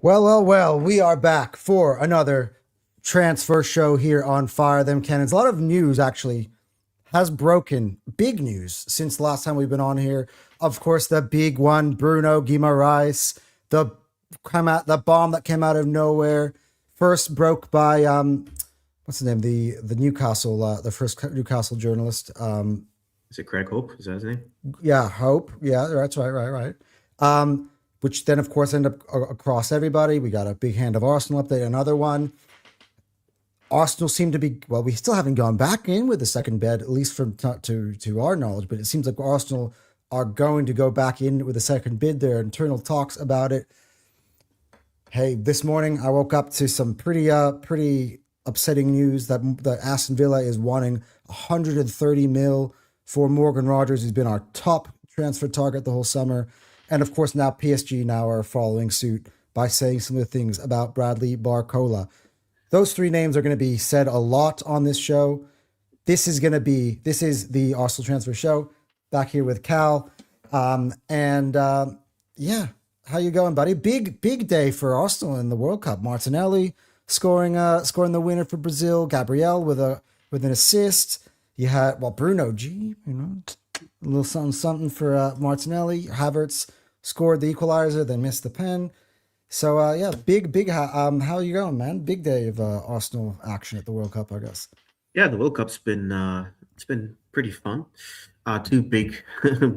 Well, we are back for another transfer show here on Fire Them Cannons. A lot of news actually has broken, big news since the last time we've been on here. Of course, the big one, Bruno Guimaraes, the the bomb that came out of nowhere, first broke by what's his name, the Newcastle, the first Newcastle journalist. Is it Craig Hope? Is that his name? Yeah, Hope. Yeah, that's right. Which then, of course, ended up across everybody. We got a big hand of Arsenal update, another one. Arsenal seem to be, well, we still haven't gone back in with the second bed, at least from to our knowledge, but it seems like Arsenal are going to go back in with a second bid. There are internal talks about it. Hey, this morning I woke up to some pretty upsetting news that Aston Villa is wanting 130 mil for Morgan Rogers, who's been our top transfer target the whole summer. And of course, now PSG now are following suit by saying some of the things about Bradley Barcola. Those three names are going to be said a lot on this show. This is the Arsenal transfer show. Back here with Cal. Yeah, how you going, buddy? Big day for Arsenal in the World Cup. Martinelli scoring the winner for Brazil. Gabriel with an assist. You had Bruno G, a little something for Martinelli. Havertz scored the equalizer, then missed the pen. So yeah, big. How you going, man? Big day of Arsenal action at the World Cup, I guess. Yeah, the World Cup's been it's been pretty fun. Two big,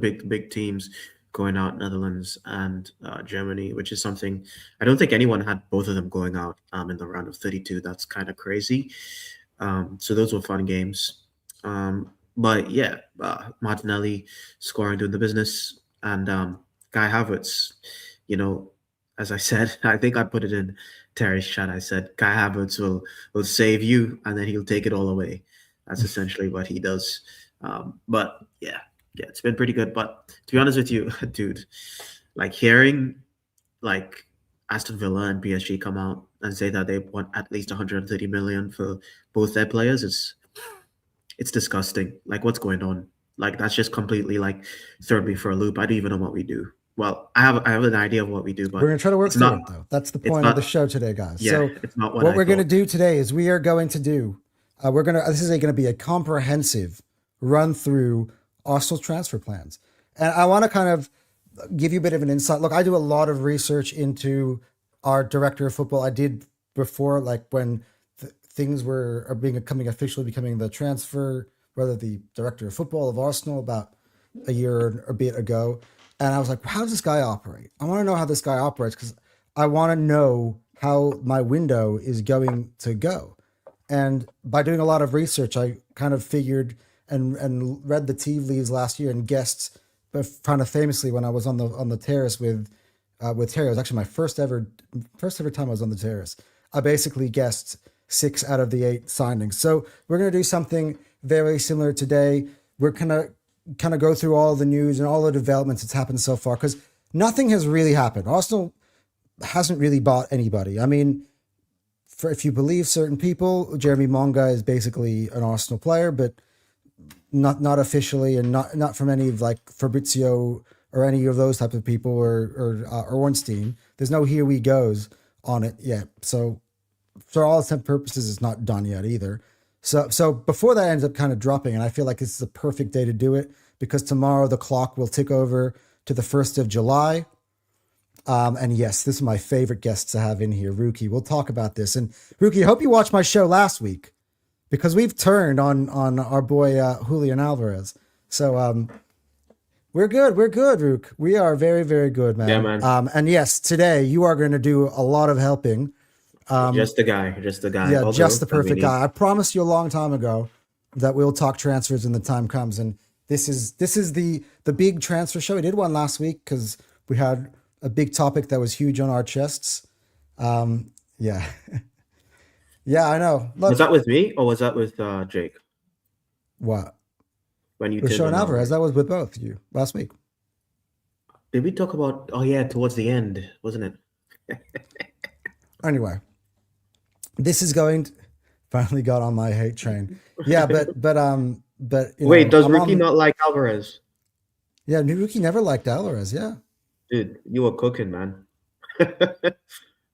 big teams going out, Netherlands and Germany, which is something I don't think anyone had both of them going out in the round of 32. That's kind of crazy. So those were fun games. But yeah, Martinelli scoring, doing the business, and Guy Havertz, you know, as I said, I think I put it in Terry's chat. I said Guy Havertz will save you, and then he'll take it all away. That's essentially what he does. But yeah, it's been pretty good. But to be honest with you, dude, like hearing like Aston Villa and PSG come out and say that they want at least 130 million for both their players is it's disgusting. Like what's going on? Like that's just completely like thrown me for a loop. I don't even know what we do. Well, I have an idea of what we do, We're but going to try to work it's through not it, though. That's the it's point of the not show today, guys. yeah, So, it's not what what I we're going to thought. do today is we are going to do, this is going to be a comprehensive run through Arsenal transfer plans. And I want to kind of give you a bit of an insight. Look, I do a lot of research into our director of football. I did before, like when things are becoming officially becoming the transfer, whether the director of football of Arsenal about a year or a bit ago. And I was like, how does this guy operate? I want to know how this guy operates because I want to know how my window is going to go. And by doing a lot of research, I kind of figured and read the tea leaves last year and guessed, but kind of famously when I was on the terrace with Terry. It was actually my first ever time I was on the terrace. I basically guessed 6 out of the 8 signings. So we're gonna do something very similar today. We're gonna kind of go through all the news and all the developments that's happened so far because nothing has really happened. Arsenal hasn't really bought anybody. I mean, if you believe certain people, Jeremy Monga is basically an Arsenal player, but not officially, and not from any of like Fabrizio or any of those type of people or Ornstein. There's no here we goes on it yet. So for all intents and purposes, it's not done yet either. So before that ends up kind of dropping, and I feel like this is a perfect day to do it because tomorrow the clock will tick over to the 1st of July. And yes, this is my favorite guest to have in here, Ruki. We'll talk about this. And Ruki, I hope you watched my show last week because we've turned on our boy Julian Alvarez. So we're good. We're good, Rook. We are very, very good, Yeah, man. man. And yes, today you are going to do a lot of helping. Just the guy. Yeah, All just girls the that we perfect need. guy. I promised you a long time ago that we'll talk transfers when the time comes. And this is the big transfer show. We did one last week because we had a big topic that was huge on our chests. Yeah, yeah, I know. Was Look, that with me or was that with Jake what when you with turned Sean on Alvarez? Alvarez? That was with both of you last week. Did we talk about? Oh yeah, towards the end, wasn't it? Anyway, this is going to, finally got on my hate train. Yeah, but Wait, does I'm Ricky on. not like Alvarez? Yeah, Rookie never liked Alvarez. Yeah, Dude, you were cooking, man.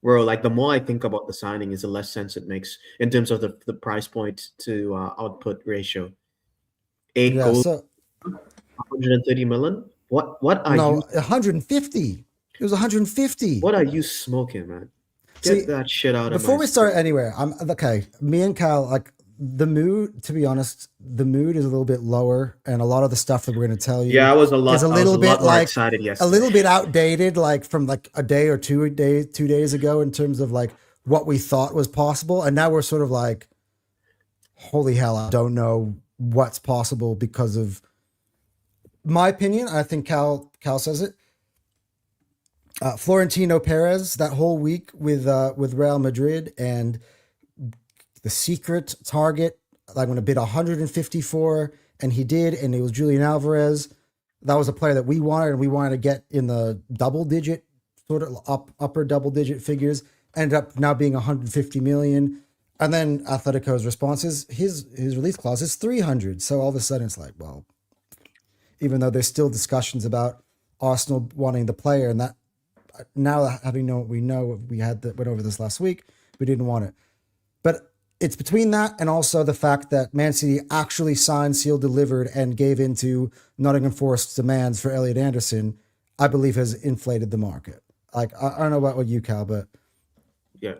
Bro, like the more I think about the signing, is the less sense it makes in terms of the price point to output ratio. Eight Yeah. goals, So 130 million. no, 150. It was 150. What are you smoking, man? Get See, that shit out of before my we start screen. anywhere, I'm okay. Me and Cal, like the mood, to be honest, the mood is a little bit lower, and a lot of the stuff that we're going to tell Yeah, you is a I was little a bit lot more like excited a yesterday. little bit outdated, like from like a day or 2 days, 2 days ago, in terms of like what we thought was possible, and now we're sort of like, holy hell, I don't know what's possible because of my opinion. I think Cal says it. Florentino Perez that whole week with Real Madrid and the secret target I'm going to bid 154, and he did, and it was Julian Alvarez. That was a player that we wanted, and we wanted to get in the double digit, sort of upper double digit figures. Ended up now being 150 million, and then Atletico's response is his release clause is 300. So all of a sudden it's like, well, even though there's still discussions about Arsenal wanting the player, and that now having known what we know, we had that went over this last week, we didn't want it. But it's between that and also the fact that Man City actually signed, sealed, delivered, and gave into Nottingham Forest's demands for Elliot Anderson, I believe has inflated the market. Like, I don't know about what you, Cal, but Yeah.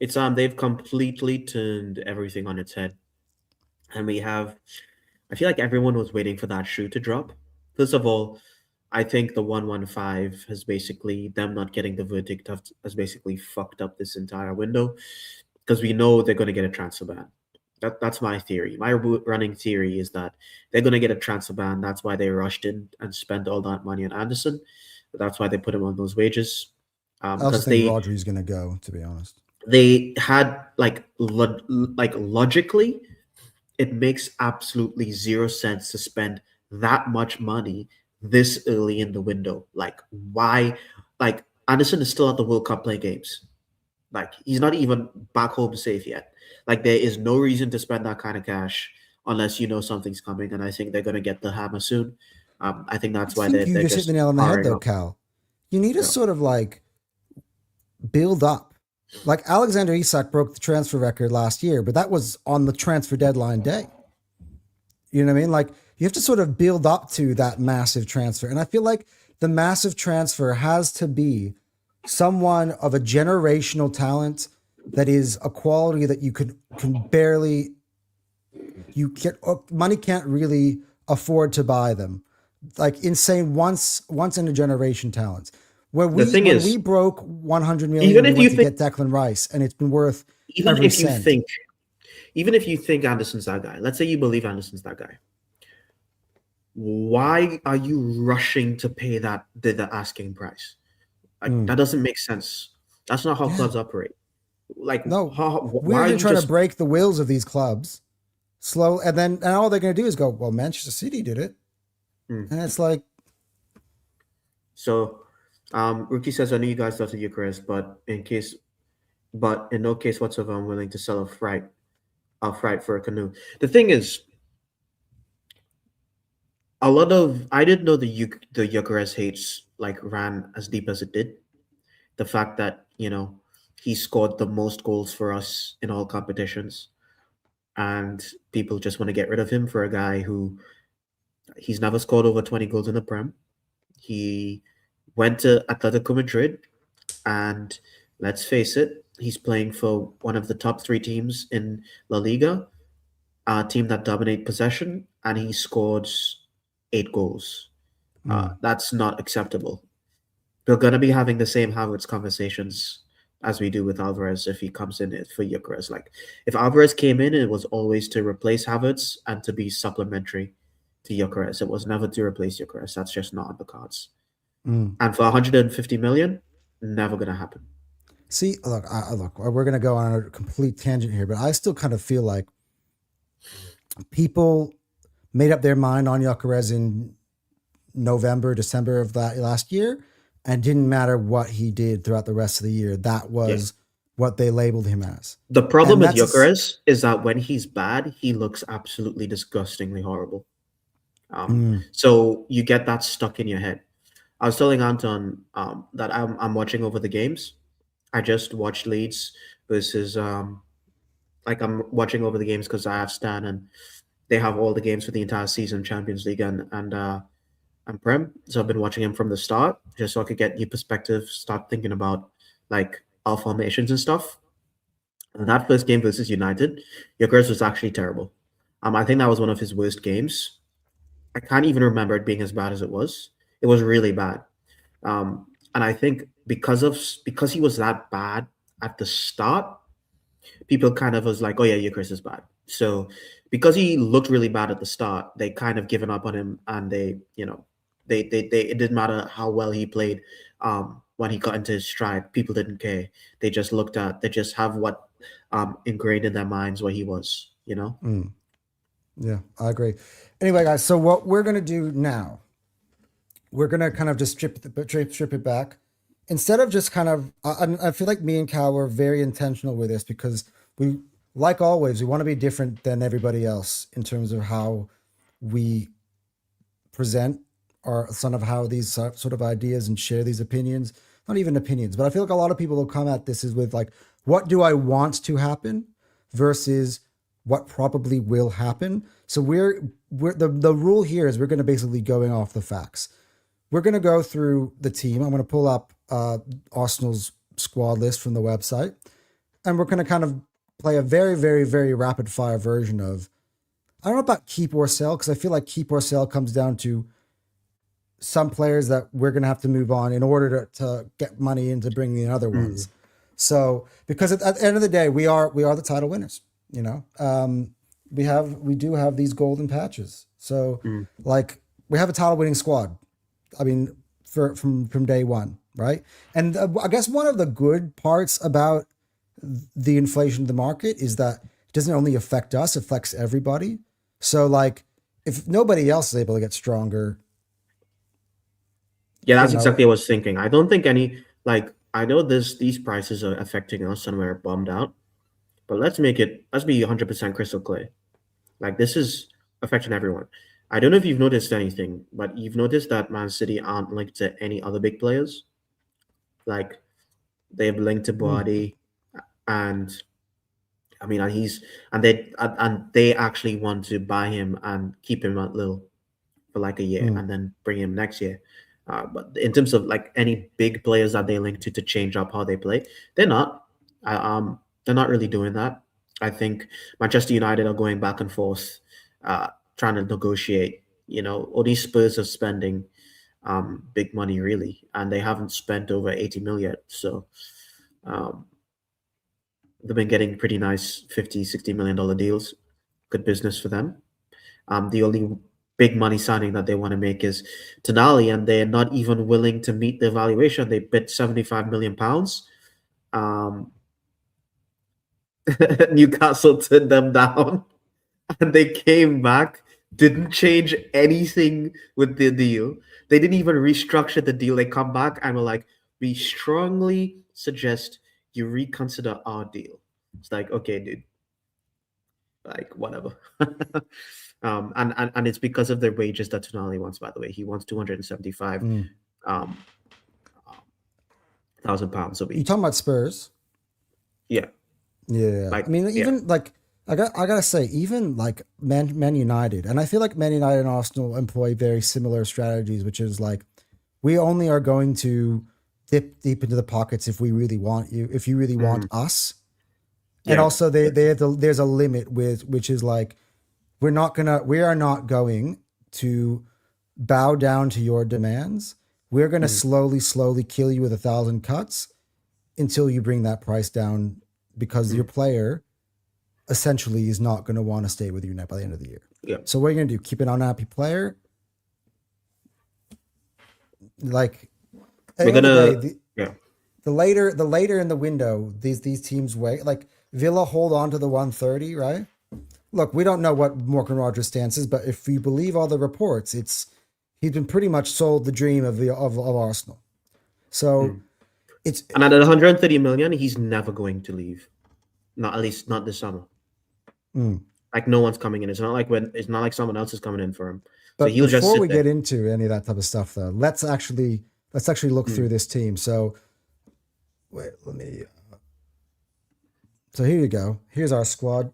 It's they've completely turned everything on its head. And I feel like everyone was waiting for that shoe to drop. First of all, I think the 115 has basically them not getting the verdict has basically fucked up this entire window because we know they're going to get a transfer ban. That's my theory. My running theory is that they're going to get a transfer ban. That's why they rushed in and spent all that money on Anderson. That's why they put him on those wages. I also Because think Rodri's going to go, to be honest. they had like logically, it makes absolutely zero sense to spend that much money this early in the window. Like why? Like Anderson is still at the World Cup playing games. Like he's not even back home safe yet. Like there is no reason to spend that kind of cash unless you know something's coming, and I think they're gonna get the hammer soon. I think I that's why think you they're just hit the just nail on the head, powering though, up. Cal. You need to Yeah. sort of like build up. Like Alexander Isak broke the transfer record last year, but that was on the transfer deadline day. You know what I mean? Like you have to sort of build up to that massive transfer. And I feel like the massive transfer has to be someone of a generational talent that is a quality that you can barely you can money can't really afford to buy them. Like insane once in a generation talents. When The we thing when we is, broke 100 million, even we if you went to think, get Declan Rice, and it's been worth even every if you cent. think, even if you think Anderson's that guy, let's say you believe Anderson's that guy, why are you rushing to pay the asking price? Like Mm. that doesn't make sense. That's not how Yeah. clubs operate. Like No, why we're are here you trying to just break the wills of these clubs slow, and all they're going to do is go, well, Manchester City did it, Hmm. and it's like, So Rookie says I know you guys love the Eucharist, but in no case whatsoever I'm willing to sell a fright for a canoe. The thing is, a lot of I didn't know the Eucharist hates like ran as deep as it did. The fact that, he scored the most goals for us in all competitions, and people just want to get rid of him for a guy who he's never scored over 20 goals in the Prem. He went to Atletico Madrid, and let's face it, he's playing for one of the top three teams in La Liga, a team that dominate possession, and he scored 8 goals. mm. That's not acceptable. We're gonna be having the same Havertz conversations as we do with Alvarez if he comes in it for Gyökeres. Like if Alvarez came in, it was always to replace Havertz and to be supplementary to Gyökeres. It was never to replace Gyökeres. That's just not on the cards. Mm. And for 150 million, never gonna happen. See, look, we're going to go on a complete tangent here, but I still kind of feel like people made up their mind on Gyökeres in November, December of that last year, and didn't matter what he did throughout the rest of the year. That Yeah. was what they labeled him as. The problem And with that's Gyökeres is that when he's bad, he looks absolutely disgustingly horrible. mm, So you get that stuck in your head. I was telling Anton that I'm watching over the games, I just watched Leeds versus like I'm watching over the games because I have Stan and they have all the games for the entire season, Champions League and Prem. So I've been watching him from the start just so I could get new perspective, start thinking about like our formations and stuff. And that first game versus United, Yokeres was actually terrible. I think that was one of his worst games. I can't even remember it being as bad as it was. It was really bad. And I think because he was that bad at the start, people kind of was like, "Oh yeah, Eucharist is bad." So because he looked really bad at the start, they kind of given up on him, and they it didn't matter how well he played. When he got into his stride, people didn't care. They just have what ingrained in their minds what he was. Yeah, I agree. Anyway, guys, so what we're gonna do now, we're gonna kind of just strip it back. Instead of just kind of, I feel like me and Cal were very intentional with this because we, like always, we want to be different than everybody else in terms of how we present our son of how these sort of ideas and share these opinions. Not even opinions, but I feel like a lot of people will come at this is with like, what do I want to happen versus what probably will happen. So the rule here is we're going to basically going off the facts. We're going to go through the team. I'm going to pull up Arsenal's squad list from the website, and we're going to kind of play a very, very, very rapid fire version of, I don't know about keep or sell, because I feel like keep or sell comes down to some players that we're going to have to move on in order to get money into bringing in other ones. So, because at the end of the day, we are the title winners, we do have these golden patches. So like we have a title winning squad. I mean, from day one, right? And I guess one of the good parts about the inflation of the market is that it doesn't only affect us, it affects everybody. So like if nobody else is able to get stronger. Yeah, that's exactly what I was thinking. I don't think I know these prices are affecting us and we're bummed out, but let's be 100% crystal clear. Like this is affecting everyone. I don't know if you've noticed anything, but you've noticed that Man City aren't linked to any other big players. Like they've linked to Body, and I mean, and they actually want to buy him and keep him at Lille for like a year and then bring him next year. But in terms of like any big players that they link to change up how they play, they're not. They're not really doing that. I think Manchester United are going back and forth, trying to negotiate. All these Spurs are spending big money really, and they haven't spent over 80 million yet. So they've been getting pretty nice $50-60 million deals. Good business for them. The only big money signing that they want to make is Tonali, and they're not even willing to meet the valuation. They bid £75 million. Newcastle turned them down, and they came back, didn't change anything with the deal. They didn't even restructure the deal. They come back and were like, we strongly suggest you reconsider our deal. It's like, okay, dude, like whatever. And it's because of the wages that Tonali wants, by the way. He wants 275 thousand pounds a week. You talking about Spurs? Yeah. Yeah. I mean, even like I gotta say, even like Man United, and I feel like Man United and Arsenal employ very similar strategies, which is like we only are going to dip deep into the pockets if we really want you, if you really want us. And also there's a limit which is like we are not going to bow down to your demands. We're gonna slowly kill you with 1,000 cuts until you bring that price down, because your player essentially is not going to want to stay with you by the end of the year. Yeah. So what are you going to do? Keep an unhappy player? Like we're gonna the later in the window these teams wait. Like Villa hold on to the 130, right? Look, we don't know what Morgan Rogers' stance is, but if you believe all the reports, he's been pretty much sold the dream of Arsenal. So and at 130 million, he's never going to leave. Not at least not this summer. Like no one's coming in. It's not like someone else is coming in for him. But so he'll just before we get into any of that type of stuff, though, let's actually look through this team. So wait, let me. So here you go. Here's our squad.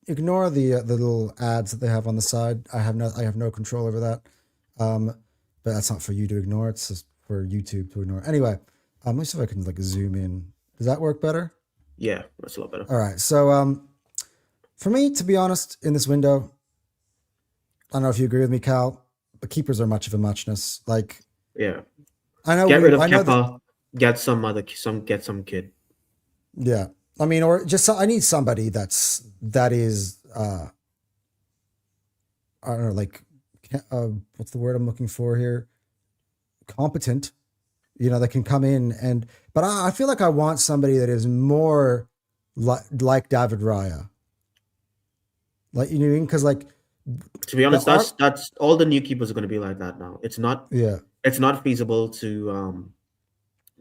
Ignore the little ads that they have on the side. I have no control over that. Um, but that's not for you to ignore. It's just for YouTube to ignore. Anyway, let me see if I can like zoom in. Does that work better? Yeah, that's a lot better. All right. So for me, to be honest, in this window, I don't know if you agree with me, Cal, but keepers are much of a muchness. Like Yeah, get rid of I know that. Kepa, get some other get some kid. Yeah. I mean, or just I need somebody that is I don't know, like what's the word I'm looking for here? Competent. You know, that can come in and. But I feel like I want somebody that is more like David Raya. Like you know what I mean? Because like To be the honest, art. that's all the new keepers are going to be like that now. Yeah. It's not feasible to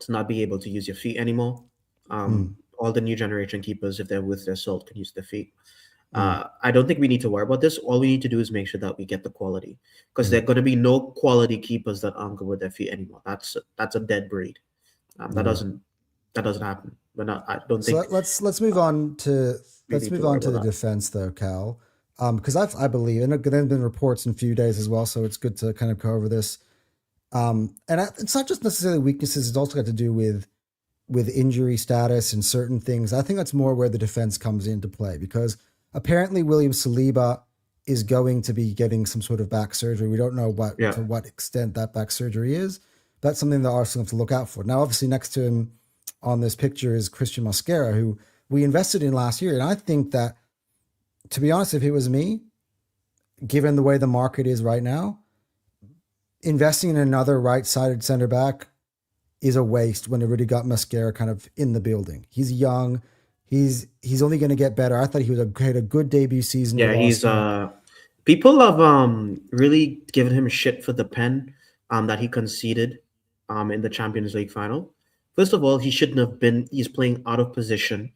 not be able to use your feet anymore. Mm, All the new generation keepers, if they're with their salt, can use their feet. mm, I don't think we need to worry about this. All we need to do is make sure that we get the quality, because there mm, are going to be no quality keepers that aren't good with their feet anymore. That's a dead breed. That yeah. doesn't happen. We're not. I don't So think let's move on to we need to worry about the that. defense though, Cal. Because I believe, and there have been reports in a few days as well, so it's good to kind of go over this. It's not just necessarily weaknesses; it's also got to do with injury status and certain things. I think that's more where the defense comes into play because apparently William Saliba is going to be getting some sort of back surgery. We don't know Yeah. to what extent that back surgery is. That's something that Arsenal have to look out for. Now, obviously, next to him on this picture is Christian Mosquera, who we invested in last year, and I think that, to be honest, if it was me, given the way the market is right now, investing in another right-sided center back is a waste when they already got Mascara kind of in the building. He's young. He's only going to get better. I thought had a good debut season with Yeah, he's Arsenal. people have really given him shit for the pen that he conceded in the Champions League final. First of all, he shouldn't have been. He's playing out of position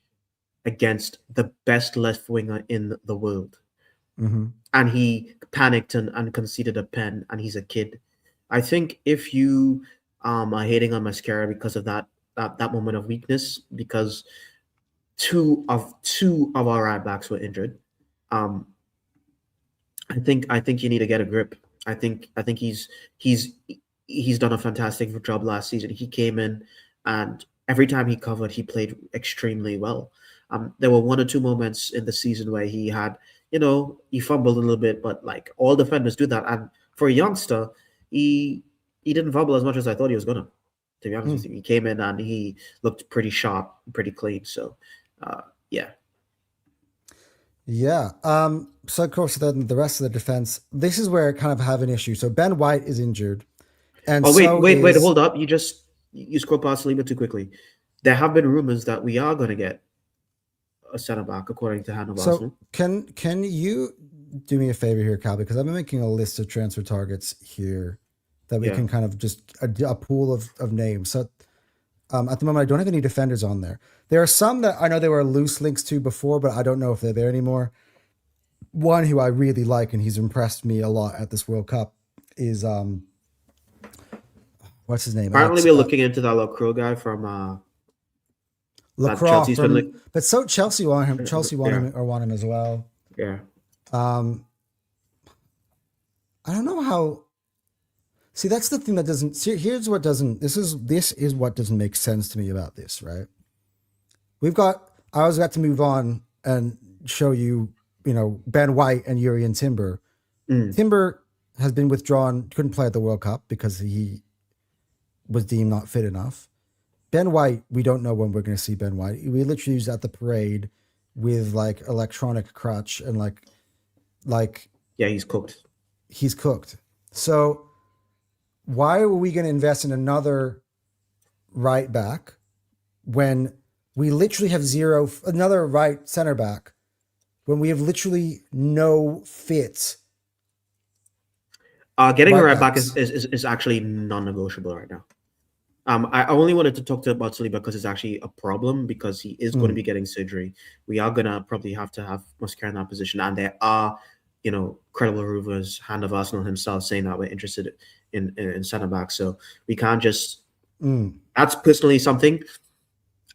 against the best left winger in the world, Mm-hmm. and he panicked and conceded a pen, and he's a kid. I think if you are hating on Mascara because of that moment of weakness, because two of our right backs were injured, um, I think you need to get a grip. I think he's he's done a fantastic job last season. He came in and every time he covered, he played extremely well. There were one or two moments in the season where he had, he fumbled a little bit, but like all defenders do that. And for a youngster, he he didn't fumble as much as I thought he was gonna. To be honest with Mm. you, he came in and he looked pretty sharp, pretty clean. So, yeah. Yeah. So of course, then the rest of the defense. This is where I kind of have an issue. So Ben White is injured, and Oh wait, so wait, wait, is. hold up. You scroll past Saliba too quickly. There have been rumors that we are going to get a centre back, according to Hand of So Arsenal. can you do me a favor here, Cal? Because I've been making a list of transfer targets here that we Yeah. can kind of just a pool of names. So at the moment, I don't have any defenders on there. There are some that I know there were loose links to before, but I don't know if they're there anymore. One who I really like and he's impressed me a lot at this World Cup is what's his name? Apparently, we're looking into that Lacroix guy from that Lacroix Chelsea's been from, like. but so Chelsea want him. Chelsea want Yeah, him or want him as well. yeah. Um, I don't know how. See, that's the thing that doesn't. See, here's what doesn't. This is what doesn't make sense to me about this. Right? We've got. I was about to move on and show you. You know, Ben White and Urian Timber. Mm. Timber has been withdrawn. Couldn't play at the World Cup because he was deemed not fit enough. Ben White, we don't know when we're going to see Ben White. We literally used at the parade with like electronic crutch and like Yeah, he's cooked. he's cooked. So why are we going to invest in another right back when we literally have another right center back when we have literally no fit Getting a right right back is, backs? is, is is actually non-negotiable right now. I only wanted to talk about Saliba because it's actually a problem because he is going to Mm, be getting surgery. We are gonna probably have to have Muscara in that position, and there are, credible rumors, Hand of Arsenal himself saying that we're interested in centre back. So we can't just. mm, That's personally something.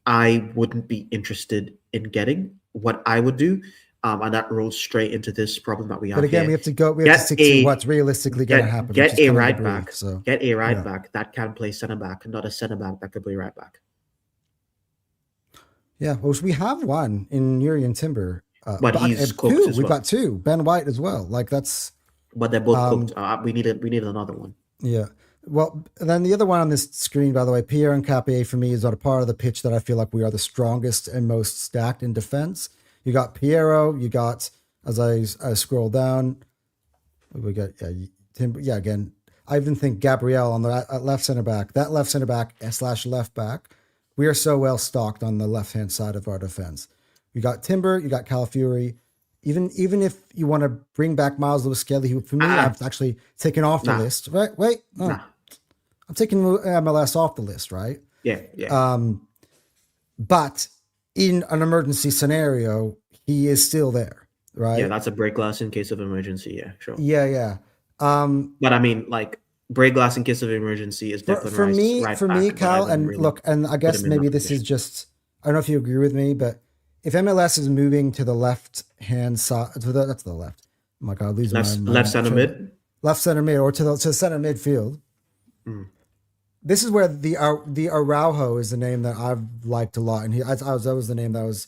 I wouldn't be interested in getting. What I would do, and that rolls straight into this problem that we But have again, here. we have to Get stick to a what's realistically going to get happen, which get is a kind of the right brief. back. So Get a right yeah, back that can play center back, not a center back that can play right back. yeah. Well, we have one in Yuri and Timber, But but he's cooked two. as We've well. got two. Ben White as well. Like that's But they're both cooked. um We need another one. yeah. Well, then the other one on this screen, by the way, Pierre and Capier for me is on a part of the pitch that I feel like we are the strongest and most stacked in defense. You got Piero. You got, as I scroll down, we got Tim. Yeah, again, I even think Gabriel on the left center back. That left center back / left back. We are so well stocked on the left hand side of our defense. You got Timber. You got Calafiori. Even if you want to bring back Miles Lewis Skelly, who for me I've actually taken off the Nah. list. Right? Wait, no. Nah. I'm taking MLS off the list, right? Yeah. But in an emergency scenario, he is still there, right? Yeah, that's a break glass in case of emergency. Yeah, sure. Yeah. But I mean, like, break glass in case of emergency is Declan For Rice, me, right for back, me, but I Cal, wouldn't and really look, and I put guess him in maybe that this is position. just, I don't know if you agree with me, but if MLS is moving to the left hand side, that's the left. Oh my God, losing my Left center mid. left center mid, or to center midfield. Mm. This is where the Araujo is the name that I've liked a lot, and that was the name that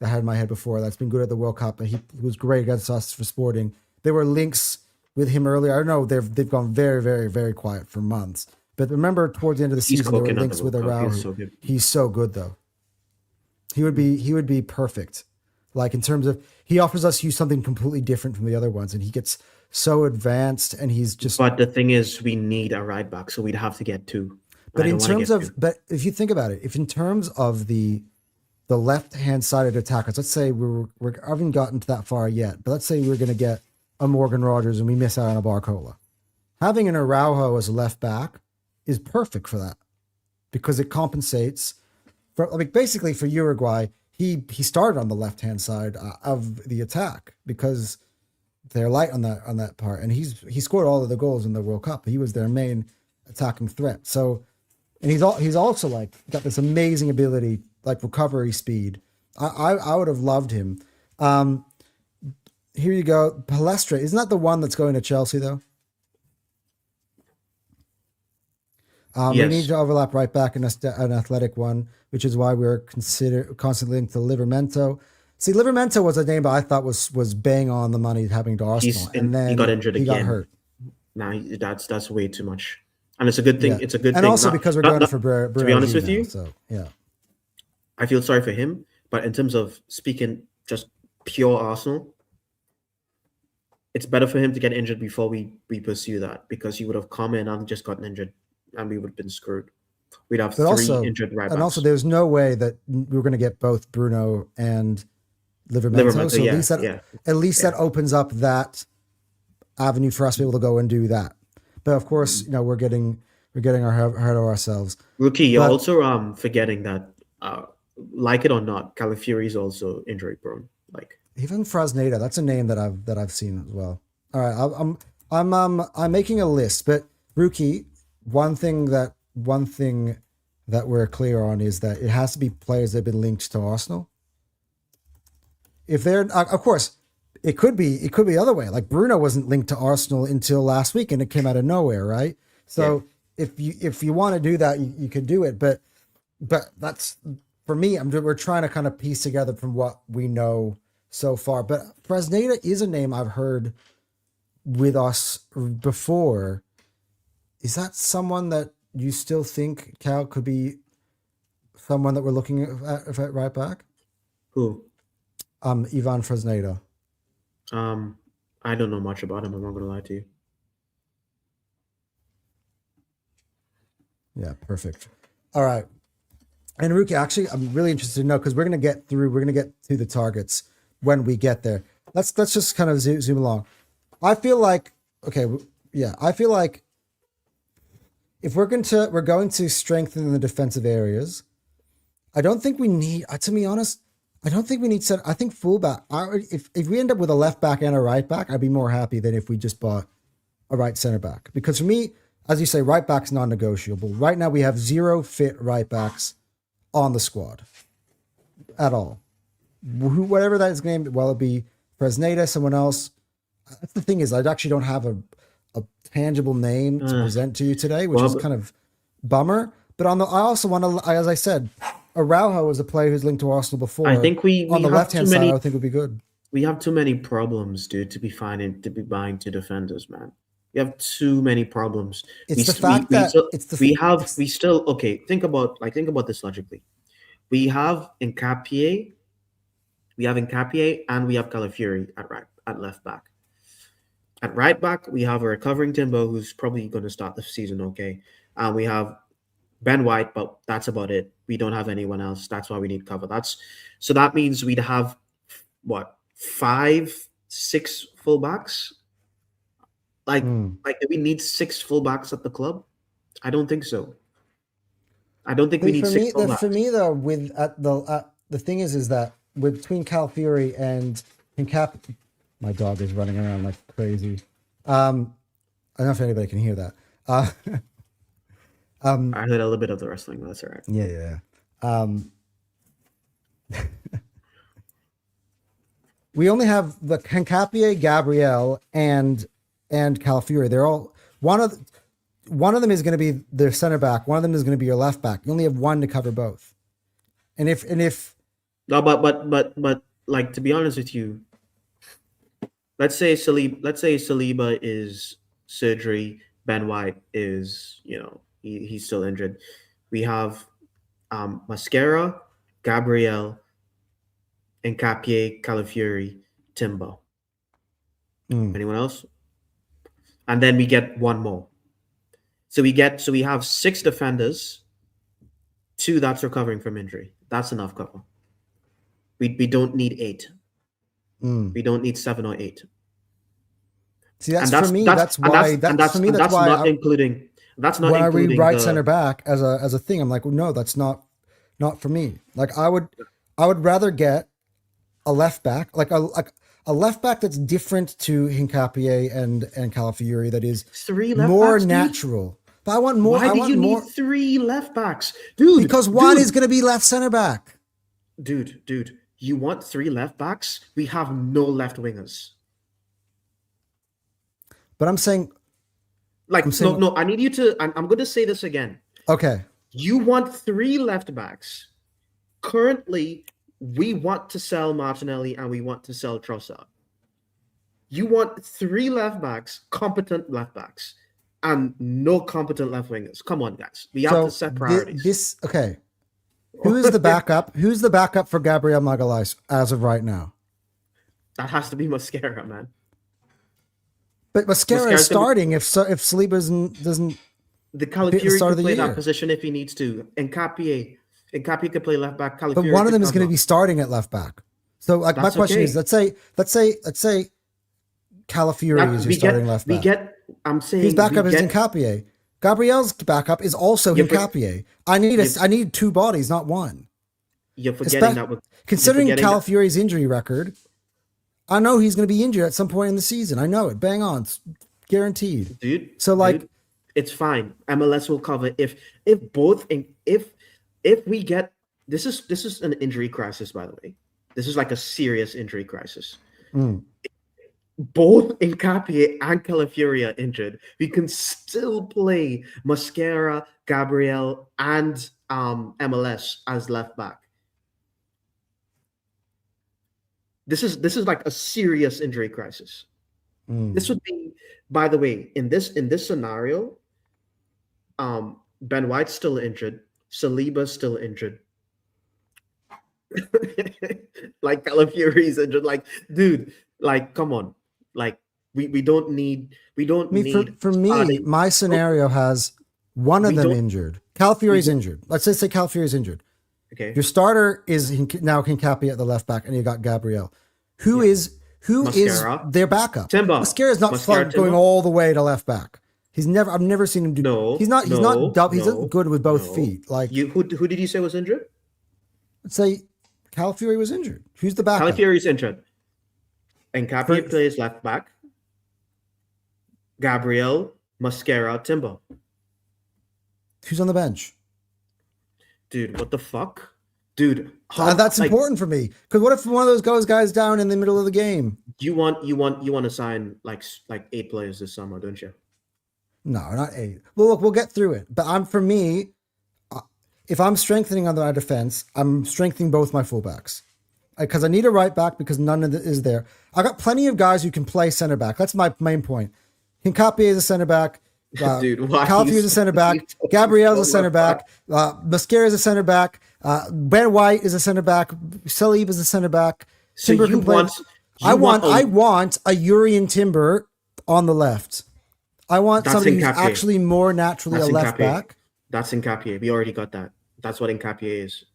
had in my head before. That's been good at the World Cup, and he was great against us for Sporting. There were links with him earlier. I don't know, they've gone very, very, very quiet for months. But remember, towards the end of the He's season, there were cooking at links the with World Cup. Araujo. He's so good. He's so good, though. He would be perfect. Like in terms of, he offers us something completely different from the other ones, and he gets so advanced, and he's just. But the thing is, we need a right back, so we'd have to get two. But in terms of, but if you think about it, if in terms of the left-hand sided attackers, let's say we haven't gotten to that far yet, but let's say we're going to get a Morgan Rogers and we miss out on a Barcola. Having an Araujo as a left back is perfect for that because it compensates for, like, basically for Uruguay. He started on the left-hand side of the attack because they're light on that part, and he scored all of the goals in the World Cup. He was their main attacking threat. So, and he's also like got this amazing ability, like recovery speed. I would have loved him. Here you go, Palestra. Isn't that the one that's going to Chelsea though? Yes. We need to overlap right back in an athletic one, which is why we're constantly linked to Livramento. See, Livramento was a name that I thought was bang on the money having to Arsenal, and then he got injured he again. got hurt. Nah, that's way too much, and it's a good thing. Yeah. It's a good and thing. also because we're going for Bruno. To be honest with now, you, so yeah, I feel sorry for him. But in terms of speaking just pure Arsenal, it's better for him to get injured before we pursue that, because he would have come in and just gotten injured, and we would have been screwed. We'd have three injured right backs. And also, there's no way that we were going to get both Bruno and Livramento. So at least that opens up that avenue for us to be able to go and do that. But of course, we're getting ahead of ourselves. Rookie, you're also forgetting that, like it or not, Calafiori is also injury prone. Like even Fresneda, that's a name that I've seen as well. All right, I'm making a list, but Rookie, one thing that we're clear on is that it has to be players that have been linked to Arsenal. If they're, of course, it could be the other way. Like Bruno wasn't linked to Arsenal until last week, and it came out of nowhere, right? So if you want to do that, you could do it. But that's, for me, we're trying to kind of piece together from what we know so far. But Fresneda is a name I've heard with us before. Is that someone that you still think, Cal, could be someone that we're looking at right back? Who? Ivan Fresneda. I don't know much about him. I'm not going to lie to you. Yeah, perfect. All right. And Ruki, actually, I'm really interested to know, because we're going to get to the targets when we get there. Let's just kind of zoom along. I feel like if we're going to strengthen the defensive areas, I don't think we need, to be honest, I don't think we need I think fullback. If we end up with a left back and a right back, I'd be more happy than if we just bought a right center back. Because for me, as you say, right back's non-negotiable. Right now we have 0 fit right backs on the squad at all. Whatever that is going to be, well, it be Fresneda, someone else. That's the thing is, I actually don't have a tangible name to present to you today, which is kind of bummer. But I also want to, as I said, Araujo is a player who's linked to Arsenal before. I think we on the have left-hand too side, many- I think would be good. We have too many problems, dude, to be buying two defenders, man. We have too many problems. It's the fact that we still okay. Think about this logically. We have Nkapie, and we have Calafiori at left back. At right back, we have a recovering Timber who's probably going to start the season okay. And we have Ben White, but that's about it. We don't have anyone else. That's why we need cover. So that means we'd have what, 5, 6 fullbacks? Like do we need 6 fullbacks at the club? I don't think so. I don't think we need 6 fullbacks. For me, though, with the thing is that between Calafiori and Cap, my dog is running around like crazy. I don't know if anybody can hear that. I heard a little bit of the wrestling. That's all right. Yeah. We only have the Nkapie, Gabriel, and Calafiori. They're all one of them is going to be their center back. One of them is going to be your left back. You only have one to cover both. And if no, but like, to be honest with you, let's say Saliba is surgery. Ben White is, he's still injured. We have Mascara, Gabriel, Nkapie, Calafiori, Timber. Anyone else? And then we get one more. So we have 6 defenders, 2 that's recovering from injury. That's enough cover. We don't need 8. We don't need 7 or 8. See, that's why not including when I read right center back as a thing. I'm like, well, no, that's not for me. Like I would rather get a left back, like a left back that's different to Nkapie and Calafiori, that is 3 left more backs, natural. Dude? But I want more. Why do you need 3 left backs, dude? Because one is going to be left center back. Dude, you want 3 left backs? We have no left wingers. But I'm saying, no. I need you to. I'm going to say this again. Okay. You want 3 left backs. Currently, we want to sell Martinelli and we want to sell Trossard. You want 3 left backs, competent left backs, and no competent left wingers. Come on, guys. We have to set priorities. Okay. Who is the backup? Who's the backup for Gabriel Magalhaes as of right now? That has to be Mascara, man. But Mascara is starting if Saliba doesn't. The Calafiori can play that position if he needs to. And Nkapie could play left back. Calafiori, but one of them is going to be starting at left back. So, like, my question is, let's say Calafiori is your starting left back. I'm saying his backup is Nkapie. Gabriel's backup is also Nkapie. I need 2 bodies, not one. You're forgetting considering Calafiori's injury record. I know he's going to be injured at some point in the season. I know it. Bang on. It's guaranteed. Dude. So it's fine. MLS will cover if we get this is an injury crisis, by the way. This is like a serious injury crisis. Both Nkapie and Calafiori are injured. We can still play Mascara, Gabriel, and MLS as left back. This is like a serious injury crisis. This would be, by the way, in this scenario, Ben White's still injured, Saliba's still injured. Like Calafiori's injured. Like, dude, like, come on. Like, we don't need for me, my scenario has one of them injured. Calafiori's injured. Let's just say Calafiori's injured. Okay. Your starter is now Nkapie at the left back, and you got Gabriel. Who is their backup? Timber. Mascara's not going all the way to left back. I've never seen him do. No, he's not good with both feet. Like who did you say was injured? Let's say Calafiori was injured. Who's the backup? Calafiori's injured. Nkapie plays left back. Gabriel, Mascara, Timber. Who's on the bench? Dude, what the fuck? Dude, That's important for me because what if one of those guys down in the middle of the game? you want to sign like 8 players this summer, don't you? No, not 8. Well, look, we'll get through it. But for me, if I'm strengthening on our defense, I'm strengthening both my fullbacks because I need a right back because none of it is there. I got plenty of guys who can play center back. That's my main point. Hincapié is a center back. Dude, why Calafio is a center back. Gabriel's a center back. Mosquera is a center back. Ben White is a center back. Salib is a center back. So Timber you can play. want I want a Yuri and Timber on the left. I want That's somebody who's Hincapié. actually more naturally That's a left Hincapié. back. That's Hincapié. We already got that. That's what Hincapié is.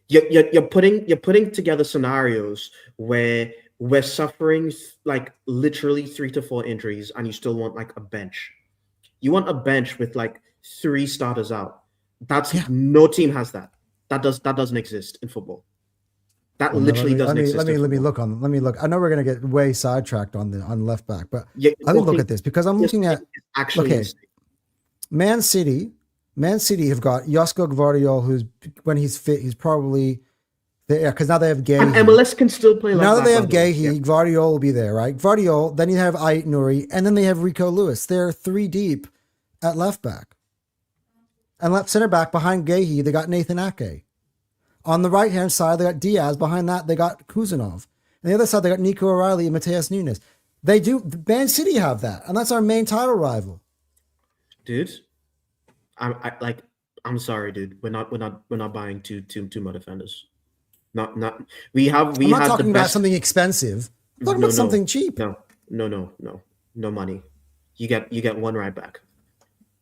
You're putting together scenarios where we're suffering like literally 3 to 4 injuries, and you still want like a bench. You want a bench with like 3 starters out. No team has that. That doesn't exist in football. That literally doesn't exist. Let me look. I know we're gonna get way sidetracked on left back, but Yeah, let me look at this because I'm looking at actually okay. Man City have got Josko Gvardiol, who's when he's fit, he's probably there because now they have Gay. And MLS can still play left now that back, they have by the way. Gay, Gvardiol will be there, right? Gvardiol, then you have Ait Nouri, and then they have Rico Lewis. They're 3 deep at left back. And left center back behind Gahey, they got Nathan Ake. On the right hand side, they got Diaz. Behind that, they got Kuzanov. On the other side, they got Nico O'Reilly and Mateus Nunes. They do. Man City have that, and that's our main title rival. Dude, I'm sorry, dude. We're not buying two more defenders. Not we have we I'm not had talking the about best. something expensive. I'm talking about something cheap. No money. You get one right back.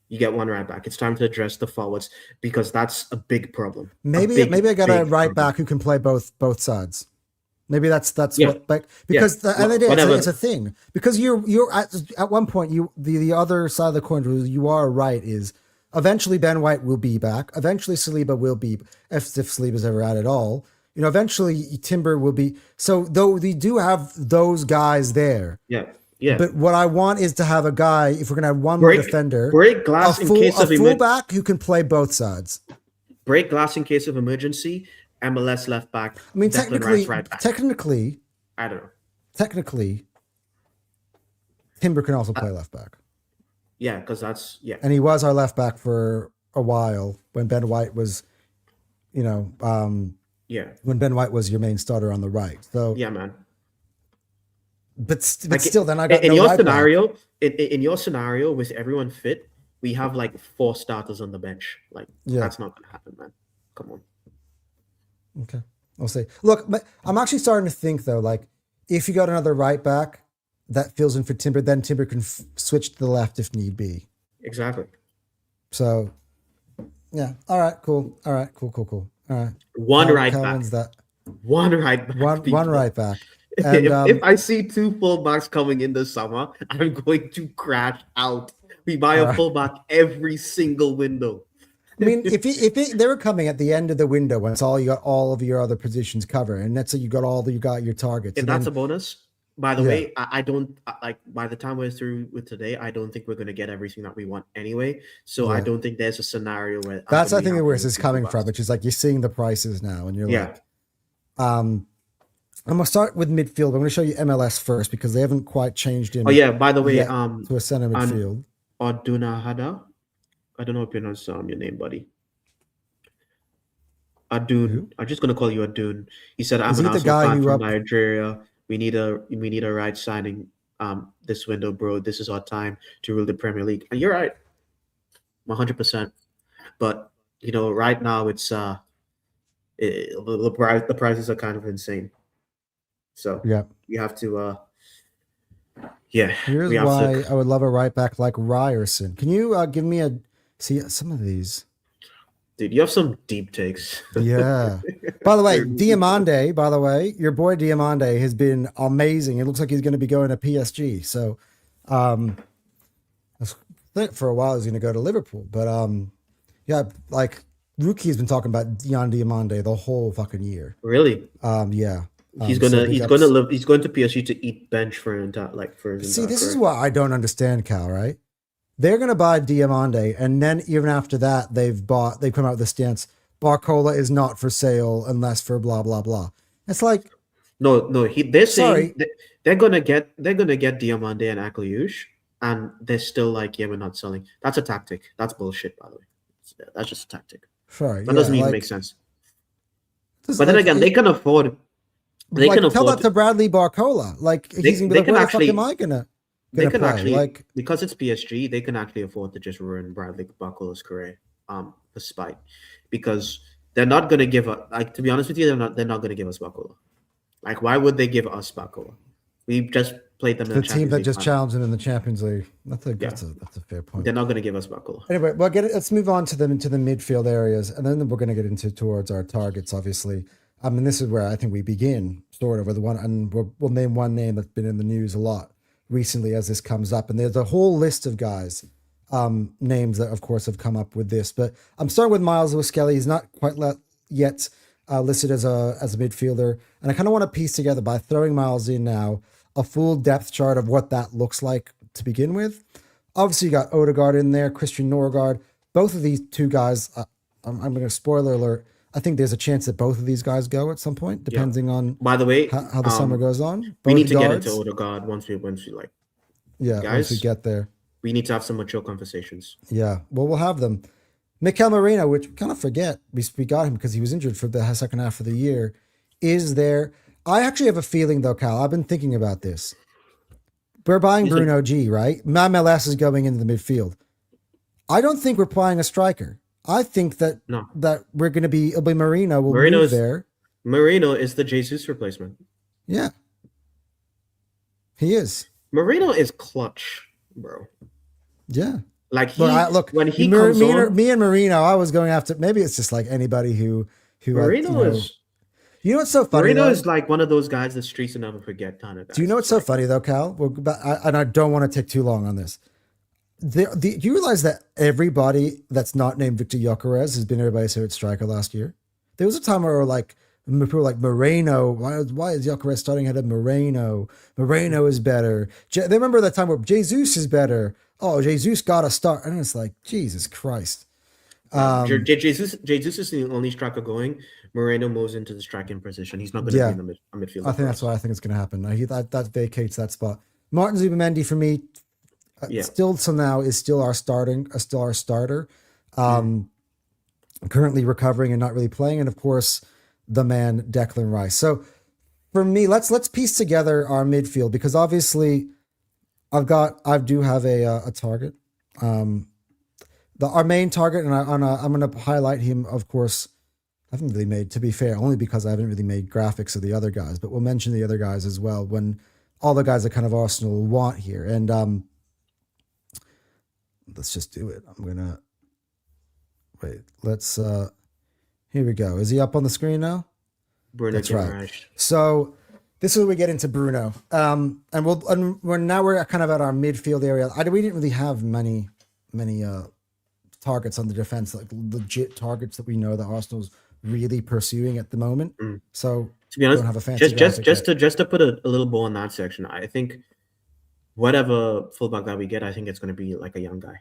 You get one right back. It's time to address the forwards because that's a big problem. Maybe I got a right back who can play both sides. Maybe that's what because at the end of the day it's a thing because you're at one point the other side of the coin you are right is eventually Ben White will be back. Eventually Saliba will be if Saliba's ever at all. You know, eventually Timber will be. So though we do have those guys there. Yeah. Yeah. But what I want is to have a guy, if we're going to have one more defender, break glass in case of fullback who can play both sides. Break glass in case of emergency. MLS left back. I mean, Declan right back. technically, I don't know. Technically, Timber can also play left back. Yeah, because and he was our left back for a while when Ben White was, when Ben White was your main starter on the right. So yeah, man. But still, then I got in no your right scenario. back. In your scenario, with everyone fit, we have like 4 starters on the bench. That's not gonna happen, man. Come on. Okay, I'll see. Look, I'm actually starting to think though, like if you got another right back that fills in for Timber, then Timber can switch to the left if need be. Exactly. So, yeah. All right. Cool. All right. Cool. All right. One right back. One right back. And, if I see 2 fullbacks coming in this summer, I'm going to crash out. We buy a fullback every single window. I mean, if they were coming at the end of the window when it's all you got all of your other positions covered, and that's you got your targets. If that's a bonus, by the way, I don't like by the time we're through with today, I don't think we're going to get everything that we want anyway. So I don't think there's a scenario where that's I think where this is coming from, which is like you're seeing the prices now, and you're like, I'm gonna start with midfield. I'm gonna show you MLS first because they haven't quite changed in. Oh yeah, by the way, to a center midfield. Odunahada. I don't know how to pronounce your name, buddy. Adun. I'm just gonna call you Adun. He said, "I'm an Arsenal fan from Nigeria. We need a right signing this window, bro. This is our time to rule the Premier League." And you're right, 100%. But right now it's the prices are kind of insane. So you have to Here's why I would love a right back like Ryerson. Can you give me some of these? Dude, you have some deep takes. Yeah. By the way, Diamande, your boy Diamande has been amazing. It looks like he's going to be going to PSG. So I think for a while he's going to go to Liverpool. But like Ruki's been talking about Diamande the whole fucking year. Really? Yeah. He's going to PSG to eat bench for his entire this is what I don't understand, Cal, right? They're going to buy Diamande, and then even after that, they've come out with the stance: Barcola is not for sale unless for blah blah blah. It's like, No, they're saying sorry, they're gonna get Diamande and Akliush, and they're still like, yeah, we're not selling. That's a tactic. That's bullshit, by the way. That's just a tactic. sorry, That yeah, doesn't even make like, sense. just But then like, again, they can afford. They can tell that afford. to Bradley Barcola. Like, he's gonna be They like, can where the fuck am actually. I gonna They can play? actually, Like, because it's PSG, they can actually afford to just ruin Bradley Barcola's career. For spite, because they're not gonna give a like. To be honest with you, they're not gonna give us Barcola. Like, why would they give us Barcola? We just played them in the the team Champions that League just final. challenged him in the Champions League. Yeah, That's a fair point. they're not gonna give us Barcola. Anyway, let's move on to them into the midfield areas, and then we're going to get into towards our targets. Obviously, I mean, this is where I think we begin, sort of, with one, and we'll name one name that's been in the news a lot recently as this comes up, and there's a whole list of guys, names that, of course, have come up with this. But I'm starting with Miles Lewis-Skelly. He's not quite yet listed as a midfielder, and I kind of want to piece together by throwing Miles in now a full depth chart of what that looks like to begin with. Obviously, you got Odegaard in there, Christian Norgard. Both of these two guys, I'm going to spoiler alert. I think there's a chance that both of these guys go at some point, Yeah. depending on By the way, how the summer goes on. we Both need to get into guards. Odegaard once we like, Yeah, once we guys. get there. We need to have some mature conversations. Yeah, well, we'll have them. Mikel Merino, which we kind of forget, we got him because he was injured for the second half of the year, is there. I actually have a feeling, though, Cal, I've been thinking about this. We're buying You Bruno G, right? MLS is going into the midfield. I don't think we're buying a striker. I think that No, we're going to be, it'll be Merino will Marino move is there. Marino is the Jesus replacement. Yeah, he is. Marino is clutch, bro. Yeah. Like Look, when he me, comes me, on, me and Marino, I was going after, maybe it's just like anybody who Marino is you know what's so funny Marino though? is like one of those guys the streets will never forget kind of guys. Do you know what's so funny though, Cal? And I don't want to take too long on this. Do you realize that everybody that's not named Victor Gyökeres has been everybody's favorite striker last year? There was a time where people were like Moreno. Why is Gyökeres starting ahead of Moreno? Moreno is better. They remember that time where Jesus is better. Oh, Jesus got to start, and it's like Jesus Christ. Jesus is the only striker going. Moreno moves into the striking position. He's not going to be in the midfield. I think that's what I think is going to happen. That vacates that spot. Martin Zubamendi for me, still till now is still our starter. Currently recovering and not really playing, and of course the man Declan Rice. So for me, let's piece together our midfield, because obviously I do have a target. Our main target, and I'm going to highlight him. Of course, I haven't really made, to be fair, only because I haven't really made graphics of the other guys, but we'll mention the other guys as well when all the guys that kind of Arsenal want here. And let's just do it. I'm gonna wait. Let's here we go. Is he up on the screen now? Bruno. That's right. So this is where we get into Bruno. And we're kind of at our midfield area. We didn't really have many targets on the defense, like legit targets that we know that Arsenal's really pursuing at the moment. So to be honest, don't have a fancy just to put a little bow on that section, I think whatever fullback that we get, I think it's going to be like a young guy.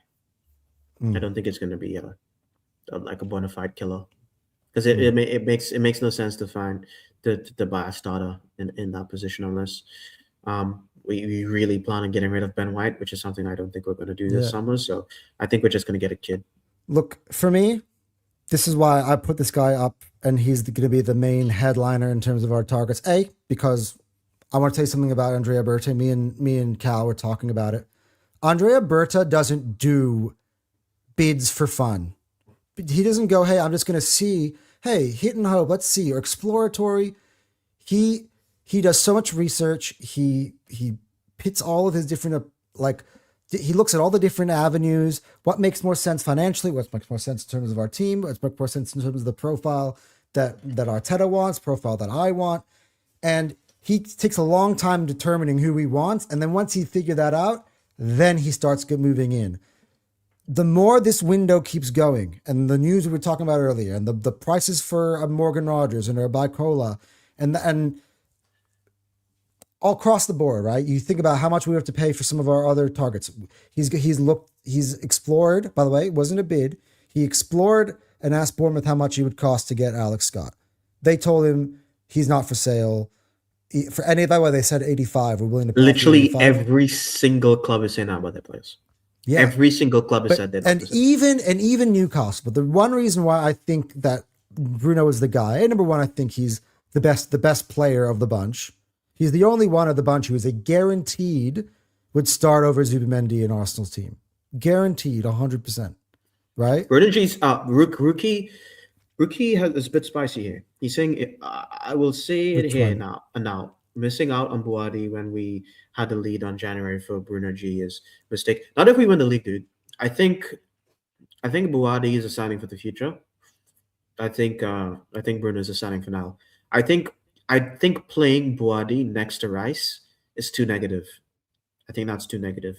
I don't think it's going to be like a bona fide killer, because it makes no sense to buy a starter in that position unless we really plan on getting rid of Ben White, which is something I don't think we're going to do this summer. So I think we're just going to get a kid. Look, for me, this is why I put this guy up, and he's going to be the main headliner in terms of our targets. Because I want to tell you something about ANDREA BERTA. Me and Cal were talking about it. ANDREA BERTA doesn't do bids for fun. He doesn't go, hey, I'm just going to see, hey, hit and hope, let's see, or exploratory. He does so much research. He pits all of his different, he looks at all the different avenues. What makes more sense financially? What makes more sense in terms of our team? What makes more sense in terms of the profile that Arteta wants, profile that I want? And he takes a long time determining who he wants. And then once he figured that out, then he starts moving in. The more this window keeps going, and the news we were talking about earlier, and the prices for a Morgan Rogers and a Bicola, and all across the board, right? You think about how much we have to pay for some of our other targets. He's explored. By the way, it wasn't a bid. He explored and asked Bournemouth how much it would cost to get Alex Scott. They told him he's not for sale. For any, by the way, they said 85. We're willing to pay Literally 85. every single club is saying that about their players. Yeah, Every single club has said they're not and for sale. even Newcastle. But the one reason why I think that Bruno is the guy, number one, I think he's the best player of the bunch. He's the only one of the bunch who is a guaranteed would start over Zubimendi in Arsenal's team. Guaranteed 100%. Right? Bernard G's rookie is a bit spicy here. He's saying, I will say it Which here one? now. Missing out on Buadi when we had the lead on January for Bruno G is a mistake. Not if we win the league, dude. I think Buadi is a signing for the future. I think Bruno is a signing for now. I think playing Buadi next to Rice is too negative. I think that's too negative.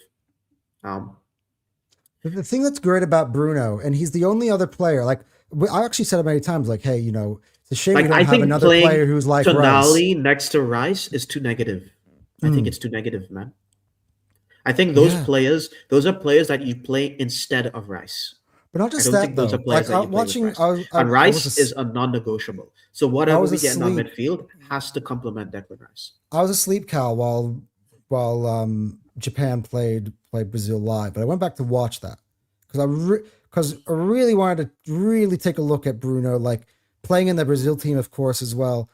The thing that's great about Bruno, and he's the only other player, like I actually said it many times, like, hey, it's a shame we Like, don't I have think another playing player who's like Rice. Tonali next to Rice is too negative. I think it's too negative, man. I think those Yeah. players, those are players that you play instead of Rice. But not I just don't that think those though. are players Like that you play with watching, Rice. I And was Rice is a non-negotiable. So I whatever was we get in our asleep. midfield has to complement Declan Rice. I was asleep, Cal, while Japan played Brazil live, but I went back to watch that because I really wanted to really take a look at Bruno, like playing in the Brazil team, of course, as well.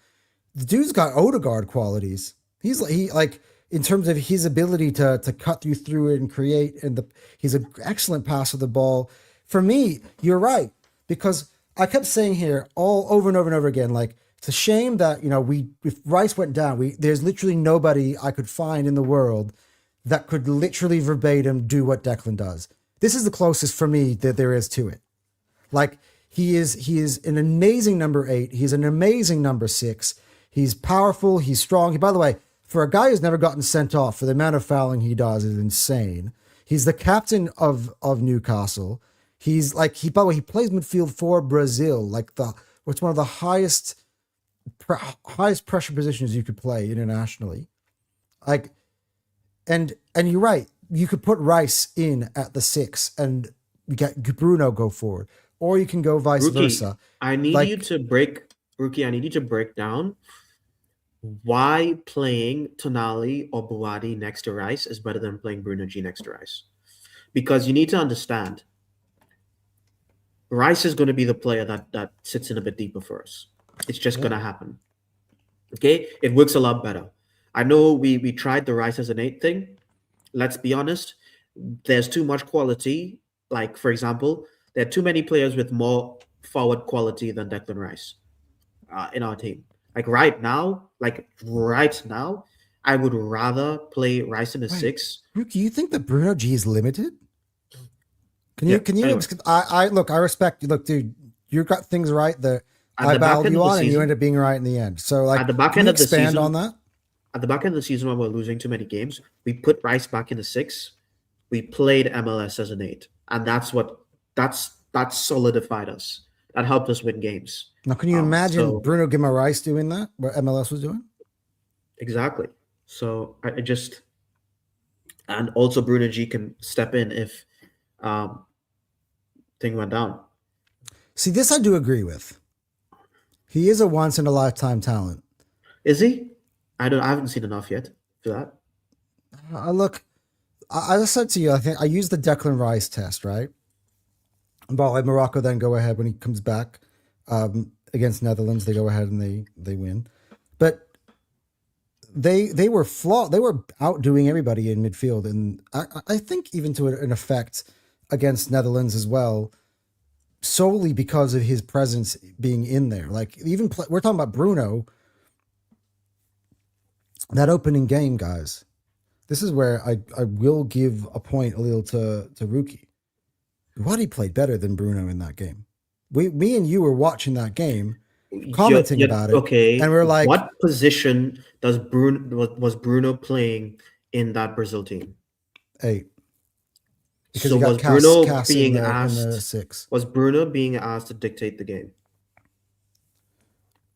The dude's got Odegaard qualities. He like in terms of his ability to cut you through it and create, and he's an excellent passer of the ball. For me, you're right, because I kept saying here all over and over and over again, like it's a shame that if Rice went down, there's literally nobody I could find in the world that could literally verbatim do what Declan does. This is the closest for me that there is to it. Like he is an amazing number 8. He's an amazing number 6. He's powerful. He's strong. By the way, for a guy who's never gotten sent off, for the amount of fouling he does is insane. He's the captain of Newcastle. He's like by the way, he plays midfield for Brazil, like what's one of the highest pressure positions you could play internationally. Like, and you're right. You could put Rice in at the 6 and get Bruno go forward, or you can go vice versa. I need Like, you to break down why playing Tonali or Buadi next to Rice is better than playing Bruno G next to Rice. Because you need to understand, Rice is going to be the player that sits in a bit deeper for us. It's just going to happen. Okay? It works a lot better. I know we tried the Rice as an 8 thing. Let's be honest. There's too much quality. Like, for example, there are too many players with more forward quality than Declan Rice in our team. Like right now, I would rather play Rice in a 6. Do you think that Bruno G is limited? Can Yeah, you? anyway. I look. I respect you. Look, dude, you got things right that At I the back battled end you of the on, and you season- ended up being right in the end. So, like, At the back can end you of the expand season- on that? At the back end of the season when we're losing too many games, we put Rice back in the 6. We played MLS as an 8. And that solidified us. That helped us win games. Now, can you imagine so- Bruno Guimaraes doing that? What MLS was doing? Exactly. So I just, and also Bruno G can step in if thing went down. See, this I do agree with. He is a once in a lifetime talent. Is he? I haven't seen enough yet for that. Look, as I said to you, I think I used the Declan Rice test, right? But like Morocco then go ahead when he comes back against Netherlands, they go ahead and they win. But they were flawed. They were outdoing everybody in midfield, and I think even to an effect against Netherlands as well, solely because of his presence being in there. Like we're talking about Bruno. That opening game, guys. This is where I will give a point a little to Ruki. Buddy played better than Bruno in that game. Me and you were watching that game, commenting about it. Okay. And we're like, what position was Bruno playing in that Brazil team? 8. Because So you was got Bruno Cass being in the asked? 6. Was Bruno being asked to dictate the game?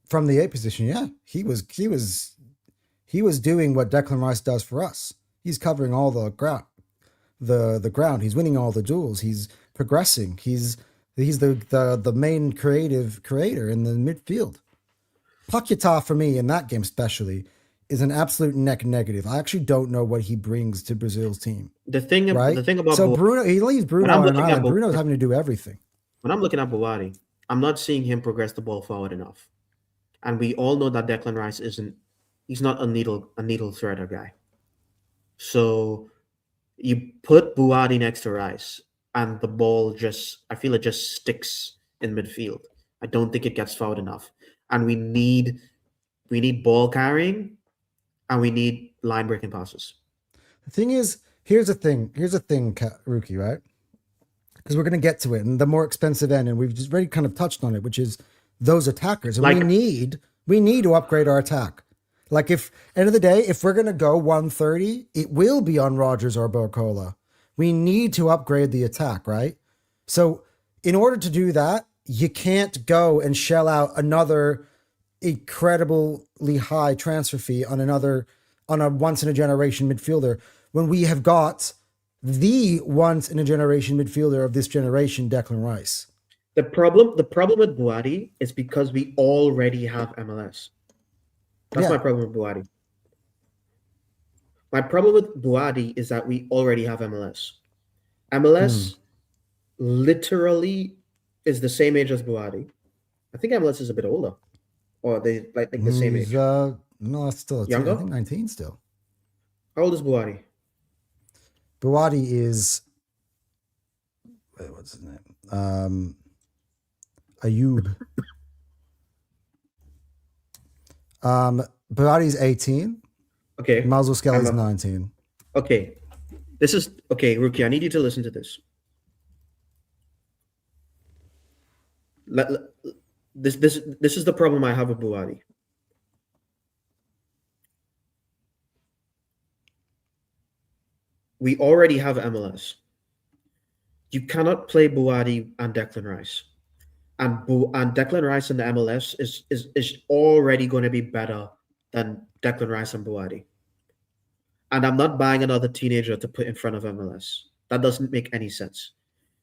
From the 8 position, yeah. He was he was doing what Declan Rice does for us. He's covering all the ground, the ground. He's winning all the duels. He's progressing. He's the main creator in the midfield. Paquetá for me in that game especially is an absolute negative. I actually don't know what he brings to Brazil's team. The thing Right? about So Bruno, he leaves Bruno on an island. Bruno's having to do everything. when I'm looking at Buwadi, I'm not seeing him progress the ball forward enough. And we all know that Declan Rice he's not a needle threader guy. So you put Buwadi next to Rice and the ball I feel it just sticks in midfield. I don't think it gets forward enough. And we need ball carrying and we need line breaking passes. The thing is, here's the thing, Rookie, right? Because we're going to get to it, and the more expensive end, and we've just already kind of touched on it, which is those attackers, and we need to upgrade our attack. Like, if end of the day, if we're going to go 130, it will be on Rogers or Barcola. We need to upgrade the attack, right? So, in order to do that, you can't go and shell out another incredibly high transfer fee on a once in a generation midfielder when we have got the once in a generation midfielder of this generation, Declan Rice. The problem with Buwadi is because we already have MLS. That's my problem with Buwadi. My problem with Buwadi is that we already have MLS. MLS literally is the same age as Buwadi. I think MLS is a bit older. Or they like the same age. No, that's still younger. I think 19 still. How old is Buwadi? Buwadi is what's his name? Ayub. Buwadi's 18. Okay. Mazzucchelli's 19. Okay. This is okay, Rookie. I need you to listen to this. This is the problem I have with Buwadi. We already have MLS. You cannot play Buwadi and Declan Rice. And Declan Rice in the MLS is already going to be better than Declan Rice and Buwadi. And I'm not buying another teenager to put in front of MLS. That doesn't make any sense.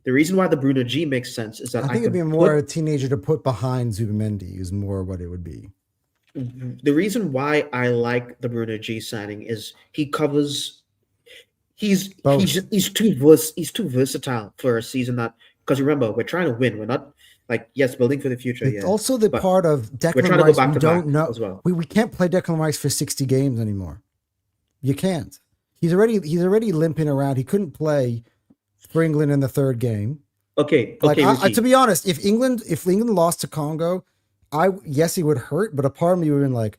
The reason why the Bruno G makes sense is that I think it'd be more a teenager to put behind Zubimendi is more what it would be. The reason why I like the Bruno G signing is he covers. He's too versatile for a season that, because remember, we're trying to win. We're not like, yes, building for the future. It's also the part of Declan Rice we don't know as well. We can't play Declan Rice for 60 games anymore. You can't. He's already limping around. He couldn't play for England in the third game. Okay. To be honest, if England lost to Congo, yes, he would hurt, but a part of me would have been like,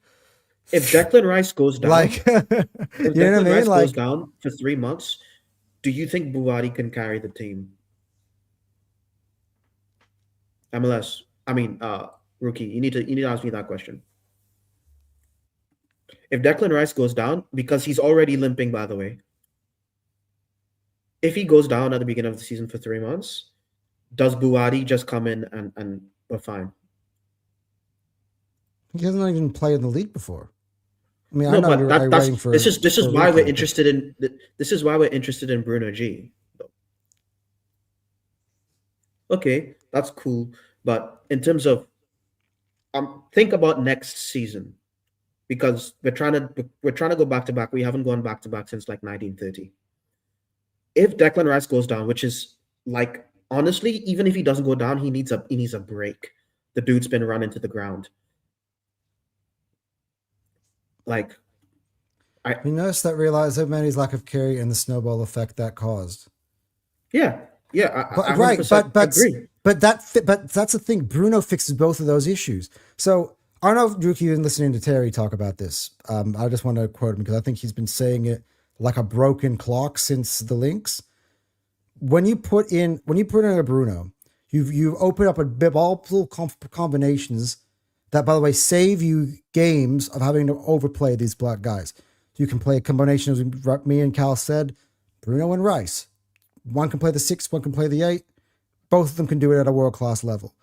if Declan Rice goes down, like, if Declan Rice goes down for 3 months, do you think Buwadi can carry the team? MLS. I mean, Rookie. You need to ask me that question. If Declan Rice goes down, because he's already limping, by the way. If he goes down at the beginning of the season for 3 months, does Buwadi just come in and we're fine? He hasn't even played in the league before. I mean, no, I know you're waiting for. This is why we're interested in. This is why we're interested in Bruno G. Okay, that's cool, but in terms of, think about next season, because we're trying to go back to back. We haven't gone back to back since like 1930. If Declan Rice goes down, which is like, honestly, even if he doesn't go down, he needs a break. The dude's been run into the ground. Like, you notice that Zubimendi's lack of carry and the snowball effect that caused. Yeah, I right, agree. But that's the thing. Bruno fixes both of those issues. So I don't know if Drew, you've been listening to Terry talk about this. I just want to quote him because I think he's been saying it like a broken clock since the links. When you put in a Bruno, you open up a multiple combinations that, by the way, save you games of having to overplay these black guys. You can play a combination, as me and Cal said, Bruno and Rice. One can play the 6, one can play the 8. Both of them can do it at a world-class level.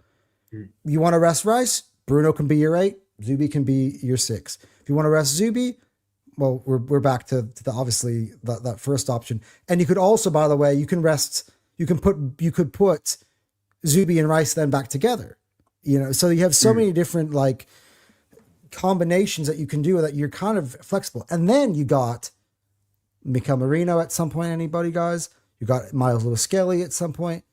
You want to rest Rice? Bruno can be your 8. Zubi can be your 6. If you want to rest Zubi, well, we're back to the obviously that first option. And you could also, by the way, you could put Zuby and Rice then back together. So you have so many different like combinations that you can do that you're kind of flexible. And then you got Mikel Marino at some point. Anybody, guys? You got Miles Lewis Skelly at some point.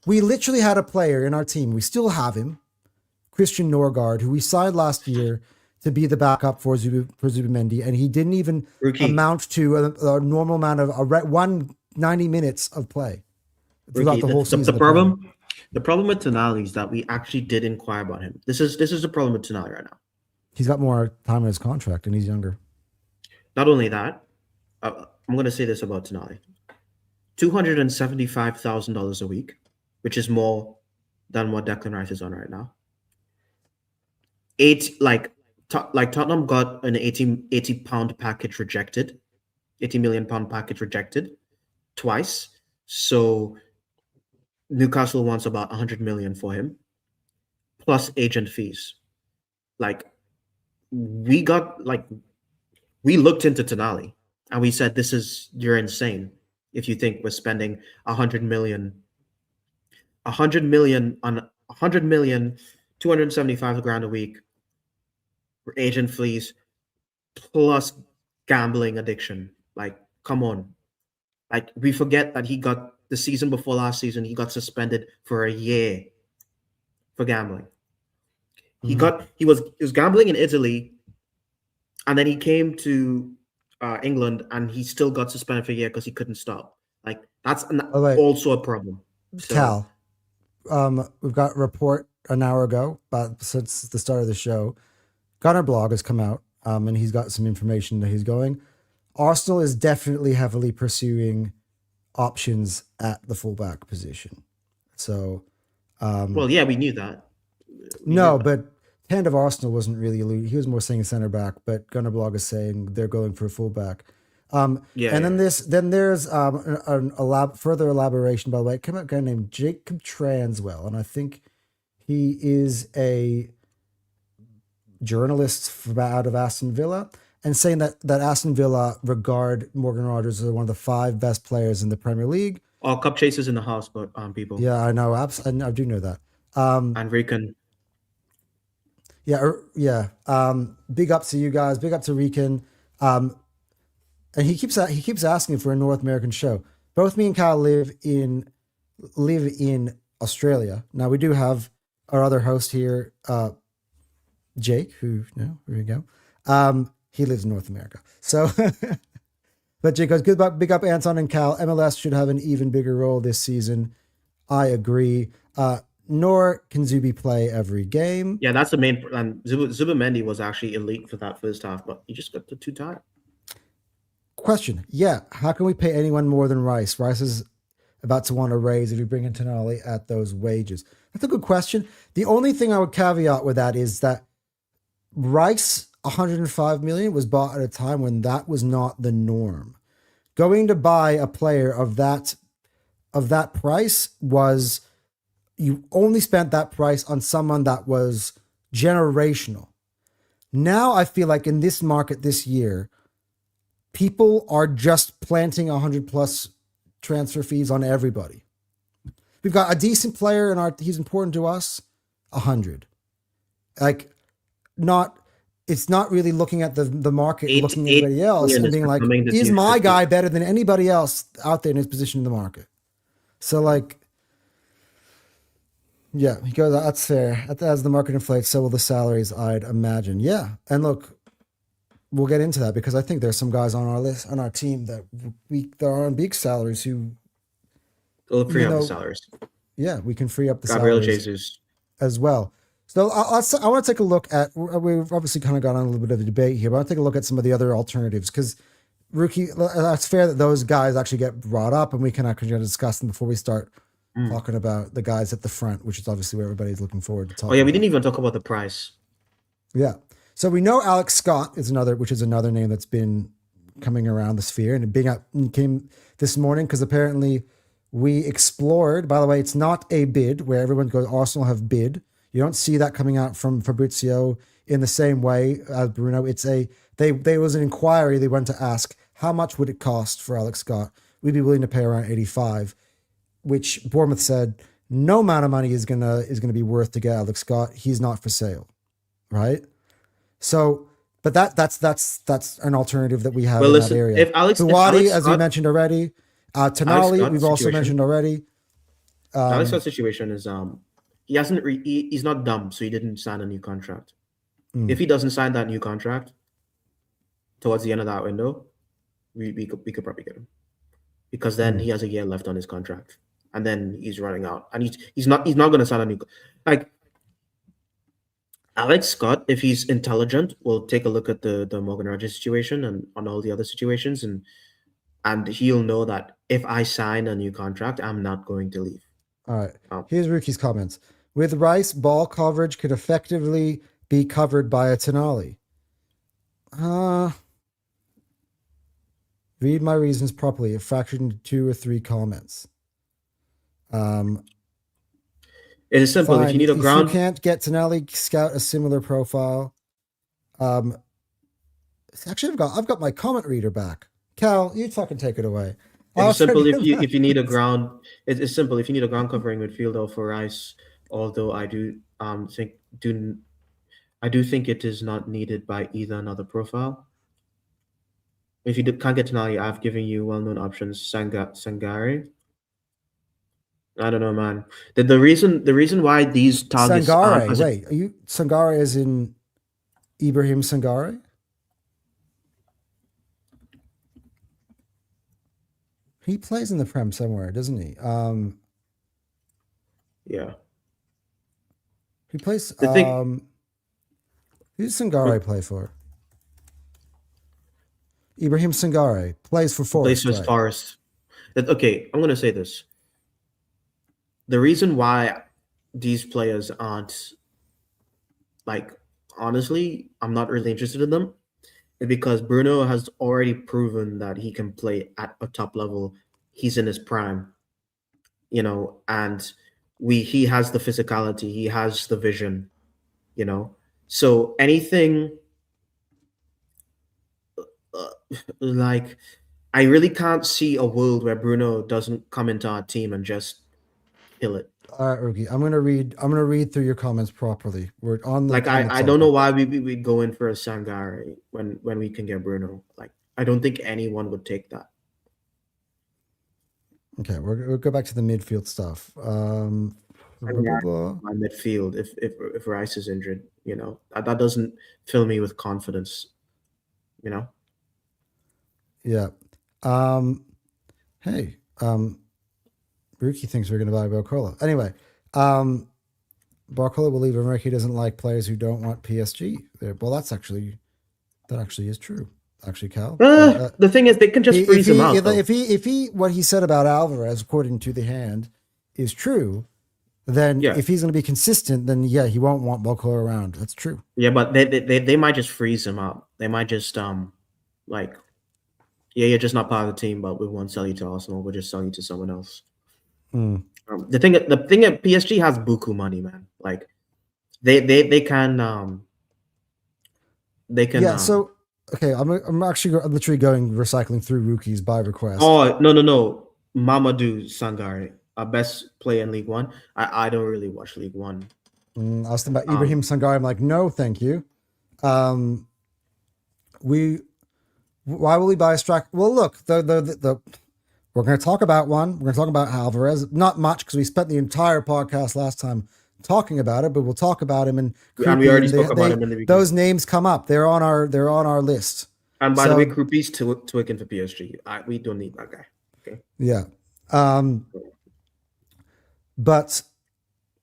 We literally had a player in our team. We still have him, Christian Norgard, who we signed last year to be the backup for Zubimendi, and he didn't even amount to a normal amount of 190 minutes of play throughout the whole season. The problem with Tonali is that we actually did inquire about him. This is the problem with Tonali right now. He's got more time in his contract, and he's younger. Not only that, I'm going to say this about Tonali: $275,000 a week, which is more than what Declan Rice is on right now. Tottenham got an 80 pound package rejected, 80 million pound package rejected twice. So Newcastle wants about 100 million for him, plus agent fees. We looked into Tonali and we said, you're insane if you think we're spending 100 million on 100 million, 275 grand a week for agent fees plus gambling addiction. Come on. We forget that he got the season before last season, he got suspended for a year for gambling. He was gambling in Italy, and then he came to England, and he still got suspended for a year because he couldn't stop. That's also a problem. So, Cal, we've got a report an hour ago, since the start of the show. Gunner blog has come out, and he's got some information that he's going. Arsenal is definitely heavily pursuing options at the fullback position. So, we knew that. But hand of Arsenal wasn't really alluded. He was more saying center back, but Gunner blog is saying they're going for a fullback. Then there's further elaboration. By the way, it came out a guy named Jacob Transwell, and I think he is a journalist out of Aston Villa, and saying that Aston Villa regard Morgan Rogers as one of the 5 best players in the Premier League. All cup chasers in the house, but people. Yeah, I know. I do know that. And Rican. Yeah. Big up to you guys. Big up to Rican. And he keeps asking for a North American show. Both me and Kyle live in Australia. Now we do have our other host here, Jake, who here we go. He lives in North America. So, but Jake goes, big up Anton and Cal. MLS should have an even bigger role this season. I agree. Nor can Zuby play every game. Yeah, that's the main. And Zubimendi was actually elite for that first half, but he just got too tired. Question. Yeah. How can we pay anyone more than Rice? Rice is about to want to raise if you bring in Tonali at those wages. That's a good question. The only thing I would caveat with that is that Rice 105 million was bought at a time when that was not the norm. Going to buy a player of that price was, you only spent that price on someone that was generational. Now I feel like in this market this year, people are just planting 100 plus transfer fees on everybody. We've got a decent player he's important to us, 100. It's not really looking at the market, looking at everybody else and being like, is my guy better than anybody else out there in his position in the market? So yeah, he goes, that's fair. As the market inflates, so will the salaries, I'd imagine. Yeah. And look, we'll get into that because I think there's some guys on our list, on our team that are on big salaries who will free up the salaries. Yeah, we can free up the Gabriel salaries Jesus as well. So I want to take a look at, we've obviously kind of gone on a little bit of a debate here, but I want to take a look at some of the other alternatives because it's fair that those guys actually get brought up and we can actually discuss them before we start talking about the guys at the front, which is obviously where everybody's looking forward to talking. Oh yeah, we didn't even talk about the price. Yeah. So we know Alex Scott is another name that's been coming around the sphere, and it came this morning because apparently we explored, by the way, it's not a bid where everyone goes, Arsenal have bid. You don't see that coming out from Fabrizio in the same way as Bruno. It's a There was an inquiry. They went to ask how much would it cost for Alex Scott. We'd be willing to pay around 85, which Bournemouth said no amount of money is gonna be worth to get Alex Scott. He's not for sale, right? So, but that's an alternative that we have Well, in that listen, area. if Alex Buwadi, as we Scott, mentioned already, Alex Tonali, Scott's we've also situation, mentioned already. Alex Scott's situation is he's not dumb, so he didn't sign a new contract. If he doesn't sign that new contract towards the end of that window, we could probably get him, because then he has a year left on his contract, and then he's running out, and he's not going to sign a new, like, Alex Scott, if he's intelligent, will take a look at the Morgan Rogers situation and on all the other situations, and he'll know that if I sign a new contract, I'm not going to leave. All right. Here's Ruki's comments. With Rice, ball coverage could effectively be covered by a Tonali. Read my reasons properly. It fractured into 2 or 3 comments. It is simple. Fine. If you need a ground, you can't get Tonali, scout a similar profile. Actually, I've got my comment reader back. Cal, you fucking take it away. It's simple. If you need a ground, it's simple. If you need a ground covering midfielder for Rice, although I do think it is not needed by either another profile. If you can't get Tonali, I've given you well-known options. Sangare. I don't know, man. The reason why these targets Sangare. Wait, are you Sangare as in Ibrahim Sangare? He plays in the Prem somewhere, doesn't he? Yeah. He plays. Who's Sangare play for? Ibrahim Sangare plays for Forest. Plays for Forest. Okay, I'm gonna say this. The reason why these players aren't, like, honestly, I'm not really interested in them, is because Bruno has already proven that he can play at a top level. He's in his prime, and he has the physicality, he has the vision, So anything like, I really can't see a world where Bruno doesn't come into our team and just kill it. All right, Ruki. I'm gonna read through your comments properly. We're on the I don't know why we go in for a Sangare when we can get Bruno. Like, I don't think anyone would take that. Okay, we'll go back to the midfield stuff. My midfield, if Rice is injured, that doesn't fill me with confidence. Yeah. Hey. Ruki thinks we're going to buy Barcola. Anyway, Barcola will leave America. He doesn't like players who don't want PSG. Well, that actually is true. Actually, Cal. The thing is, they can just freeze him out. If he what he said about Alvarez, according to the hand, is true, then if he's going to be consistent, then he won't want Barcola around. That's true. Yeah, but they might just freeze him out. They might just you're just not part of the team, but we won't sell you to Arsenal. We'll just sell you to someone else. The thing at PSG has buku money, man. Like, they can. Yeah. So okay, I'm actually literally recycling through rookies by request. Oh no, Mamadou Sangare, our best player in League One. I don't really watch League One. I was thinking about Ibrahim Sangare. I'm like, no, thank you. Why will we buy a striker? Well, look, we're going to talk about one. We're going to talk about Alvarez. Not much, because we spent the entire podcast last time talking about it, but we'll talk about him. And we already spoke about him in the beginning. Those names come up. They're on our list. And by the way, Krupi's tweaking for PSG. We don't need that guy. Okay. Yeah. But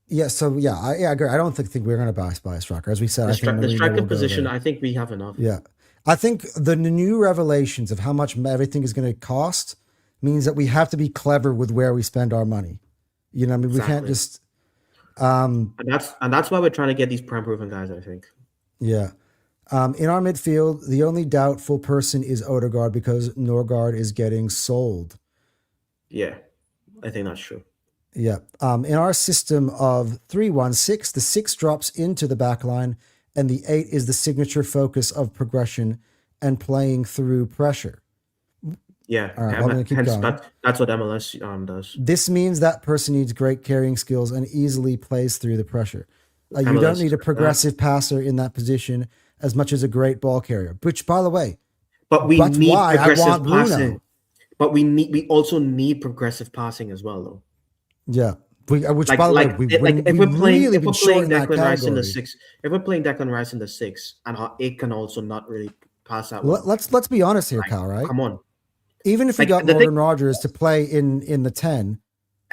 yeah. So yeah, I agree. I don't think we're going to buy a striker. As we said, the striker position, I think we have enough. Yeah. I think the new revelations of how much everything is going to cost means that we have to be clever with where we spend our money. We can't just. And that's why we're trying to get these prime-proven guys, I think. Yeah. In our midfield, the only doubtful person is Odegaard, because Norgard is getting sold. Yeah, I think that's true. Yeah. In our system of 3-1-6, the 6 drops into the back line, and the 8 is the signature focus of progression and playing through pressure. Yeah, All right, well, I'm going to keep hence going. that's what MLS does. This means that person needs great carrying skills and easily plays through the pressure. You don't MLS need a does that. progressive passer in that position as much as a great ball carrier, which, by the way, But we that's need why I progressive want Bruno. passing. But we also need progressive passing as well, though. Yeah. Which, Like by the way, like we like wouldn't, if we've we're playing really if been we're short playing in that Declan Rice in the category. six, if we're playing Declan Rice in the six, and it can also not really pass that well. Let's be honest here, Like, Cal, right? come on. Even if we Like got the thing, Morgan Rogers to play in the 10,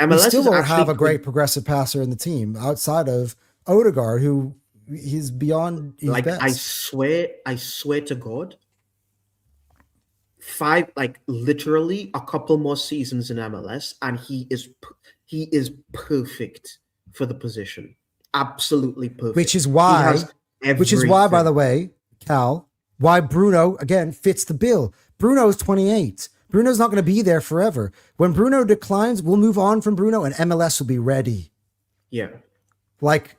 we MLS still is don't actually have a great good. progressive passer in the team outside of Odegaard, who he's beyond his Like best. I swear to God, literally a couple more seasons in MLS, and he is perfect for the position. Absolutely perfect. Which is He why, has by the everything. way, Cal, why Bruno again fits the bill. Bruno's 28. Bruno's not going to be there forever. When Bruno declines, we'll move on from Bruno, and MLS will be ready. Yeah. Like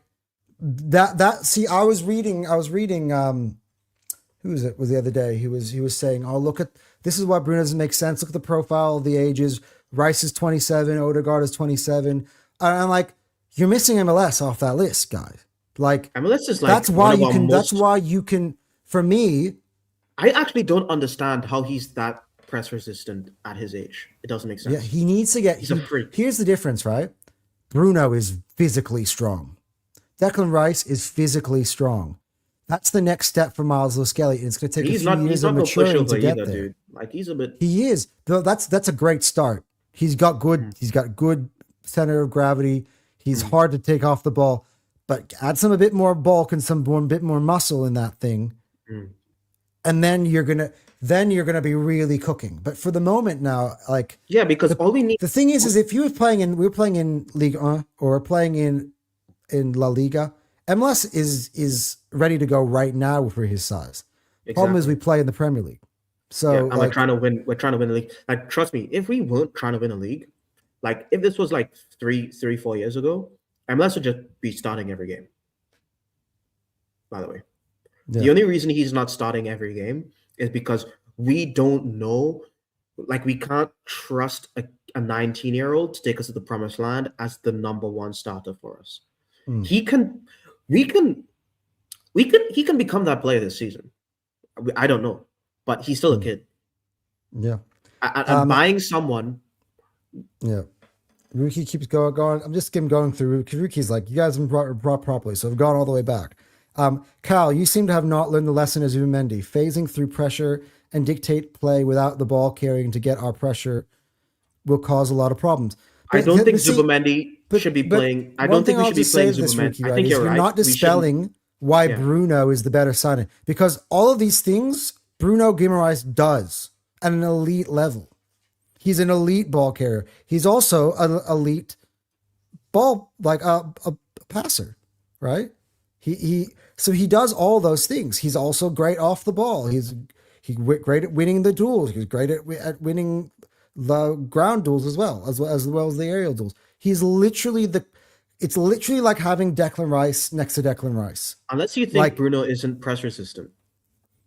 that. See, I was reading. Who was it? Was the other day? He was saying, "Oh, look at this is why Bruno doesn't make sense. Look at the profile of the ages. Rice is 27. Odegaard is 27." And I'm like, you're missing MLS off that list, guys. Like MLS is like that's one why of you our can. That's most. why you can. For me, I actually don't understand how he's that press resistant at his age. It doesn't make yeah, sense. he needs to get. He's a freak. Here's the difference, right? Bruno is physically strong. Declan Rice is physically strong. That's the next step for Miles Skelly. It's going to take a few He's years of not no maturing pushover to get either, there. dude. Like he's a bit. He is. Though that's a great start. He's got good. Mm, He's got good center of gravity. He's mm, hard to take off the ball, but add a bit more bulk and a bit more muscle in that thing, mm. and then you're gonna be really cooking. But for the moment now, like Yeah, because all we need. the thing is if you were playing in we were playing in Ligue 1 or playing in La Liga, MLS is ready to go right now for his size. Problem is we Exactly. play in the Premier League, Yeah, so and we're trying to win. We're trying to win a league. Like, trust me, if we weren't trying to win a league, like if this was like 4 years ago, MLS would just be starting every game. By the way, the yeah. only reason he's not starting every game is because we don't know. Like, we can't trust a 19-year-old to take us to the promised land as the number one starter for us. Mm. He can, we can, he can become that player this season. I don't know, but he's still a kid. Yeah. And buying someone. Yeah. Ruki keeps going. I'm just going through because Ruki's like, you guys haven't brought properly, so I've gone all the way back. Cal, you seem to have not learned the lesson as Zubimendi. Phasing through pressure and dictate play without the ball carrying to get our pressure will cause a lot of problems. I don't think Zubimendi should be playing. I don't think we should be playing Zubimendi. I think you're right. Not dispelling why Bruno is the better signing because all of these things Bruno Guimaraes does at an elite level. He's an elite ball carrier. He's also an elite ball, like a passer, right? So he does all those things. He's also great off the ball. He's great at winning the duels. He's great at winning the ground duels as well as the aerial duels. He's literally it's literally like having Declan Rice next to Declan Rice. Unless you think like, Bruno isn't press resistant.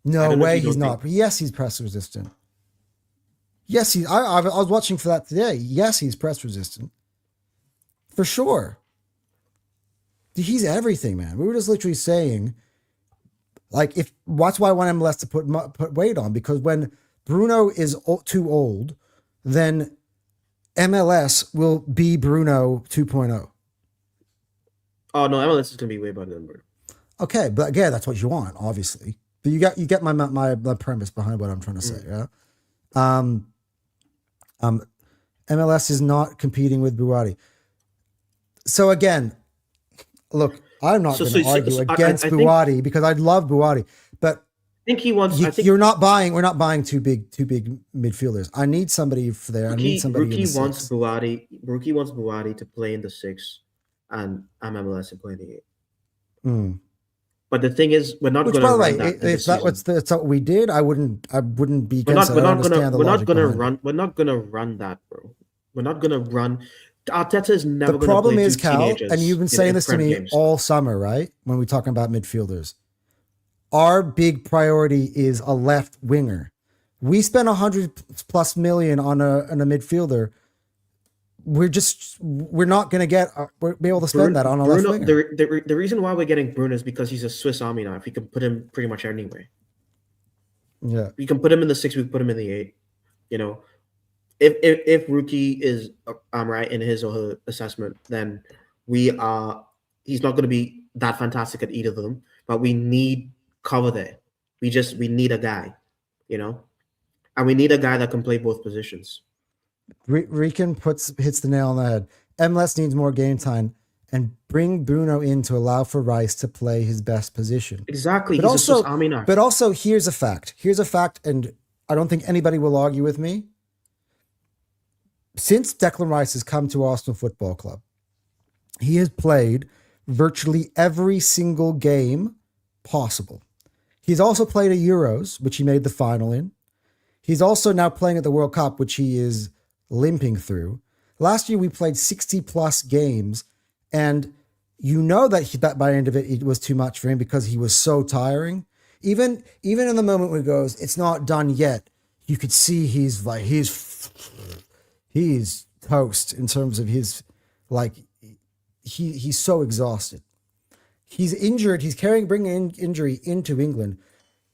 No way he's not. But yes, he's press resistant. Yes, I was watching for that today. Yes, he's press resistant. For sure. He's everything, man. We were just literally saying, like, that's why I want MLS to put weight on, because when Bruno is too old, then MLS will be Bruno 2.0. Oh no, MLS is gonna be way better than Bruno. Okay, but again, that's what you want, obviously. But you get my premise behind what I'm trying to say, yeah. MLS is not competing with Buwadi. So again, look, I'm not going to argue against Buwadi because I love Buwadi, but I think he wants. We're not buying two big midfielders. I need somebody for there. I need somebody. Rookie wants Buwadi to play in the 6, and MLS to play in the 8. Mm. But the thing is, we're not going to. By the way, if that's what we did, I wouldn't be against it. We're not going to run. We're not going to run that, bro. We're not going to run. Arteta is never going to play. The problem is, Cal, and you've been saying this to me all summer, right? When we're talking about midfielders, our big priority is a left winger. We spent 100+ million on a midfielder. We're not going to be able to spend that on a left Bruno, winger. the reason why we're getting Bruno is because he's a Swiss Army knife. We can put him pretty much anywhere. Yeah. We can put him in the 6. We can put him in the 8. You know, if rookie is right in his or her assessment, then we are. He's not going to be that fantastic at either of them, but we need cover there. We need a guy, you know, and we need a guy that can play both positions. Rican hits the nail on the head. MLS needs more game time and bring Bruno in to allow for Rice to play his best position. Exactly, But he's a Swiss also, Army knife. but also, here's a fact. Here's a fact, and I don't think anybody will argue with me. Since Declan Rice has come to Arsenal Football Club, he has played virtually every single game possible. He's also played at Euros, which he made the final in. He's also now playing at the World Cup, which he is limping through. Last year, we played 60+ games, and you know that by the end of it, it was too much for him because he was so tiring. Even in the moment where he goes, it's not done yet, you could see he's toast in terms of his, like, he's so exhausted. He's injured. He's bringing injury into England.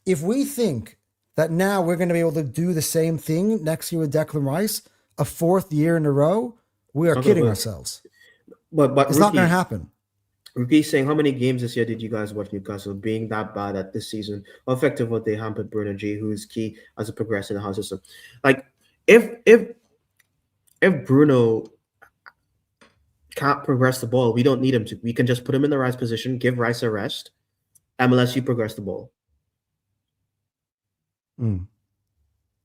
If we think that now we're going to be able to do the same thing next year with Declan Rice, a 4th year in a row, we are kidding ourselves. But It's not going to happen. Rookie saying, how many games this year did you guys watch Newcastle being that bad at this season? How effective were they hampered Bruno G, who is key as a progressor in the house system? Like, if Bruno can't progress the ball, we don't need him to. We can just put him in the Rice position, give Rice a rest, MLS, you progress the ball. Mm.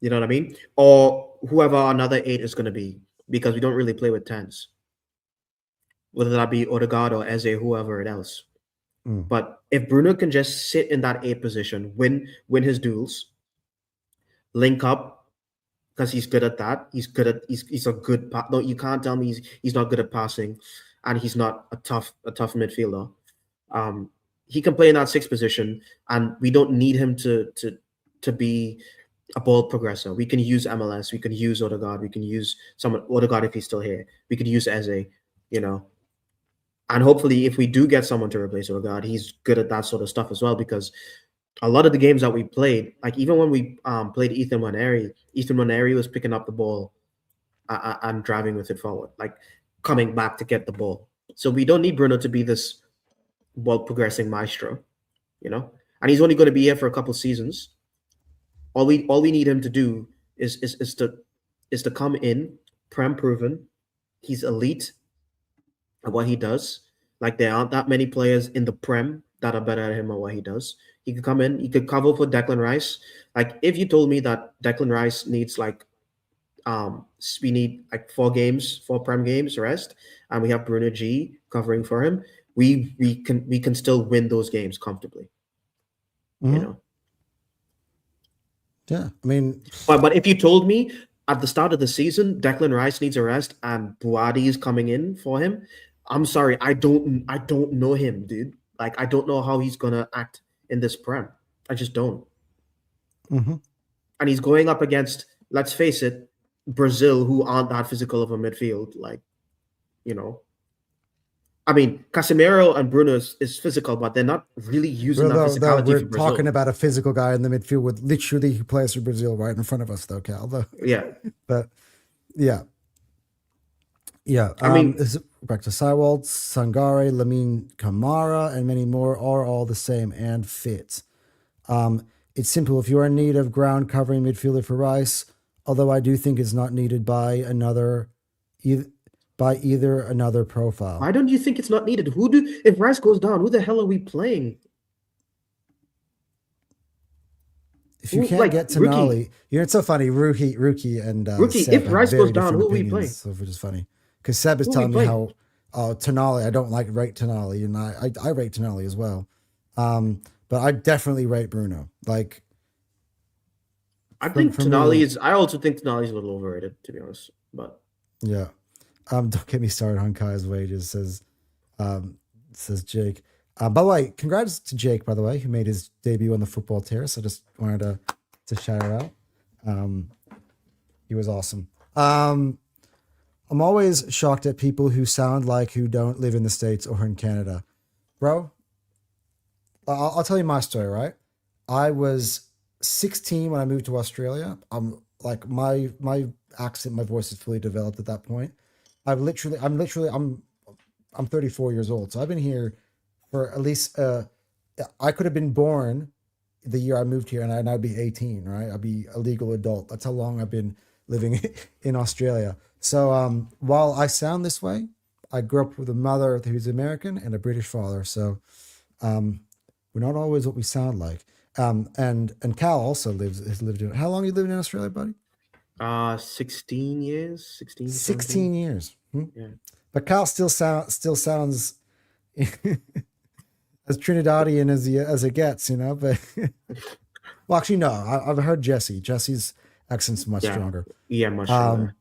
You know what I mean? Or whoever another 8 is going to be, because we don't really play with 10s. Whether that be Odegaard or Eze, whoever else. Mm. But if Bruno can just sit in that 8 position, win his duels, link up, because he's good at that. He's a good. No, you can't tell me he's not good at passing, and he's not a tough midfielder. He can play in that 6 position, and we don't need him to be a ball progressor. We can use MLS. We can use Odegaard. We can use Odegaard if he's still here. We could use Eze, you know. And hopefully, if we do get someone to replace Odegaard, he's good at that sort of stuff as well, because a lot of the games that we played, like even when we played Ethan Waneri was picking up the ball and driving with it forward, like coming back to get the ball. So we don't need Bruno to be this ball progressing maestro, you know. And he's only going to be here for a couple seasons. All we need him to do is to come in, prem proven. He's elite at what he does. Like, there aren't that many players in the Prem that are better at him at what he does. He could come in, he could cover for Declan Rice. Like, if you told me that Declan Rice needs we need like 4 Prem games rest, and we have Bruno G covering for him, we can still win those games comfortably. Mm-hmm. You know. Yeah, I mean, but if you told me at the start of the season Declan Rice needs a rest and Buadi is coming in for him, I'm sorry, I don't know him, dude. Like, I don't know how he's gonna act in this Prem. I just don't. Mm-hmm. And he's going up against, let's face it, Brazil, who aren't that physical of a midfield. Like, you know, I mean, Casemiro and Bruno is physical, but they're not really using that physicality we're for Brazil. talking about a physical guy in the midfield with literally who plays for Brazil right in front of us, though, Cal. Though. Yeah. But yeah. Yeah. I mean, back to Saiwald, Sangare, Lamine Kamara, and many more are all the same and fit. It's simple. If you are in need of ground covering midfielder for Rice, although I do think it's not needed by either another profile. Why don't you think it's not needed? If Rice goes down, who the hell are we playing? If you can't get Tonali, it's so funny. Rookie and Seb if Rice goes down, who are we playing? So, which is funny because Seb is telling me how Tonali. I don't rate Tonali, and I rate Tonali as well. But I definitely rate Bruno. Like, I think Tonali is. I also think Tonali is a little overrated, to be honest. But yeah, don't get me started on Kai's wages. Says Jake. By the way, congrats to Jake, by the way, who made his debut on the football terrace. I just wanted to shout it out. He was awesome. I'm always shocked at people who sound like who don't live in the States or in Canada. Bro, I'll tell you my story, right? I was 16 when I moved to Australia. I'm like my accent, my voice is fully developed at that point. I'm 34 years old, so I've been here for at least I could have been born the year I moved here, and I'd be 18, right? I'd be a legal adult. That's how long I've been living in Australia. So while I sound this way, I grew up with a mother who's American and a British father. So we're not always what we sound like. And Cal also has lived in. How long you lived in Australia, buddy? 16 years, 16, 16 years. Yeah. But Cal still sounds as Trinidadian as it gets, you know. But well, actually, no. I've heard Jesse. Jesse's accent's much stronger. Yeah, much stronger.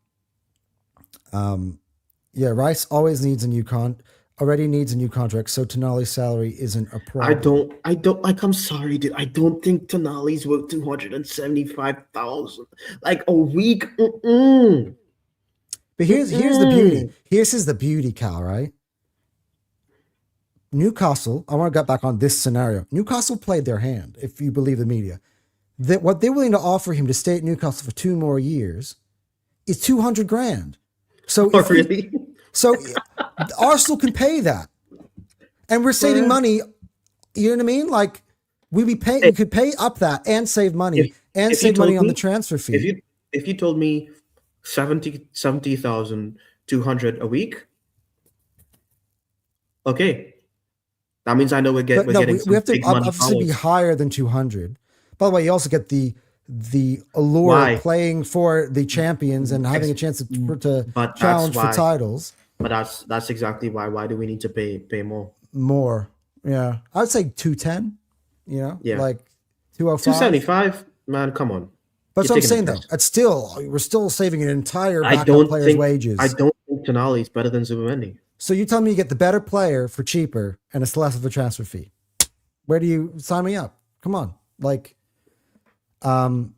Yeah, Rice always needs a new already needs a new contract, so Tonali's salary isn't a problem. I don't like. I'm sorry, dude. I don't think Tonali's worth 275,000 like a week. But here's the beauty. Here's the beauty, Cal. Right? Newcastle. I want to get back on this scenario. Newcastle played their hand, if you believe the media. That what they're willing to offer him to stay at Newcastle for 2 more years is 200 grand. So really? So Arsenal can pay that, and we're saving money. You know what I mean? Like we could pay up that and save money save money on the transfer fee. If you told me 70,200 a week, okay, that means I know we're getting. We have to obviously be higher than 200. By the way, you also get the allure of playing for the champions and having a chance to challenge for titles. But that's exactly why. Why do we need to pay more? More, yeah. I'd say 210. You know, like 205, 275. Man, come on. But that's what I'm saying though. We're still saving an entire backup player's wages. I don't think Tonali is better than Zubimendi. So you tell me you get the better player for cheaper and it's less of a transfer fee. Where do you sign me up? Come on, like. All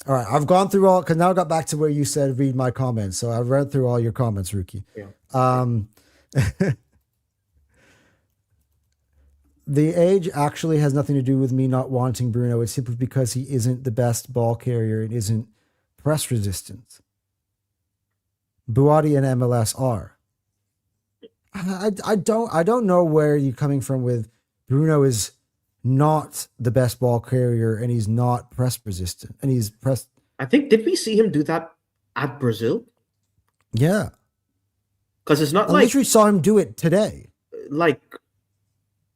right, I've gone through because now I got back to where you said read my comments. So I've read through all your comments, Rookie. Yeah. The age actually has nothing to do with me not wanting Bruno. It's simply because he isn't the best ball carrier and isn't press resistant. Buati and MLS are. I don't know where you're coming from with Bruno is not the best ball carrier and he's not press resistant and he's press. I think, did we see him do that at Brazil? Yeah. Because it's not I literally saw him do it today. Like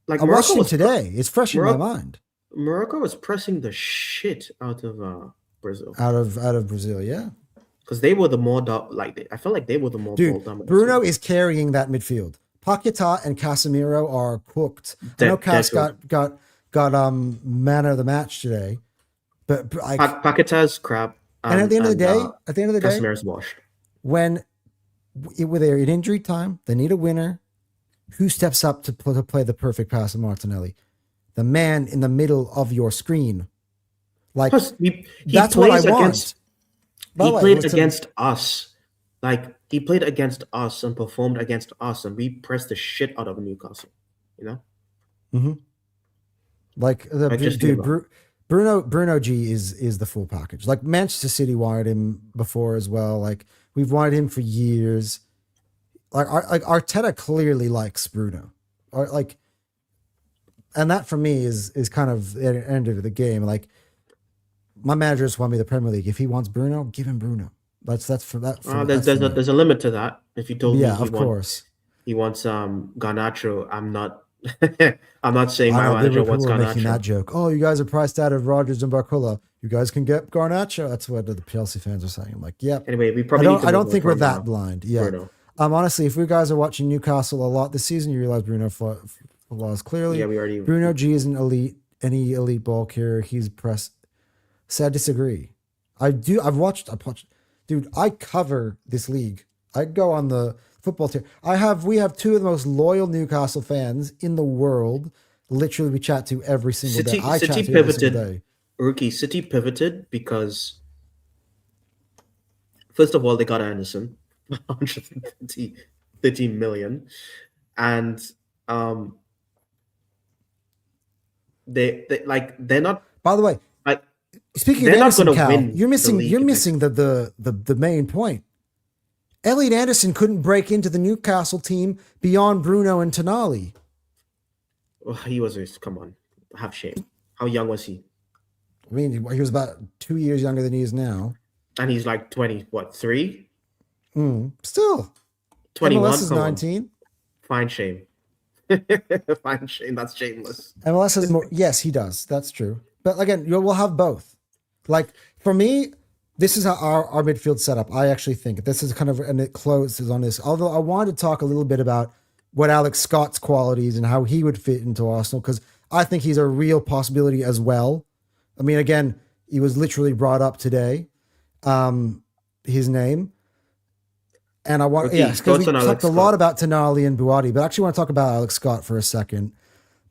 I watched him today. It's fresh in my mind. Morocco was pressing the shit out of Brazil. Out of Brazil, yeah. Because they were the more I felt like they were the more ball dominant. Bruno is carrying that midfield. Paquetá and Casemiro are cooked. I know Cas got man of the match today, but Paquetá's crap. And at the end of the day, Casemiro's washed. When they're in injury time, they need a winner. Who steps up to play the perfect pass to Martinelli? The man in the middle of your screen. Like that's what I want. He played against us. Like he played against us and performed against us, and we pressed the shit out of Newcastle. You know. Mm-hmm. Like Bruno G is the full package. Like Manchester City wanted him before as well. Like we've wanted him for years. Like Arteta clearly likes Bruno. And that for me is kind of the end of the game. Like my manager just want me the Premier League. If he wants Bruno, give him Bruno. That's for that. There's a limit to that. If you told me, of course, he wants Garnacho. I'm not saying my manager wants Garnacho. Making that joke. Oh, you guys are priced out of Rodgers and Barcola. You guys can get Garnacho. That's what the Chelsea fans are saying. I'm like, yeah. Anyway, we probably. I don't think we're that blind. Yeah. Bruno. Honestly, if you guys are watching Newcastle a lot this season, you realize Bruno flaws clearly. Yeah, we already. Bruno G isn't any elite ball carrier. He's press. I disagree. I've watched. Dude, I cover this league. I go on the football team. We have two of the most loyal Newcastle fans in the world. Literally, we chat to every single day. I City chat to every single pivoted, day. rookie. City pivoted because first of all they got Anderson, 130 million, and um they like they're not By the way, like speaking of they're not Anderson, going to Cal, win the you're league next. missing the main point. Elliot Anderson couldn't break into the Newcastle team beyond Bruno and Tonali. Oh, he was come on, have shame. How young was he? I mean, he was about 2 years younger than he is now. And he's like 20, what, 3? Still, 21? MLS is Come 19. on. Fine shame. Fine shame. That's shameless. MLS is more. Yes, he does. That's true. But again, we'll have both. Like for me, this is how our midfield setup. I actually think this is kind of, and it closes on this. Although I wanted to talk a little bit about what Alex Scott's qualities and how he would fit into Arsenal, because I think he's a real possibility as well. I mean, again, he was literally brought up today, his name. And I want, yes, because we talked a lot about Tonali and Buati, but I actually want to talk about Alex Scott for a second.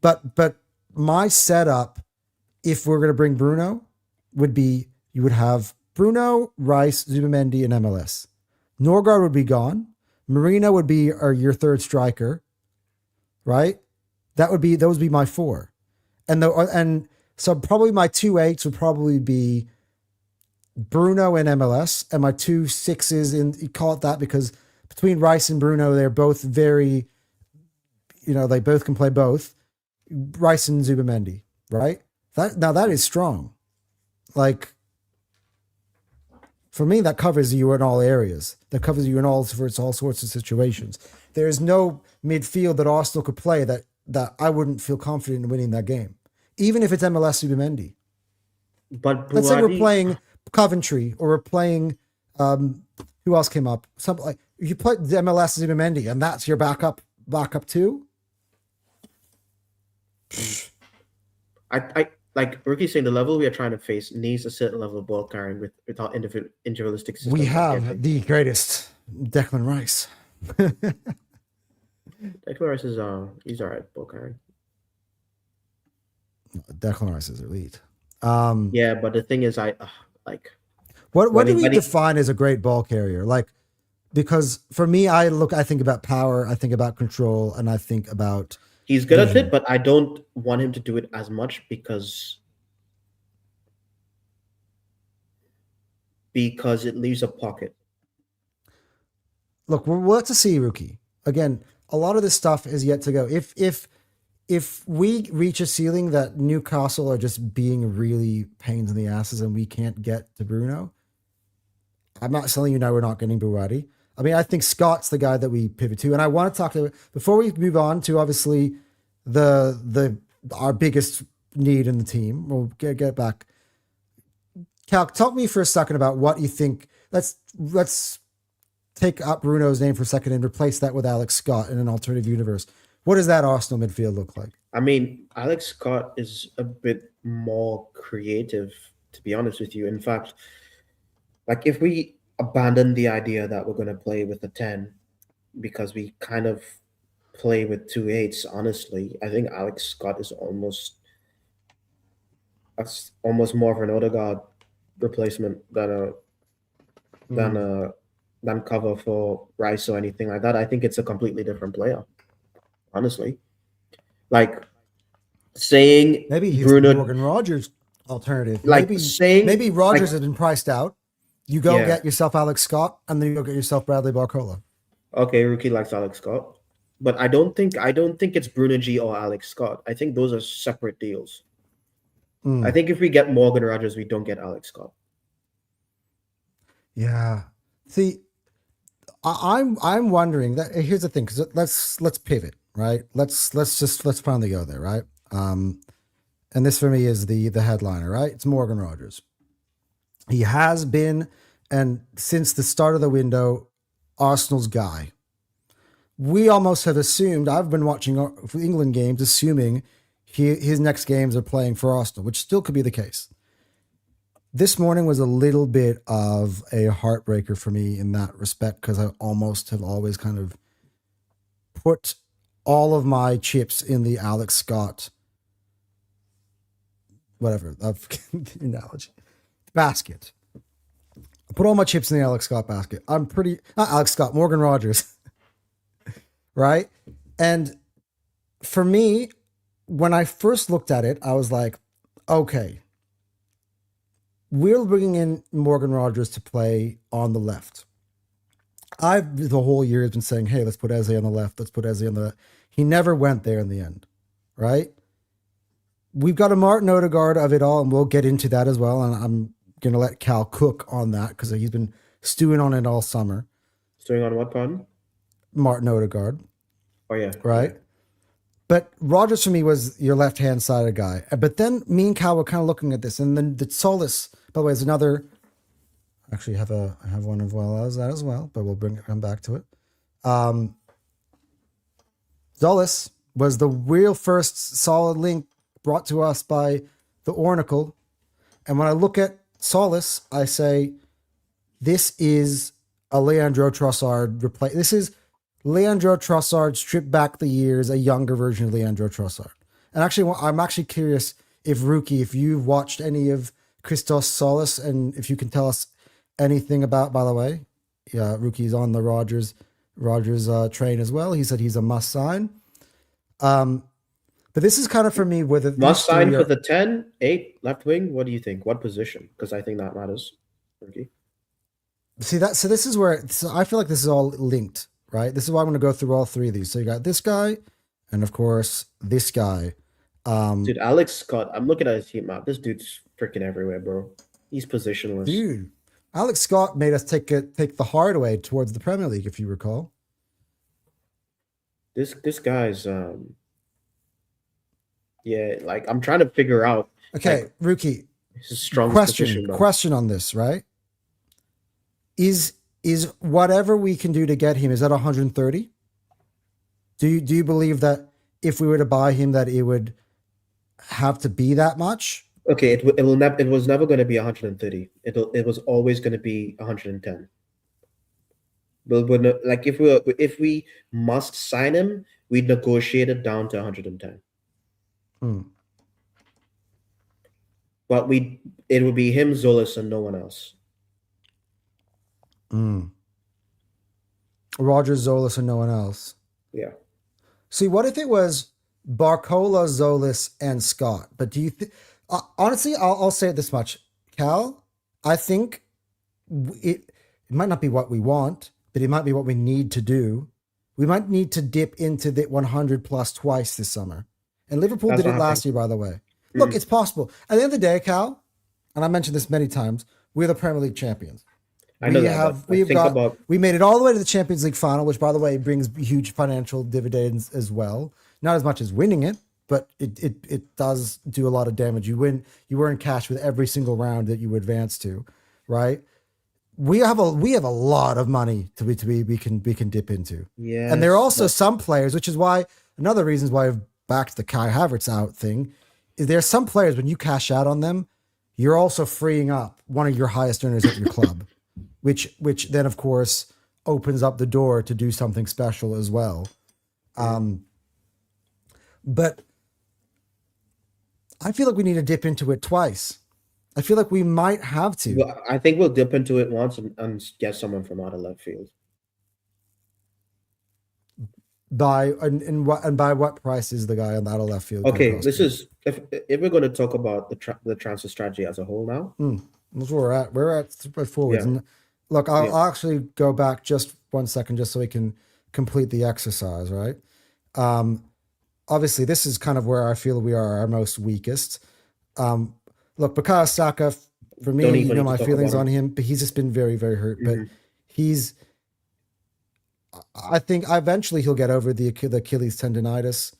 But my setup, if we're going to bring Bruno, would be you would have Bruno, Rice, Zubamendi, and MLS. Norgard would be gone. Marino would be your third striker, right? Those would be my four, and so probably my 2-8s would probably be Bruno and MLS, and my 2-6s, and you call it that because between Rice and Bruno, they're both very, they both can play both. Rice and Zubamendi, right? That is strong. Like, for me, that covers you in all areas. That covers you in all sorts of situations. There is no midfield that Arsenal could play that I wouldn't feel confident in winning that game, even if it's MLS Zubamendi. But let's say we're playing Coventry, or we're playing who else came up? Something like you play the MLS Zubamendi, and that's your backup too. I like Ricky's saying, the level we are trying to face needs a certain level of ball carrying without individualistic systems. We have the greatest Declan Rice. Declan Rice is he's all right ball carrying. Declan Rice is elite. Yeah, but the thing is, what do we define as a great ball carrier? Like, because for me, I think about power, I think about control, and I think about he's good at it, but I don't want him to do it as much because it leaves a pocket. Look, we'll have to see, rookie. Again, a lot of this stuff is yet to go. If we reach a ceiling that Newcastle are just being really pains in the asses and we can't get to Bruno, I'm not telling you now we're not getting Buati. I mean, I think Scott's the guy that we pivot to. And I want to talk to, before we move on to obviously our biggest need in the team, we'll get back. Cal, talk to me for a second about what you think. Let's take up Bruno's name for a second and replace that with Alex Scott in an alternative universe. What does that Arsenal midfield look like? I mean, Alex Scott is a bit more creative, to be honest with you. In fact, like if we abandon the idea that we're going to play with a 10 because we kind of play with 2-8s, honestly, I think Alex Scott is almost more of an Odegaard replacement than cover for Rice or anything like that. I think it's a completely different player, honestly. Like saying maybe he's Bruno, the Morgan Rogers alternative. Like maybe Rogers has been priced out. You go get yourself Alex Scott, and then you go get yourself Bradley Barcola. Okay, rookie likes Alex Scott, but I don't think it's Bruno G or Alex Scott. I think those are separate deals. I think if we get Morgan Rogers, we don't get Alex Scott. Yeah. See, I'm wondering that. Here's the thing, because let's pivot, right? Let's finally go there, right? And this for me is the headliner, right? It's Morgan Rogers. He has been, and since the start of the window, Arsenal's guy. We almost have assumed, I've been watching England games, assuming his next games are playing for Arsenal, which still could be the case. This morning was a little bit of a heartbreaker for me in that respect, because I almost have always kind of put all of my chips in the Alex Scott, whatever, the analogy, basket. I put all my chips in the Alex Scott basket. I'm pretty, not Alex Scott, Morgan Rogers, right? And for me, when I first looked at it, I was like, okay, we're bringing in Morgan Rogers to play on the left. I've the whole year has been saying, hey, let's put Eze on the left. Let's put Eze on the left. He never went there in the end, right? We've got a Martin Odegaard of it all, and we'll get into that as well. And I'm going to let Cal cook on that because he's been stewing on it all summer. Stewing on what, pardon? Martin Odegaard. Oh, yeah. Right? Yeah. But Rogers for me was your left-hand sided guy. But then me and Cal were kind of looking at this. And then the Solis, by the way, is another... Actually, I have one as well as that as well, but we'll come back to it. Solis was the real first solid link brought to us by the Oracle. And when I look at Solis, I say, this is a Leandro Trossard replace. This is Leandro Trossard stripped back the years, a younger version of Leandro Trossard. And actually, I'm actually curious if Rookie, if you've watched any of Christos Solis, and if you can tell us anything about, by the way, yeah, Rookie's on the Rogers train as well. He said he's a must sign. But this is kind of for me with it. Must sign for the 10, 8 left wing. What do you think? What position? Because I think that matters. Rookie. See that? So this is where I feel like this is all linked, right? This is why I'm going to go through all three of these. So you got this guy, and of course this guy. Dude, Alex Scott. I'm looking at his heat map. This dude's freaking everywhere, bro. He's positionless. Dude, Alex Scott made us take the hard way towards the Premier League, if you recall. This guy's yeah, like I'm trying to figure out. Okay, like, Rookie. His strongest question on this, right? Is whatever we can do to get him, is that 130? Do you believe that if we were to buy him that it would have to be that much? Okay, it was never going to be 130. It was always going to be 110. But like if we must sign him, we negotiate it down to 110. But it would be him, Zolis, and no one else. Rogers, Zolis, and no one else. Yeah. See, what if it was Barcola, Zolis, and Scott? But do you think? Honestly, I'll say it this much, Cal. I think it might not be what we want, but it might be what we need to do. We might need to dip into the 100 plus twice this summer. And Liverpool did it last year, by the way. Look, it's possible. At the end of the day, Cal, and I mentioned this many times, we're the Premier League champions. I know that. We made it all the way to the Champions League final, which, by the way, brings huge financial dividends as well. Not as much as winning it, but it does do a lot of damage. You earn cash with every single round that you advance to, right? We have a lot of money we can dip into. Yeah. And there are also some players, which is why another reason why I've backed the Kai Havertz out thing, is there are some players when you cash out on them, you're also freeing up one of your highest earners at your club, which then of course opens up the door to do something special as well. But I feel like we need to dip into it twice. I feel like we might have to. Well, I think we'll dip into it once and get someone from out of left field. By what price is the guy on that left field? Okay, this is if we're going to talk about the transfer strategy as a whole now. That's where we're at. We're at forwards. Yeah. And look, I'll actually go back just 1 second, just so we can complete the exercise. Right. Obviously, this is kind of where I feel we are our most weakest. Look, Bukayo Saka, for me, you know my feelings on him, but he's just been very, very hurt. But I think eventually he'll get over the Achilles tendonitis.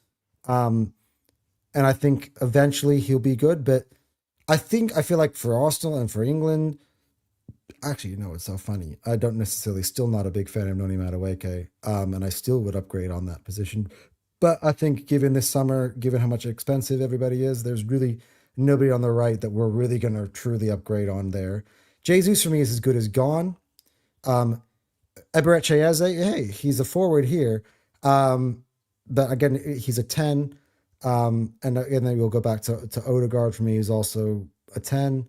And I think eventually he'll be good. But I feel like for Arsenal and for England, actually, you know, it's so funny. I don't necessarily, still not a big fan of Noni Madueke. And I still would upgrade on that position. But I think given this summer, given how much expensive everybody is, there's really nobody on the right that we're really going to truly upgrade on there. Jesus for me is as good as gone. Eberechi Eze, hey, he's a forward here. But again, he's a 10. And then we'll go back to Odegaard for me, who's also a 10,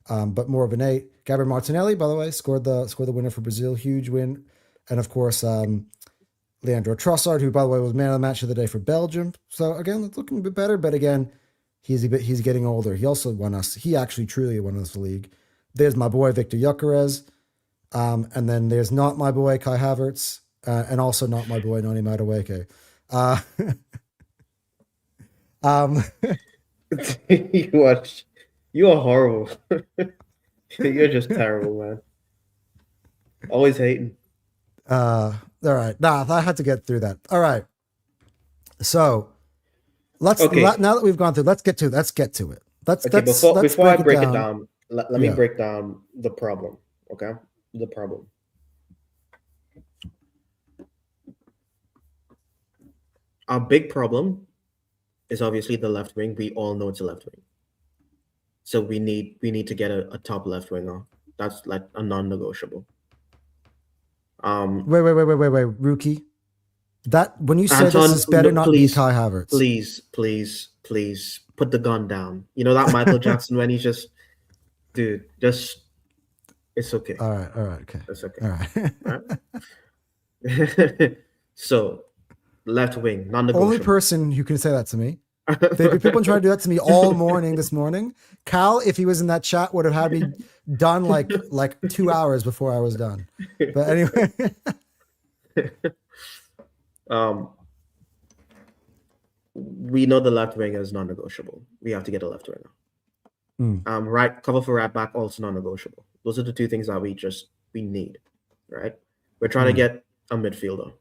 but more of an 8. Gabriel Martinelli, by the way, scored the winner for Brazil, huge win. And of course, Leandro Trossard, who by the way was man of the match of the day for Belgium. So again, it's looking a bit better, but again, he's getting older. He also won us. He actually truly won us the league. There's my boy Victor Gyökeres, and then there's not my boy Kai Havertz, and also not my boy Noni Madueke. You are horrible. You're just terrible, man. Always hating. All right. Nah, I had to get through that. All right. So now that we've gone through, let's get to it. Before I break it down, let me break down the problem. Okay, the problem. Our big problem is obviously the left wing. We all know it's a left wing. So we need to get a top left winger. That's like a non-negotiable. Wait, rookie. That when you say Anton, this is better not be Kai Havertz. Please put the gun down. You know that Michael Jackson when he's just, dude, just it's okay. All right, okay. It's okay. All right. So left wing, non-negotiable. Only person who can say that to me. People been trying to do that to me all morning this morning. Cal, if he was in that chat, would have had me done like 2 hours before I was done. But anyway. We know the left wing is non-negotiable. We have to get a left winger. Right cover for right back also non-negotiable. Those are the two things that we need. Right, we're trying to get a midfielder,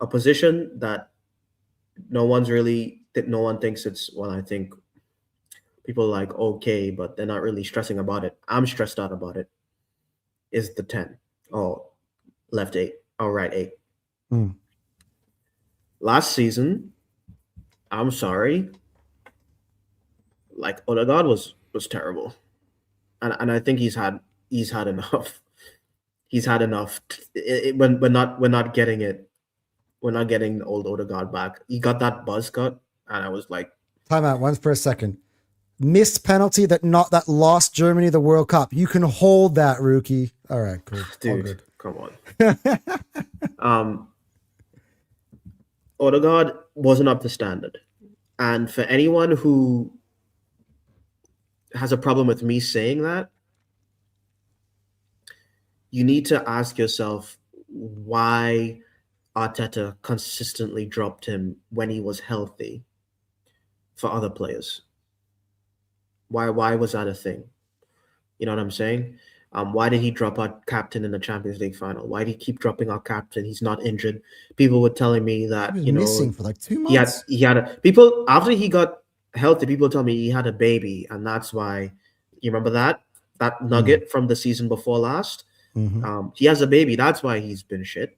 a position that no one thinks it's, well, I think people are like, okay, but they're not really stressing about it. I'm stressed out about it. Is the 10 or left 8 or right 8. Last season, I'm sorry, like Odegaard was terrible, and I think he's had enough. He's had enough. We're not getting it. We're not getting the old Odegaard back. He got that buzz cut, and I was like, time out once for a second. Missed penalty that lost Germany the World Cup. You can hold that, rookie. All right, cool. Dude, come on. Odegaard wasn't up to standard. And for anyone who has a problem with me saying that, you need to ask yourself why Arteta consistently dropped him when he was healthy for other players. Why was that a thing? You know what I'm saying? Why did he drop our captain in the Champions League final? Why did he keep dropping our captain? He's not injured. People were telling me that he was missing for like 2 months. People after he got healthy. People tell me he had a baby, and that's why. You remember that nugget from the season before last? He has a baby. That's why he's been shit.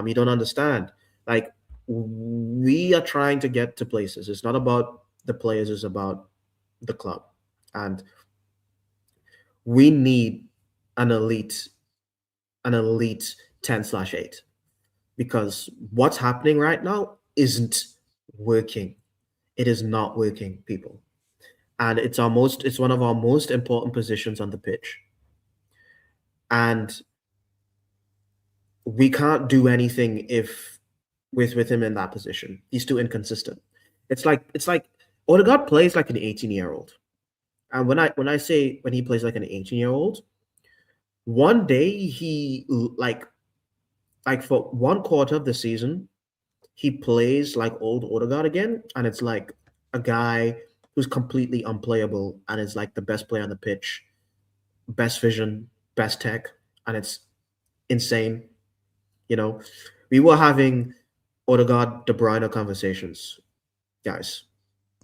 You don't understand. Like, we are trying to get to places. It's not about the players. It's about the club, and we need an elite 10/8, because what's happening right now isn't working. It is not working, people. And it's one of our most important positions on the pitch. And we can't do anything with him in that position. He's too inconsistent. It's like Odegaard plays like an 18-year-old. And when I say when he plays like an 18-year-old, one day he like for 1/4 of the season, he plays like old Odegaard again, and it's like a guy who's completely unplayable and is like the best player on the pitch, best vision, best tech, and it's insane. You know, we were having Odegaard De Bruyne conversations, guys,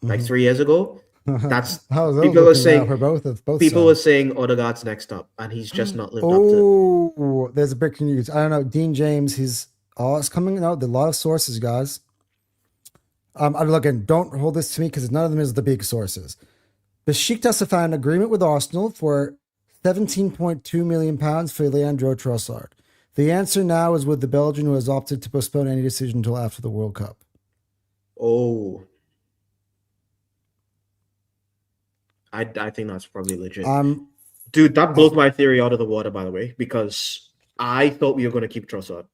like 3 years ago. That's people were saying for both people were saying Odegaard's next up, and he's just not lived up to. Oh, there's a breaking news. I don't know. Dean James, it's coming out. A lot of sources, guys. Again, don't hold this to me because none of them is the big sources. Besiktas have found an agreement with Arsenal for £17.2 million for Leandro Trossard. The answer now is with the Belgian who has opted to postpone any decision until after the World Cup. Oh, I think that's probably legit. Dude, that blows my theory out of the water, by the way, because I thought we were going to keep Trossard.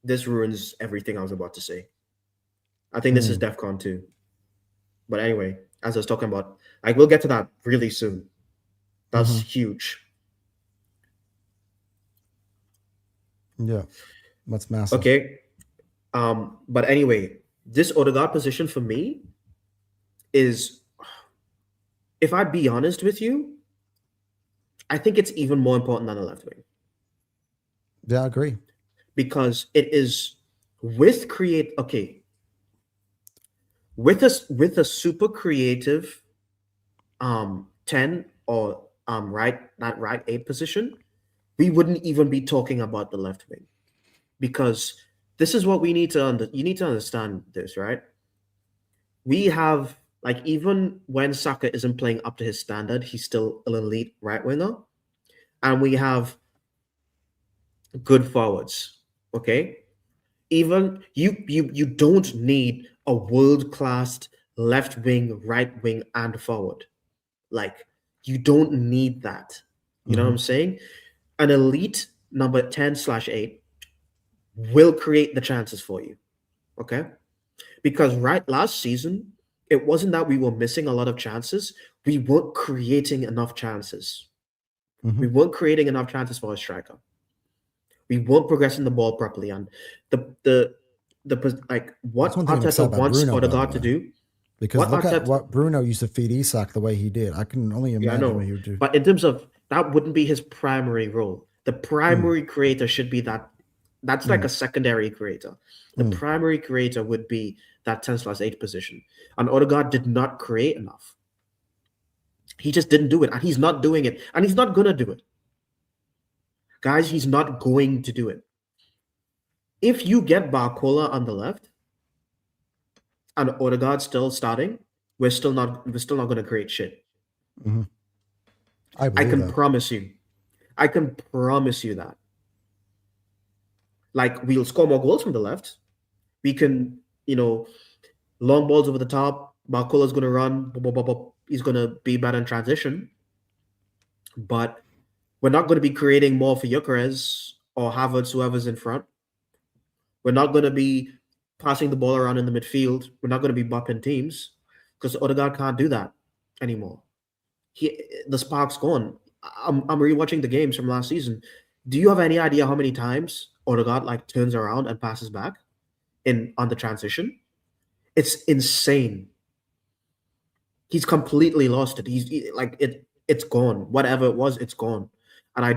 This ruins everything I was about to say. I think this is DEFCON 2. But anyway, as I was talking about, we'll get to that really soon. That's huge. Yeah, that's massive. Okay. But anyway, this Odegaard position for me is, if I be honest with you, I think it's even more important than the left wing. Yeah, I agree. Because it is with a super creative 10 or right 8 position, we wouldn't even be talking about the left wing. Because this is what we need to you need to understand this, right? We have, even when Saka isn't playing up to his standard, he's still an elite right winger. And we have good forwards. Okay. Even you don't need a world-class left wing, right wing, and forward. You don't need that. You know what I'm saying? An elite number 10/8 will create the chances for you. Okay? Because last season, it wasn't that we were missing a lot of chances. We weren't creating enough chances. We weren't creating enough chances for a striker. We weren't progressing the ball properly, and what Arteta wants Odegaard to do. Because look at what Bruno used to feed Isak the way he did. I can only imagine what he would do. But in terms of that, wouldn't be his primary role. The primary creator should be that. That's like a secondary creator. The primary creator would be that 10/8 position, and Odegaard did not create enough. He just didn't do it, and he's not doing it, and he's not gonna do it. Guys, he's not going to do it. If you get Barcola on the left and Odegaard still starting, we're still not going to create shit. I can promise you. I can promise you that. We'll score more goals from the left. We can, long balls over the top. Barcola's going to run. He's going to be better in transition. But we're not going to be creating more for Gyökeres or Havertz, whoever's in front. We're not going to be passing the ball around in the midfield. We're not going to be bumping teams because Odegaard can't do that anymore. The spark's gone. I'm rewatching the games from last season. Do you have any idea how many times Odegaard turns around and passes back on the transition? It's insane. He's completely lost it. It's gone. Whatever it was, it's gone. And I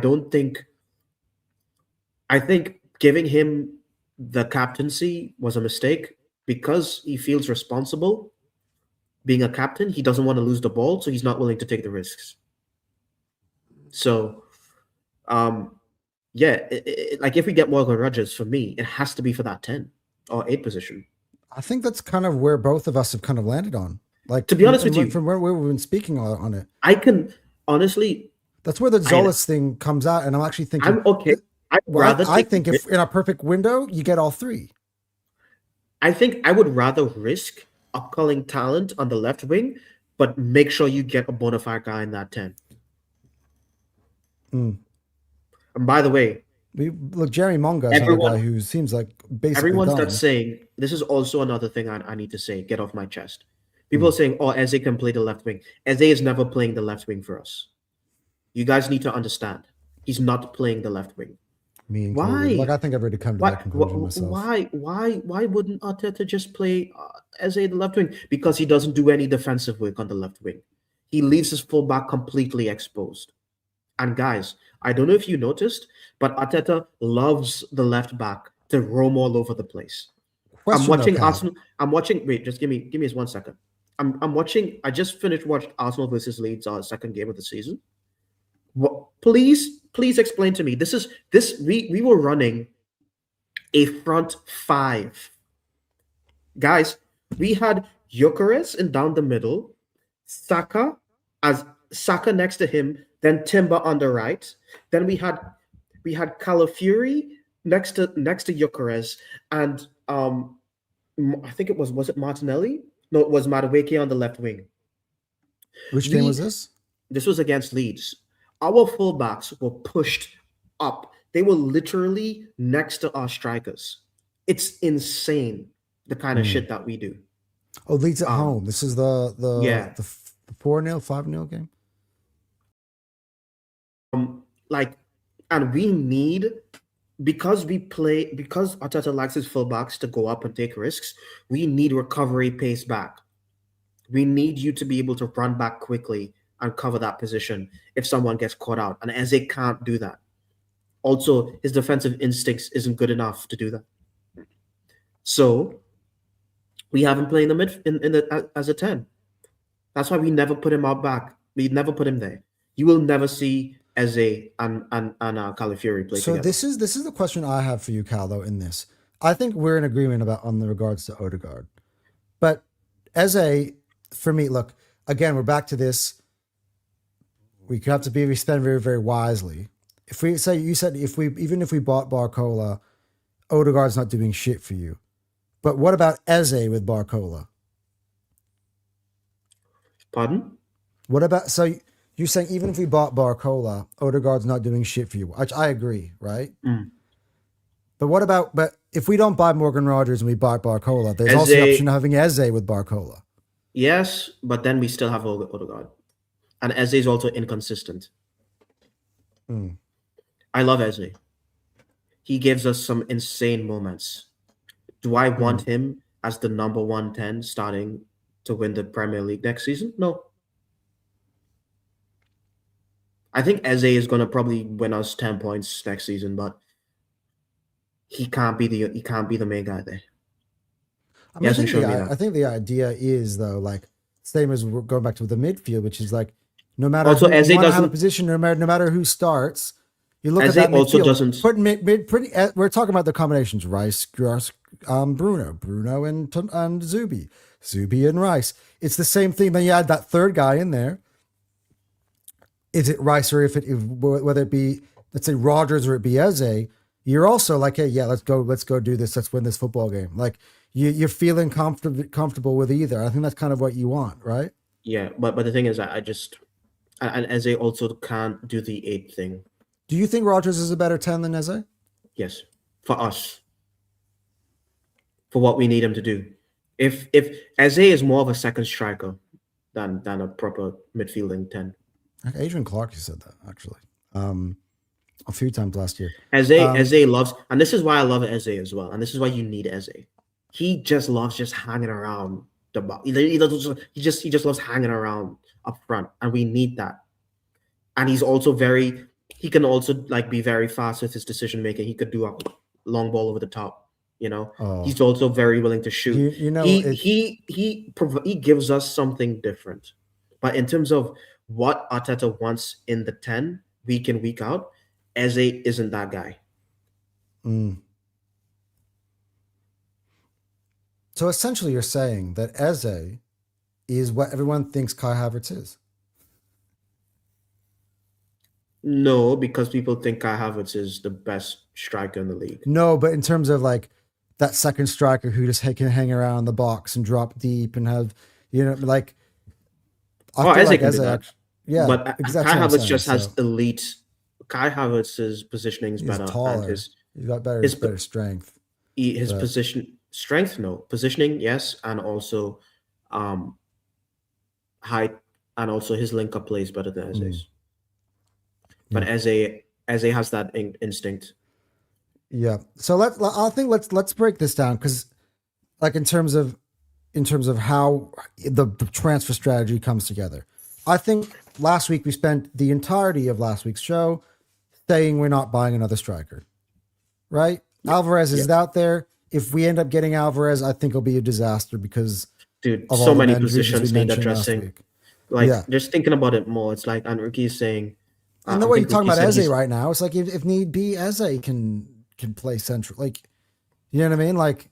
think giving him the captaincy was a mistake because he feels responsible being a captain. He doesn't want to lose the ball, so he's not willing to take the risks. So, if we get Morgan Rogers, for me, it has to be for that 10 or 8 position. I think that's kind of where both of us have kind of landed on. To be honest with you, from where we've been speaking on it, I can honestly. That's where the Zolas thing comes out, and I'm actually thinking. I'm okay. I think if in a perfect window, you get all 3. I think I would rather risk upcalling talent on the left wing, but make sure you get a bona fide guy in that 10. And by the way, Jerry Monga is another guy who seems like basically everyone's done. that's saying this is also another thing I need to say. Get off my chest. People are saying, "Oh, Eze can play the left wing." Eze is never playing the left wing for us. You guys need to understand. He's not playing the left wing. Why? I think I've already come to that conclusion myself. Why wouldn't Arteta just play Eze the left wing? Because he doesn't do any defensive work on the left wing. He leaves his fullback completely exposed. And guys, I don't know if you noticed, but Arteta loves the left back to roam all over the place. I'm watching Arsenal. Wait, just give me 1 second. I'm watching. I just watched Arsenal versus Leeds, our second game of the season. Please explain to me. We were running a front 5. Guys, we had Gyökeres in down the middle, Saka next to him, then Timber on the right. Then we had we had Calafiori next to Gyökeres, and I think was it Martinelli? No, it was Madueke on the left wing. Which game was We this? This was against Leeds. Our fullbacks were pushed up. They were literally next to our strikers. It's insane the kind of Hmm. shit that we do. Oh, Leeds at Um, home. This is the yeah. 4-0, 5-0 game. Like, and we need, because Arteta likes his fullbacks to go up and take risks, we need recovery pace back. We need you to be able to run back quickly and cover that position if someone gets caught out. And Eze can't do that. Also, his defensive instincts isn't good enough to do that. So we have him playing the mid in the as a 10. That's why we never put him out back. We never put him there. You will never see Eze and Calafiori play So together. this is the question I have for you, Cal, though, in this. I think we're in agreement about on the regards to Odegaard. But for me, look, again, we're back to this. We have to be spend very, very wisely. If we say you said even if we bought Barcola, Odegaard's not doing shit for you. But what about Eze with Barcola? Pardon? What about you're saying even if we bought Barcola, Odegaard's not doing shit for you? Which I agree, right? Mm. But if we don't buy Morgan Rogers and we buy Barcola, there's also the option of having Eze with Barcola. Yes, but then we still have Odegaard. And Eze is also inconsistent. Mm. I love Eze. He gives us some insane moments. Do I want him as the number 110 starting to win the Premier League next season? No. I think Eze is going to probably win us 10 points next season, but he can't be the main guy there. I mean, I think the idea is though, like same as we're going back to the midfield, which is like no matter also, who Eze you want to have a doesn't. position, no matter who starts, you look Eze at that also midfield. doesn't. Put we're talking about the combinations: Rice, Bruno, and Zubi and Rice. It's the same thing. Then you add that third guy in there. Is it Rice or whether it be, let's say, Rogers or it be Eze? You're also like, hey, yeah, let's go do this. Let's win this football game. Like you're feeling comfortable with either. I think that's kind of what you want, right? Yeah, but the thing is, and Eze also can't do the 8 thing. Do you think Rogers is a better 10 than Eze? Yes, for us, for what we need him to do. If Eze is more of a second striker than a proper midfielding 10. Adrian Clark, you said that actually a few times last year. Eze loves, and this is why I love Eze as well, and this is why you need Eze. He just loves just hanging around the box. He just loves hanging around up front, and we need that. And he's also he can also like be very fast with his decision making. He could do a long ball over the top. He's also very willing to shoot. He gives us something different. But in terms of what Arteta wants in the 10 week in, week out, Eze isn't that guy. So essentially you're saying that Eze is what everyone thinks Kai Havertz is. No, because people think Kai Havertz is the best striker in the league. No, but in terms of like that second striker who just can hang around the box and drop deep and have, like. Eze can do that. Yeah, but Kai Havertz just has elite. Kai Havertz's positioning is better. Taller. And he's got better strength. His positioning, yes, and also height, and also his link-up play is better than Eze's. But Eze has that instinct. Yeah. So let's break this down, because like in terms of how the transfer strategy comes together. I think last week we spent the entirety of last week's show saying we're not buying another striker, right? Yeah. Alvarez is out there. If we end up getting Alvarez, I think it'll be a disaster because of so many positions need addressing. Just thinking about it more, it's like Enrique is saying. And the way you're talking about Eze right now, it's like if need be, Eze can play central. Like, you know what I mean? Like,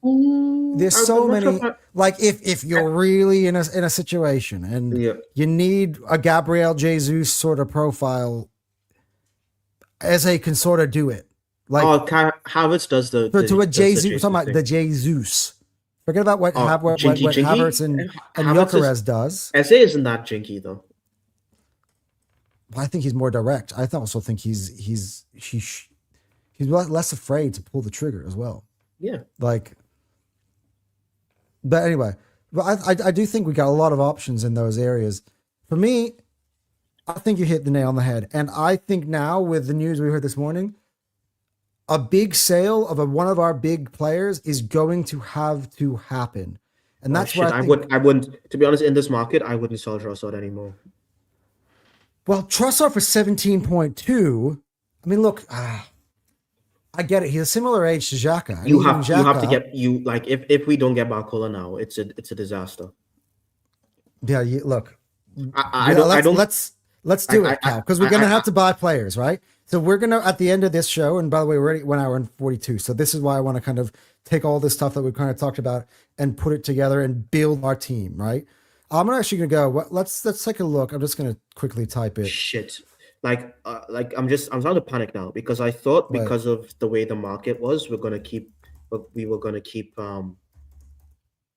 there's so many. Like, if you're really in a situation and you need a Gabriel Jesus sort of profile, Eze can sort of do it. Like Oh, Havertz does to a does the Jesus, we're talking Jesus about the thing. Jesus. Forget about what Oh, Jinky Havertz Jinky. and Havertz is Gyökeres does. SA isn't that jinky though. I think he's more direct. I also think he's less afraid to pull the trigger as well. Yeah. Like, but anyway, but I do think we got a lot of options in those areas. For me, I think you hit the nail on the head, and I think now with the news we heard this morning, a big sale of one of our big players is going to have to happen, and Oh that's where shit, I think. I wouldn't, to be honest, in this market, I wouldn't sell Trossard anymore. Well, Trossard for 17.2. I mean, look, I get it. He's a similar age to Xhaka, and even You have to Xhaka, get you like if we don't get Barcola now, it's a disaster. yeah. Look, I don't I don't let's do it, Cal, because we're gonna I have to buy players, right? So we're gonna at the end of this show, and by the way, we're already 1 hour and 42. So this is why I want to kind of take all this stuff that we've kind of talked about and put it together and build our team, right? I'm actually gonna go. Let's take a look. I'm just gonna quickly type it. shit. Like I'm starting to panic now because I thought Wait. because of the way the market was, we were gonna keep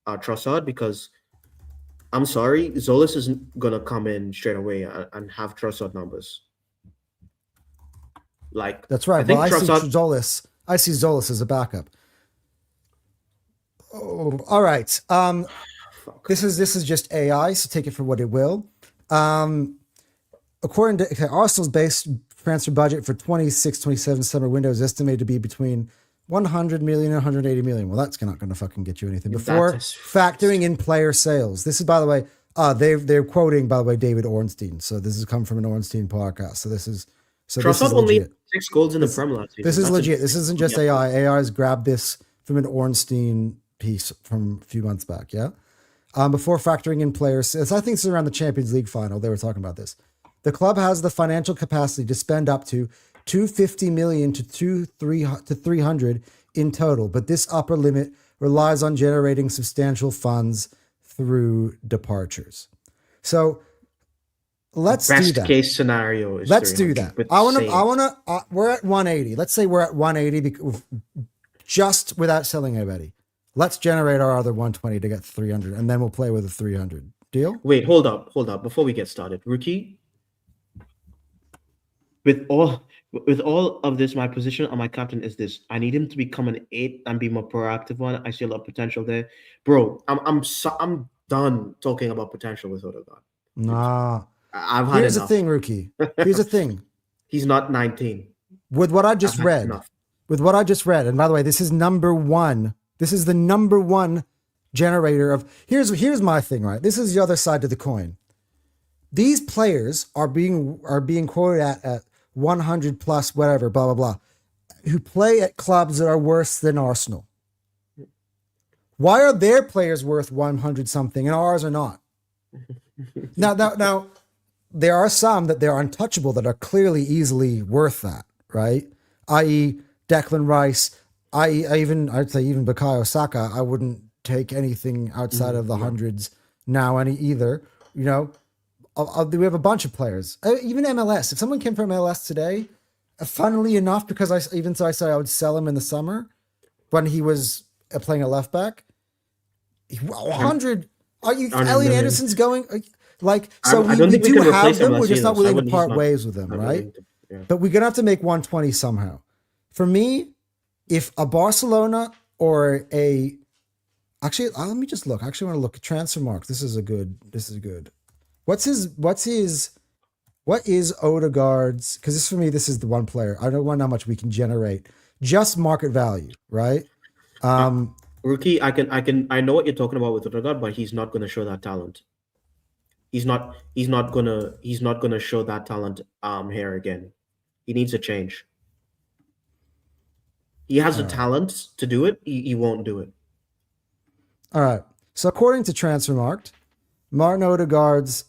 Trossard because I'm sorry, Zolis isn't gonna come in straight away and have Trossard numbers. Like That's right. I think Well, Trossard. I see Zolis as a backup. Oh, all right. Fuck. This is just AI, so take it for what it will. According to Arsenal's base transfer budget for 26-27 summer window is estimated to be between 100 million and 180 million. Well, that's not going to fucking get you anything before factoring in player sales. This is, by the way, they're quoting, by the way, David Ornstein. So this has come from an Ornstein podcast. So this is Trossard only 6 goals in the Premier last season. This is legit. This isn't just AI. AI's grabbed this from an Ornstein piece from a few months back. Yeah. Before factoring in players, I think it's around the Champions League final. They were talking about this. The club has the financial capacity to spend up to 250 million to 300 in total, but this upper limit relies on generating substantial funds through departures. So let's do that. Best case scenario is let's do that. We're at 180. Let's say we're at 180 just without selling anybody. Let's generate our other 120 to get 300, and then we'll play with a 300. Deal? Wait, hold up. Before we get started, Rookie, with all of this, my position on my captain is this: I need him to become an 8 and be more proactive one. I see a lot of potential there, bro. I'm done talking about potential with Odegaard. Nah. I've had Here's enough. the thing, Rookie. Here's the thing. He's not 19. With what I just read, and by the way, this is number one. This is the number one generator of. Here's my thing, right? This is the other side to the coin. These players are being quoted at 100 plus whatever, blah blah blah, who play at clubs that are worse than Arsenal. Why are their players worth 100 something and ours are not? Now, there are some that they're untouchable that are clearly easily worth that, right? I.e. Declan Rice, I'd say even Bukayo Saka. I wouldn't take anything outside of the hundreds now either. You know, we have a bunch of players. Even MLS. If someone came from MLS today, funnily enough, because I said I would sell him in the summer when he was playing a left back. 100. Are you Elliot Anderson's going? Like, so we do have them. We're just not willing to part ways with them, right? But we're gonna have to make 120 somehow. For me, if a Barcelona or actually, let me just look. I actually want to look at transfer marks. This is good. What is Odegaard's? Because this for me, this is the one player. I don't want how much we can generate. Just market value, right? Rookie, I know what you're talking about with Odegaard, but he's not going to show that talent. He's not gonna show that talent here again. He needs a change. He has the talent to do it. He won't do it. All right. So according to Transfermarkt, Martin Odegaard's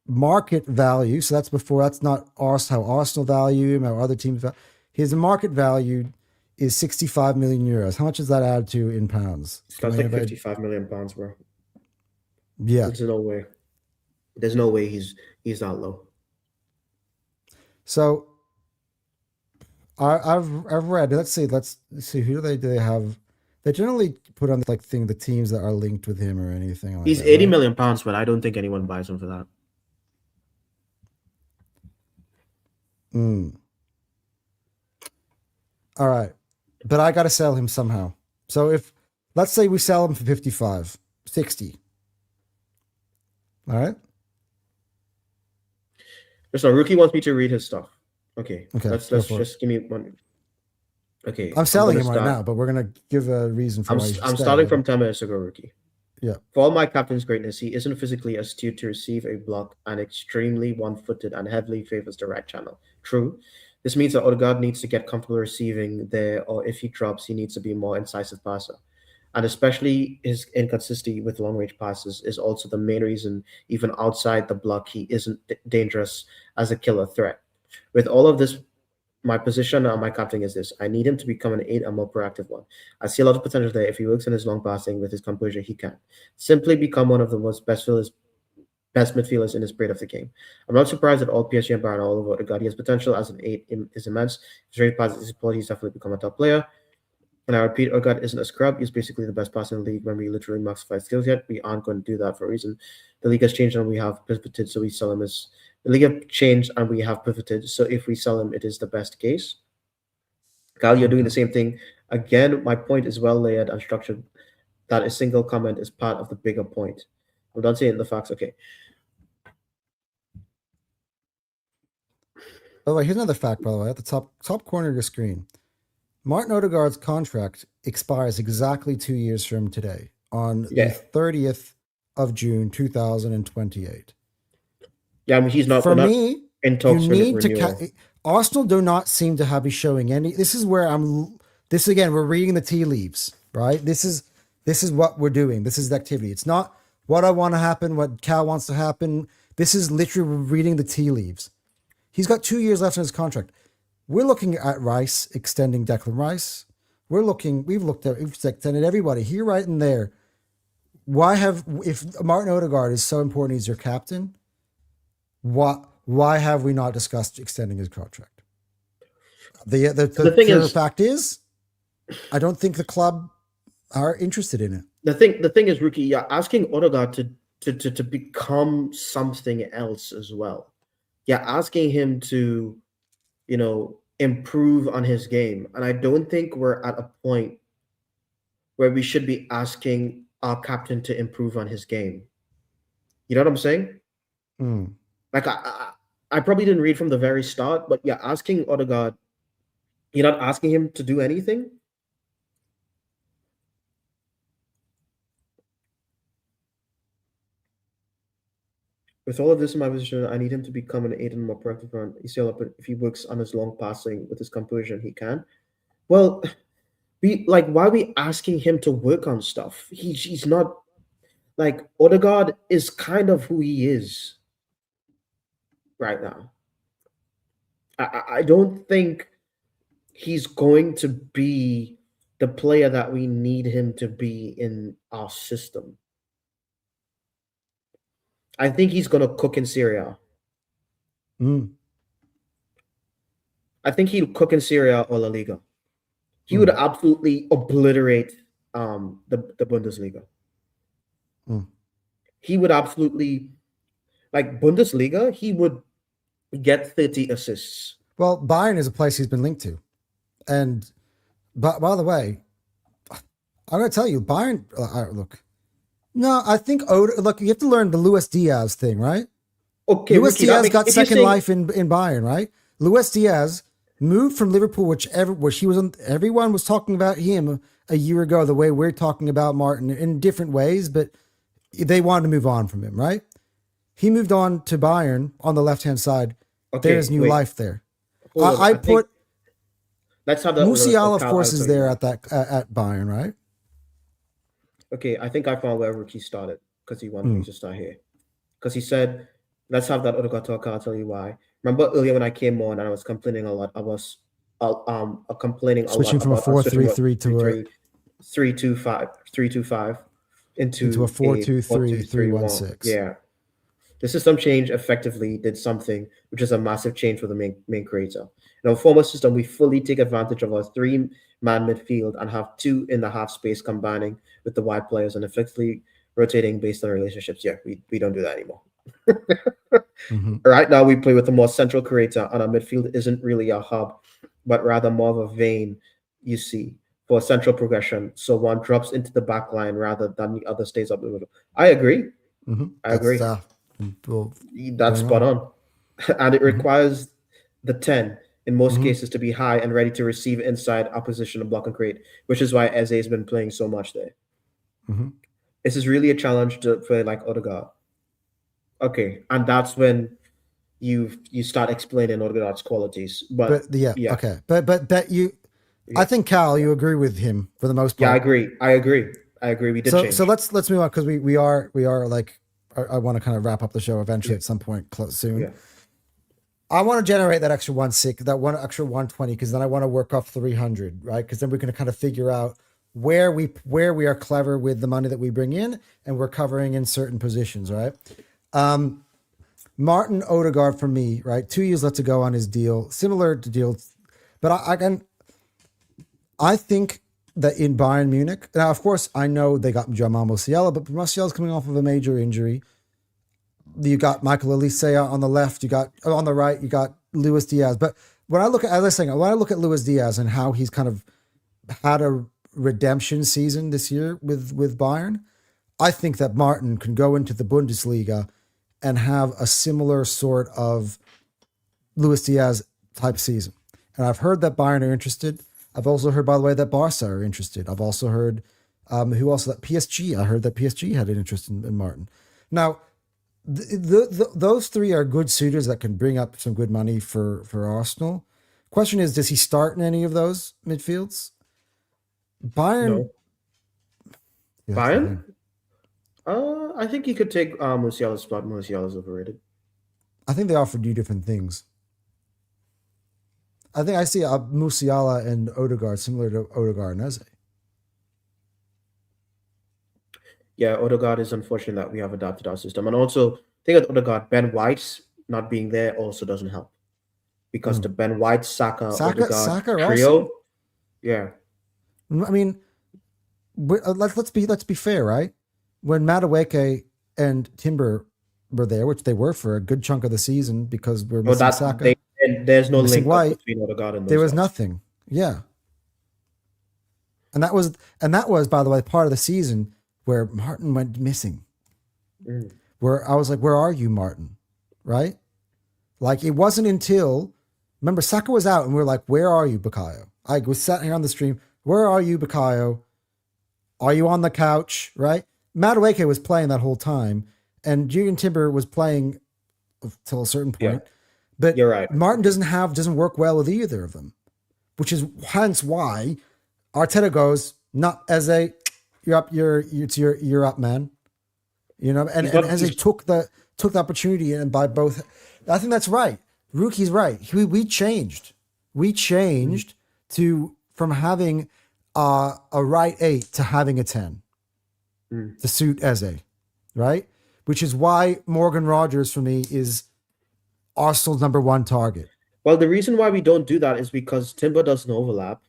market value, so that's not how Arsenal value him, how other teams value. His market value is 65 million euros. How much does that add to in pounds? That's like 55 million pounds, bro. Yeah. There's no way he's that low. So I've read. Let's see. Who do they have? They generally put on like thing the teams that are linked with him or anything like He's that, 80 right? million pounds, but I don't think anyone buys him for that. Mm. All right, but I got to sell him somehow. So if let's say we sell him for 55, 60. All right. So Rookie wants me to read his stuff. Okay, Okay, go let's for it. just give me one. Okay, I'm I'm selling gonna him right start. now, but we're gonna give a reason for why you should I'm stay. starting But from 10 minutes ago, Rookie. yeah, For all my captain's greatness, he isn't physically astute to receive a block and extremely one-footed and heavily favors the right channel. True. This means that Odegaard needs to get comfortable receiving there, or if he drops, he needs to be more incisive passer. And especially his inconsistency with long-range passes is also the main reason, even outside the block, he isn't dangerous as a killer threat. With all of this, my position on my captain is this: I need him to become an eight and more proactive one. I see a lot of potential there. If he works in his long passing with his composure, he can simply become one of the most best midfielders in this period of the game. I'm not surprised that all PSG and Bayern are all over Odegaard. He has potential as an eight is immense. His very positive support, he's definitely become a top player. And I repeat, Odegaard isn't a scrub. He's basically the best passer in the league. When we literally maximize skills yet, we aren't going to do that for a reason. The league has changed and we have pivoted, so we sell him as the league have changed and we have pivoted. So if we sell him, it is the best case. Cal, you're doing okay. the same thing. Again, my point is well layered and structured. That a single comment is part of the bigger point. I'm done saying the facts. Okay. By the way, here's another fact. By the way, at the top corner of your screen, Martin Odegaard's contract expires exactly 2 years from today, on the Yeah. 30th of June, 2028. Yeah, I mean, he's not. We're For not me, in you talks for need renewal. to. Arsenal do not seem to have be showing any. This is where I'm. This again, we're reading the tea leaves, right? This is what we're doing. This is the activity. It's not what I want to happen, what Cal wants to happen. This is literally reading the tea leaves. He's got 2 years left in his contract. We're looking at Rice extending Declan Rice. We've extended everybody here, right, and there. If Martin Odegaard is so important, he's your captain, why have we not discussed extending his contract? The The thing pure is, fact is, I don't think the club are interested in it. the thing is, Rookie, you're asking Odegaard to become something else as well. You're asking him to, improve on his game. And I don't think we're at a point where we should be asking our captain to improve on his game. You know what I'm saying? Mm. Like I probably didn't read from the very start, but you're asking Odegaard, you're not asking him to do anything. With all of this in my position, I need him to become an eight and more proactive run. If he works on his long passing with his composure, he can. Well, why are we asking him to work on stuff? He's not like Odegaard is kind of who he is right now. I don't think he's going to be the player that we need him to be in our system. I think he's going to cook in Syria. Mm. I think he'll cook in Syria or La Liga. He would Mm. absolutely obliterate the Bundesliga. Mm. He would absolutely, like Bundesliga, he would get 30 assists. Well, Bayern is a place he's been linked to, and by the way, I'm going to tell you, Bayern. Look, no, I think look, you have to learn the Luis Diaz thing, right? Okay, Luis Ricky, that Diaz makes got if you're second saying life in Bayern, right? Luis Diaz moved from Liverpool, which he was on. Everyone was talking about him a year ago, the way we're talking about Martin in different ways, but they wanted to move on from him, right? He moved on to Bayern on the left hand side. There's okay, new wait, life there. hold on. I I think put let's have that Musiala, of Cal course, is answer you there why. at Bayern, right? Okay, I think I found where Ricky started because he wanted me Mm. to start here. Because he said, let's have that Odegaard talk. I'll tell you why. Remember earlier when I came on and I was complaining a lot. I was complaining a lot Switching from a about four switching three what three three to a three 3-2-5 into into a a 4-2-3-3-1-6. 4-2-3-1. Yeah. The system change effectively did something, which is a massive change for the main creator. In our former system, we fully take advantage of our three-man midfield and have two in the half space combining with the wide players and effectively rotating based on relationships. Yeah, we don't do that anymore. Mm-hmm. Right now, we play with a more central creator, and our midfield isn't really a hub, but rather more of a vein, you see, for central progression. So one drops into the back line rather than the other stays up the middle. I agree. Mm-hmm. I That's agree. well, That's bang spot on. on. And it Mm-hmm. requires the 10 in most Mm-hmm. cases to be high and ready to receive inside opposition and block and create, which is why Eze has been playing so much there. Mm-hmm. This is really a challenge for like Odegaard. Okay, and that's when you start explaining Odegaard's qualities. But But yeah, yeah, okay. But you, I yeah, think Cal, yeah, you agree with him for the most yeah. I part. agree. I agree. I agree. We did So change. let's move on because we are like I want to kind of wrap up the show eventually Yeah, at some point soon. yeah. I want to generate that extra 160, that one extra 120, because then I want to work off 300, right? Because then we're going to kind of figure out where we are clever with the money that we bring in, and we're covering in certain positions, right? Martin Odegaard for me, right? 2 years left to go on his deal, similar to deals, but I think that in Bayern Munich, now of course I know they got Jamal Musiala, but Musiala's coming off of a major injury. You got Michael Elisea on the left. You got on the right. You got Luis Diaz. But when I look at, as I was saying, when I look at Luis Diaz and how he's kind of had a redemption season this year with Bayern, I think that Martin can go into the Bundesliga and have a similar sort of Luis Diaz type season. And I've heard that Bayern are interested. I've also heard, by the way, that Barca are interested. I've also heard who else? That PSG. I heard that PSG had an interest in Martin. Now, those three are good suitors that can bring up some good money for Arsenal. Question is, does he start in any of those midfields? Bayern, No, yeah, that's the Bayern. thing. I think he could take Musiala's spot. Musiala's overrated. I think they offered you different things. I think I see Musiala and Odegaard similar to Odegaard and Eze. Yeah, Odegaard is unfortunate that we have adapted our system, and also think of Odegaard. Ben White's not being there also doesn't help because the Mm. Ben White Saka Odegaard Saka also. trio. Yeah, I mean, let's be fair, right? When Madueke and Timber were there, which they were for a good chunk of the season because we're so missing that Saka, and there's no missing link up White, between Odegaard and there those was guys. nothing. Yeah. And that was, by the way, part of the season where Martin went missing. Mm. Where I was like, where are you, Martin? Right? Like it wasn't until remember Saka was out and we were like, where are you, Bakayo? I was sat here on the stream. Where are you, Bakayo? Are you on the couch? Right? Madueke was playing that whole time, and Julian Timber was playing till a certain Yeah, point. But you're right. Martin doesn't work well with either of them, which is hence why Arteta goes, not as a you're up, man. You know, and, He's and not. as he took the opportunity and by both, I think that's right. Ruki's right. We changed. We changed to from having a right 8 to having a 10 Mm. to suit Eze, right? Which is why Morgan Rogers for me is Arsenal's number one target. Well, the reason why we don't do that is because Timber doesn't overlap.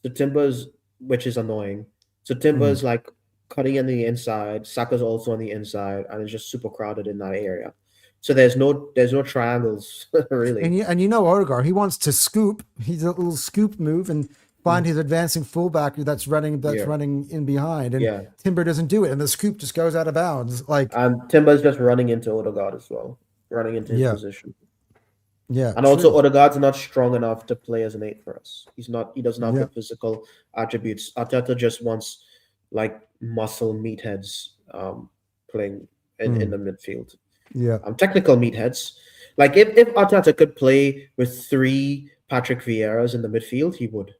So Timber's, which is annoying. So Mm. Timber's like cutting in the inside. Saka's also on the inside, and it's just super crowded in that area. So there's no triangles really. And you know Odegaard, he wants to scoop. He's a little scoop move and find Mm. his advancing fullback that's Yeah, running in behind. And yeah. Timber doesn't do it, and the scoop just goes out of bounds. Like, And Timber's just running into Odegaard as well, running into his yeah, position. yeah, And also true. Odegaard's not strong enough to play as an eight for us. He's not. He doesn't have the Yeah. physical attributes. Arteta just wants like muscle meatheads playing in Mm. the midfield. Yeah. Technical meatheads. Like if Arteta could play with three Patrick Vieiras in the midfield, he would.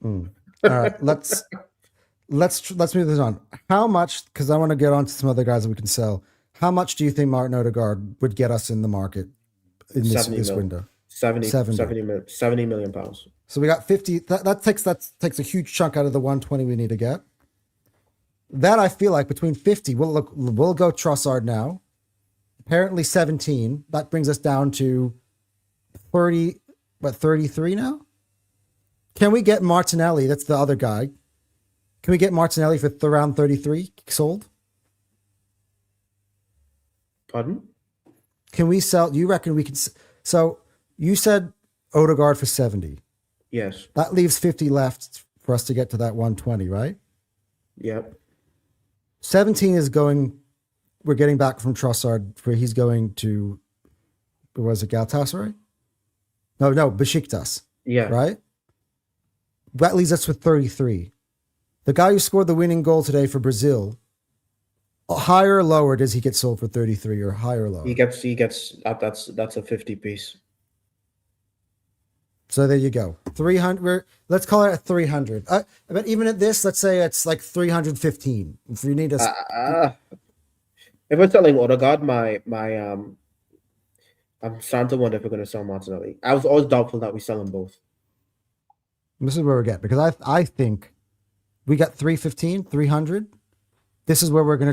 Mm. All right. Let's move this on. How much? Because I want to get on to some other guys that we can sell. How much do you think Martin Odegaard would get us in the market in this 70 this mil. window? 70 70. million, 70 million pounds. So we got 50. That takes a huge chunk out of the 120 we need to get. That I feel like between 50, we'll go Trossard now. apparently 17. That brings us down to 30, 33 now? Can we get Martinelli? That's the other guy. Can we get Martinelli for around 33 sold? Pardon? Can we sell? You reckon we can? So you said Odegaard for 70. Yes. That leaves 50 left for us to get to that 120, right? Yep. 17 is going. We're getting back from Trossard where he's going to. Was it Galatasaray? No, Besiktas. Yeah. Right. That leaves us with 33. The guy who scored the winning goal today for Brazil. Higher or lower does he get sold for 33 or higher or lower? He gets that's a 50 piece. So there you go. 300. Let's call it a 300. But even at this, let's say it's like 315. If you need a, if we're selling Odegaard, I'm starting to wonder if we're going to sell Martinelli. I was always doubtful that we sell them both. This is where we get, because I think we got 315, 300. This is where we're gonna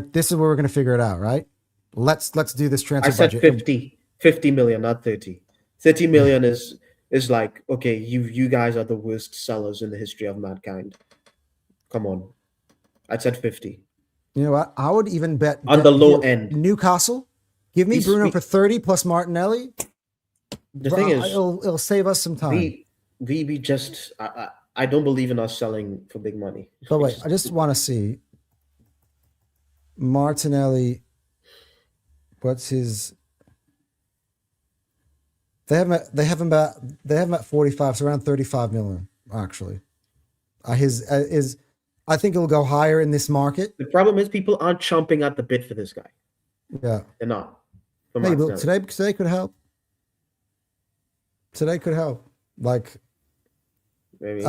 figure it out, right? Let's do this transfer. I said budget. 50 million, not 30. 30 million is like, okay, you guys are the worst sellers in the history of mankind. Come on. I said 50. You know what? I would even bet on the low end. Newcastle. Give me Bruno for 30 plus Martinelli. The thing is, it'll save us some time. We just I don't believe in us selling for big money. But wait, I just want to see Martinelli. What's his? They have him at 45, so around 35 million actually. I think it'll go higher in this market. The problem is people aren't chomping at the bit for this guy. Yeah, they're not. Hey, but today could help. Today could help. Like, maybe.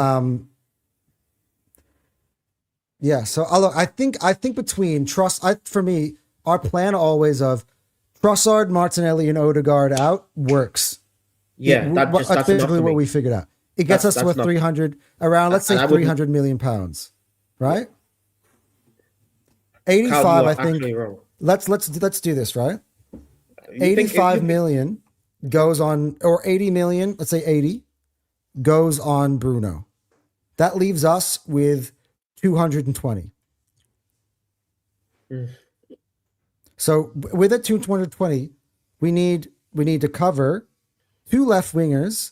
Yeah. So I think between for me, our plan always of Trossard, Martinelli, and Odegaard out works. Yeah, that's basically what we figured out. It gets us to 300 around, let's say 300 million pounds, right? 85, I think. Let's do this, right? 85 million goes on, or 80 million, let's say 80, goes on Bruno. That leaves us with 220. So with a 220, we need to cover 2 left wingers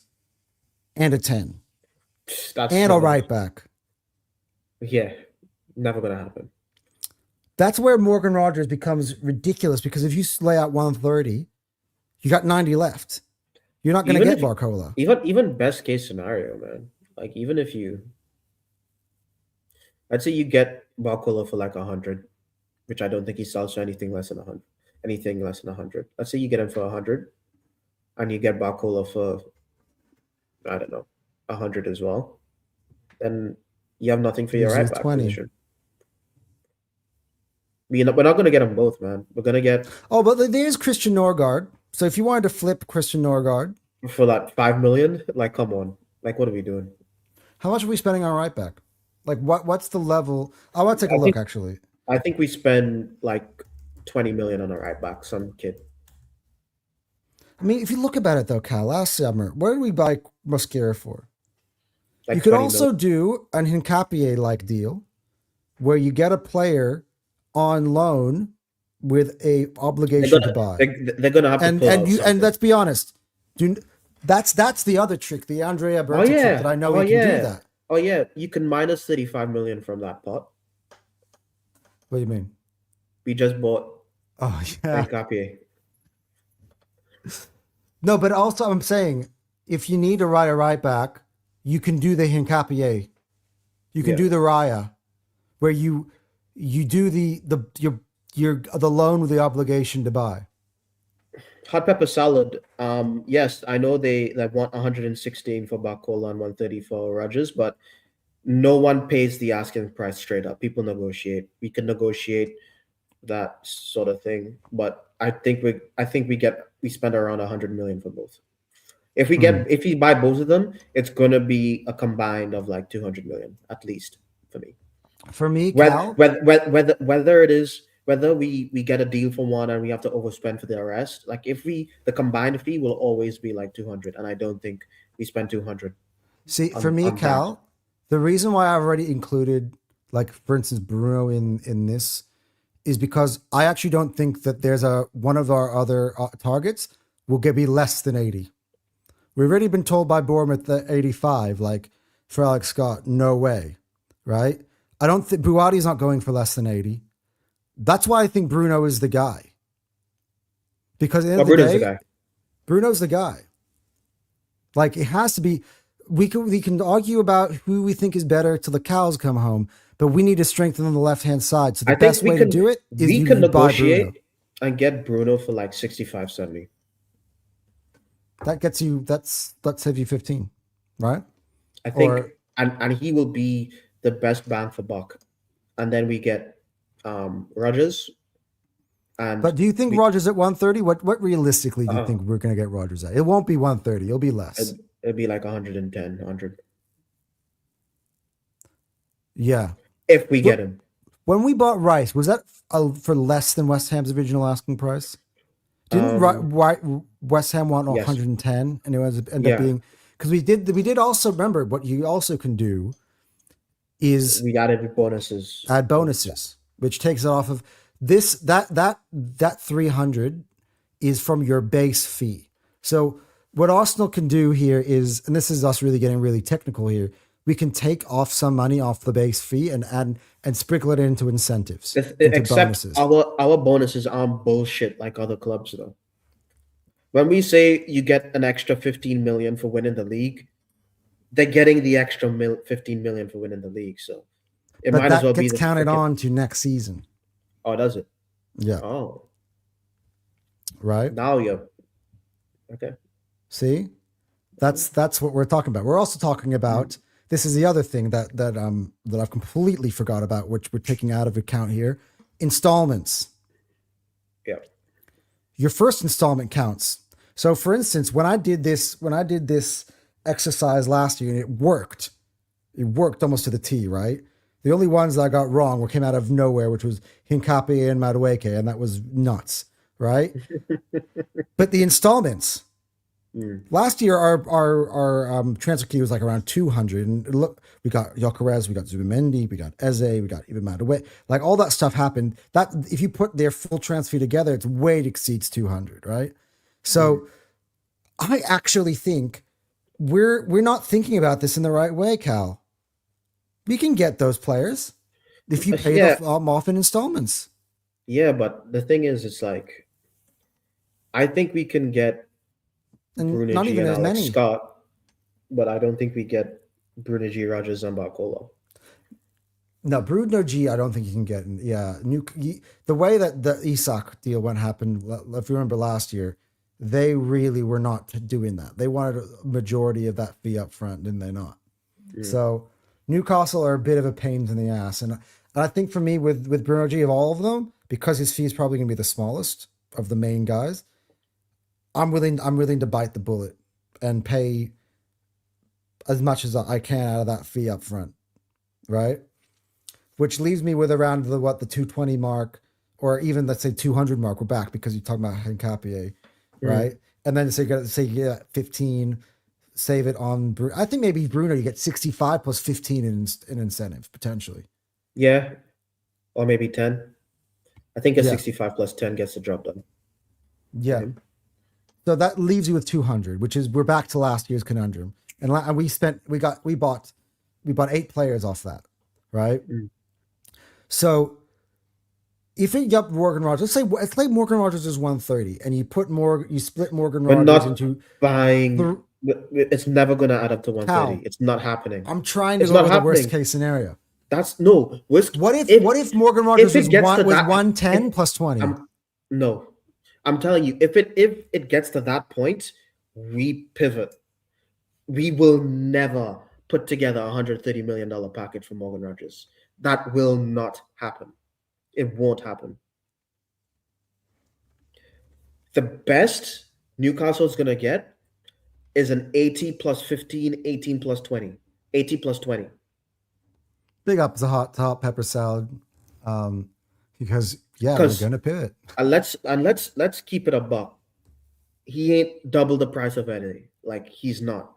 and a 10. And a right back. Yeah, never gonna happen. That's where Morgan Rogers becomes ridiculous, because if you lay out 130, you got 90 left. You're not going to get Barcola. Even best case scenario, man. Like, even if I'd say you get Barcola for like 100, which I don't think he sells for anything less than 100. Anything less than 100. Let's say you get him for 100, and you get Barcola for, I don't know, 100 as well. Then you have nothing for your right back position. We're not going to get them both, man. We're going to get... Oh, but there's Christian Norgard. So if you wanted to flip Christian Norgard... For that 5 million? Like, come on. Like, what are we doing? How much are we spending on right back? Like, what's the level? I want to take a look, actually. I think we spend, like, 20 million on a right back. Some kid. I mean, if you look about it, though, Cal, last summer, what did we buy Mosquera for? Like, you could also do an Hincapié-like deal where you get a player on loan with a obligation to buy. They're gonna have to and let's be honest, that's the other trick, the ANDREA BERTA trick that I know we can do that. Oh yeah, you can minus 35 million from that pot. What do you mean? We just bought. Oh yeah. Hincapié. No, but also I'm saying, if you need to write a right back, you can do the Hincapié. You can do the Raya, where you do the loan with the obligation to buy. Hot pepper salad. Yes, I know they want 116 for Barcola and 130 for Rogers, but no one pays the asking price straight up. People negotiate. We can negotiate that sort of thing, but I think we spend around 100 million for both. If we buy both of them, it's gonna be a combined of like 200 million at least for me. For me, Cal? Whether it is whether we get a deal for one and we have to overspend for the rest. Like if the combined fee will always be like 200, and I don't think we spend 200 See, for me, on that. Cal, the reason why I've already included, like for instance, Bruno in this is because I actually don't think that there's one of our other targets will be less than 80. We've already been told by Bournemouth that 85, like for Alex Scott, no way, right? I don't think Buati's not going for less than 80. That's why I think Bruno is the guy. Because at the end But of the Bruno's the day, guy. Bruno's the guy. Like it has to be. We can argue about who we think is better till the cows come home, but we need to strengthen on the left hand side. So the I think best way to do it is we can you buy Bruno. negotiate and get Bruno for like 65, 70. That gets you. That saves you 15, right? I think, Or and he will be the best bang for buck. And then we get Rogers, and but do you think we Rogers at 130? What realistically do you uh, think we're going to get Rogers at? It won't be 130. It'll be less. it'd be like 110, 100 Yeah. if we get him. When we bought Rice, was that for less than West Ham's original asking price? Didn't West Ham want Yes. 110, and it ended Yeah. up being because we did also remember what you also can do is We added bonuses. add bonuses, which takes it off of this that 300 is from your base fee. So what Arsenal can do here is, and this is us really getting really technical here, we can take off some money off the base fee and add and sprinkle it into incentives, into Except bonuses. our bonuses aren't bullshit like other clubs though. When we say you get an extra 15 million for winning the league, they're getting the extra 15 million for winning the league. So it But might as that well be gets the counted freaking. on to next season. Oh, does it? Yeah. Oh, Right. now you're okay. See, that's what we're talking about. We're also talking about this is the other thing that I've completely forgot about, which we're taking out of account here. Installments. Yeah. Your first installment counts. So, for instance, when I did this exercise last year, and it worked almost to the T. Right. The only ones that I got wrong came out of nowhere, which was Hincapié and Madueke, and that was nuts. Right. But the installments. Last year, our transfer key was like around 200, and look, we got Gyökeres, we got Zubimendi, we got Eze, we got even Madueke. Like all that stuff happened. That if you put their full transfer fee together, it's way exceeds 200, right? So I actually think we're not thinking about this in the right way, Cal. We can get those players if you pay Yeah. them off in installments. Yeah, but the thing is, it's like I think we can get And Bruno not G even and as Alex many. Scott, but I don't think we get Bruno G, Rogers, and Barcola. No, Bruno G, I don't think you can get. Yeah, the way that the Isak deal happened, if you remember last year, they really were not doing that. They wanted a majority of that fee up front, didn't they not? So Newcastle are a bit of a pain in the ass, and I think for me with Bruno G of all of them, because his fee is probably going to be the smallest of the main guys, I'm willing to bite the bullet and pay as much as I can out of that fee up front, right? Which leaves me with around the 220 mark, or even let's say 200 mark. We're back because you're talking about Hincapié, right? And then say you get 15, save it on. I think maybe Bruno you get 65 plus 15 in incentive potentially. Yeah, or maybe 10. I think a Yeah. 65 plus 10 gets the job done. Yeah. So that leaves you with 200, which is we're back to last year's conundrum, and we bought 8 players off that, right? So if you got Morgan Rogers, let's say Morgan Rogers is 130, and you split Morgan We're Rogers not into buying. It's never going to add up to 130. Cal. It's not happening. I'm trying to It's go not with the worst happening. case scenario. That's no. What if Morgan Rogers if it gets to was that- 110 if- plus 20? No, I'm telling you, if it gets to that point, we pivot. We will never put together a $130 million package for Morgan Rogers. That will not happen. It won't happen. The best Newcastle is going to get is an 80 plus 15, 18 plus 20. 80 plus 20. Big up the hot pepper salad, because Yeah, we're Because gonna pivot. let's keep it a buck. He ain't double the price of Eddie. Like he's not.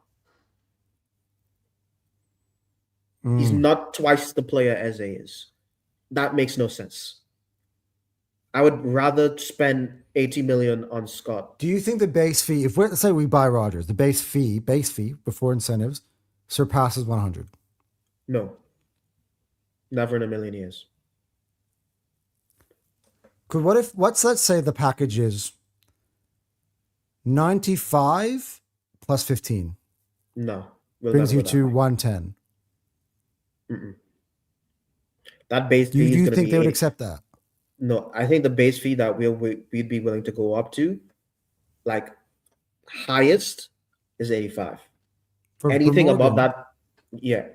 He's Mm. not twice the player Eze is. That makes no sense. I would rather spend 80 million on Scott. Do you think the base fee, if let's say we buy Rogers, the base fee before incentives surpasses 100? No, never in a million years. Could let's say the package is 95 plus 15 No, we'll brings never you go that to high. 110. Mm-mm. That base Do fee is you going to think be they would 80. accept that? No, I think the base fee that we'd be willing to go up to, like highest, is 85. For Anything above Morgan, that, yeah.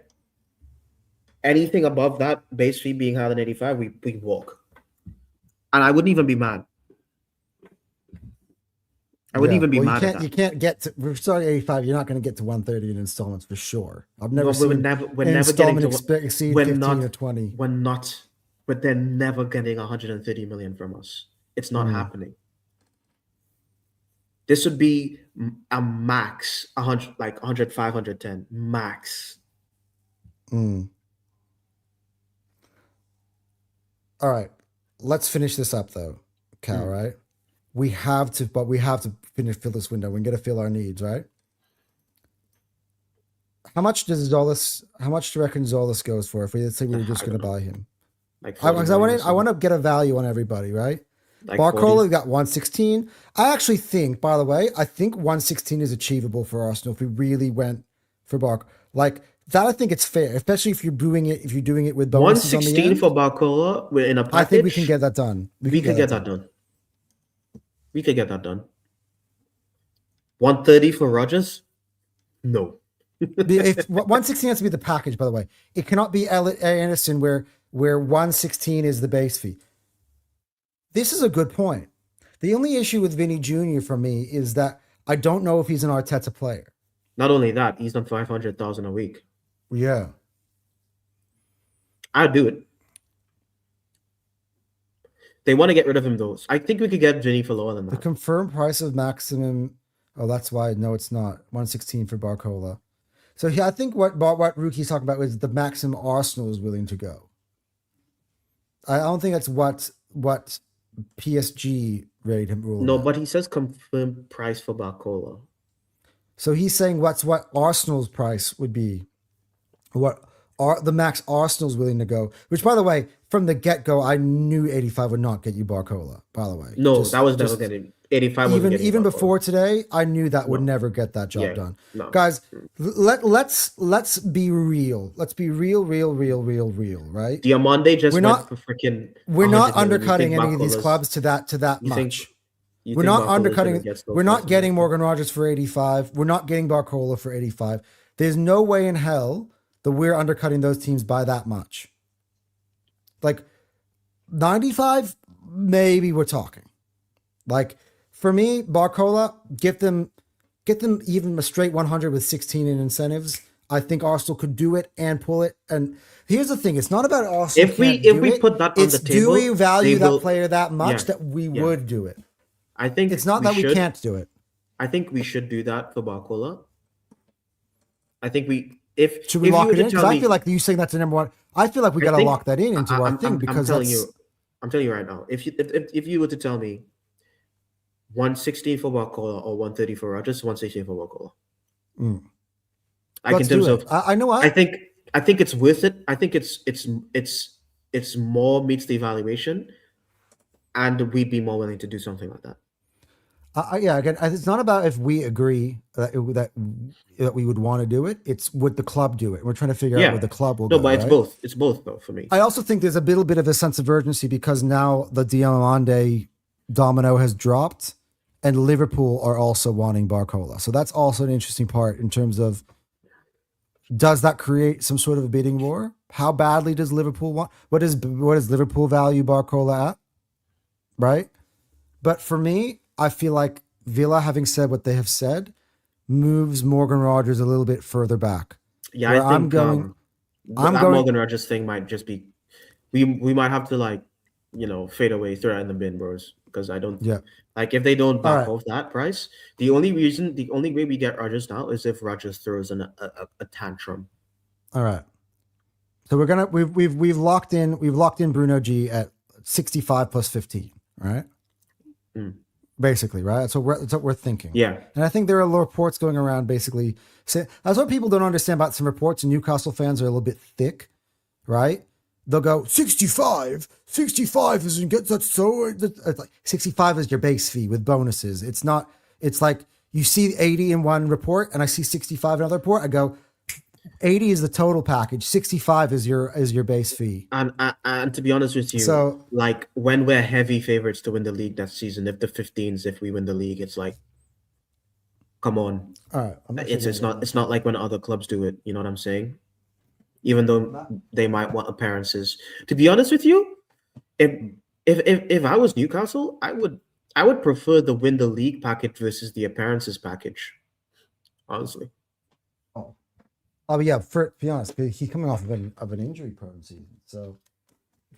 Anything above that base fee being higher than 85, we walk. And I wouldn't even be mad. I wouldn't yeah. even be Well, mad at you that. can't get to, we're starting at 85. You're not going to get to 130 in installments for sure. I've never No, seen we're an never getting installment to exceed we're 15 or not 20. we're not but they're never getting 130 million from us. It's not Mm. happening. This would be a max 100, like 105, 110 max. Mm. All right. Let's finish this up though, Cal, right? We have to fill this window. We got to fill our needs, right? How much do you reckon Zolas goes for if let's say we were just I going don't to know, buy him? like I 40 million or I want something. to get a value on everybody, right? Like Barcola 40. we got 116. I actually think, by the way, I think 116 is achievable for Arsenal if we really went for Bark. Like that, I think it's fair, especially if you're doing it with bonuses on the 116 end. for Barcola in a I think we can package. get that done. We could get that done. We could get that done. 130 for Rogers? No. If 116 has to be the package, by the way, it cannot be Anderson where 116 is the base fee. This is a good point. The only issue with Vinny Jr. for me is that I don't know if he's an Arteta player. Not only that, he's done 500,000 a week. Yeah. I'd do it. They want to get rid of him though. I think we could get Vinny for lower than The that. confirmed price of maximum. Oh, that's why. No, it's not 116 for Barcola. So yeah, I think what Ruki's talking about is the maximum Arsenal is willing to go. I don't think that's what PSG rate him rule. No, about. but he says confirmed price for Barcola. So he's saying what Arsenal's price would be. What are the max Arsenal's willing to go? Which, by the way, from the get-go, I knew 85 would not get you Barcola. By the way, No, that was never getting 85. Even Barcola. before today, I knew that would never get that job done. No. Guys, let's be real. Let's be real, right? Diamande just We're went not for freaking. we're 100 not million. You think undercutting any of these Barcola's- clubs to that you think- much. you We're think not Barcola's gonna undercutting. get those We're not prices? getting Morgan Rogers for 85. We're not getting Barcola for 85. There's no way in hell that we're undercutting those teams by that much. Like 95, maybe we're talking. Like for me, Barcola, get them even a straight 100 with 16 in incentives. I think Arsenal could do it and pull it. And here's the thing: it's not about Arsenal. If we put that on the table, do we value they that will- player that much Yeah, that we yeah. would do it? I think It's not that we can't do it. I think we should do that for Barcola. I think if Should we if you lock were it to in? Because tell I me- feel like you saying that's the number one. I feel like we I got to think- lock that into our thing because I'm telling you right now. If you were to tell me 116 for Barcola or 130 for Rogers, 116 for Barcola. Like let's in terms do it. of, I know. I think it's worth it. I think it's more meets the evaluation, and we'd be more willing to do something like that. Yeah, again, it's not about if we agree that we would want to do it. It's would the club do it? We're trying to figure out where the club will go. No, but it's right? both. It's both though for me. I also think there's a little bit of a sense of urgency because now the Diamande domino has dropped, and Liverpool are also wanting Barcola. So that's also an interesting part in terms of does that create some sort of a bidding war? How badly does Liverpool want? What is Liverpool value Barcola at? Right, but for me, I feel like Villa, having said what they have said, moves Morgan Rogers a little bit further back. Yeah, I think I'm going. that Morgan Rogers thing might just be. We might have to like fade away, throw it in the bin, bros. Because I don't Yeah. like if they don't All back right. off that price. The only way we get Rogers now is if Rogers throws a tantrum. All right. So we've locked in Bruno G at 65 plus 15. All right. Mm. Basically, right? That's what we're thinking. Yeah. And I think there are reports going around basically. That's what people don't understand about some reports, and Newcastle fans are a little bit thick, right? They'll go 65. 65 isn't good. That's so. It's like 65 is your base fee with bonuses. It's not. It's like you see 80 in one report, and I see 65 in another report. I go, 80 is the total package. 65 is your base fee. And to be honest with you, So like when we're heavy favorites to win the league that season, if we win the league, it's like, come on. all right, I'm actually It's not like when other clubs do it. You know what I'm saying? Even though they might want appearances. To be honest with you, if if I was Newcastle, I would prefer the win the league package versus the appearances package. Honestly. Oh yeah, to be honest, he's coming off of an injury prone season, so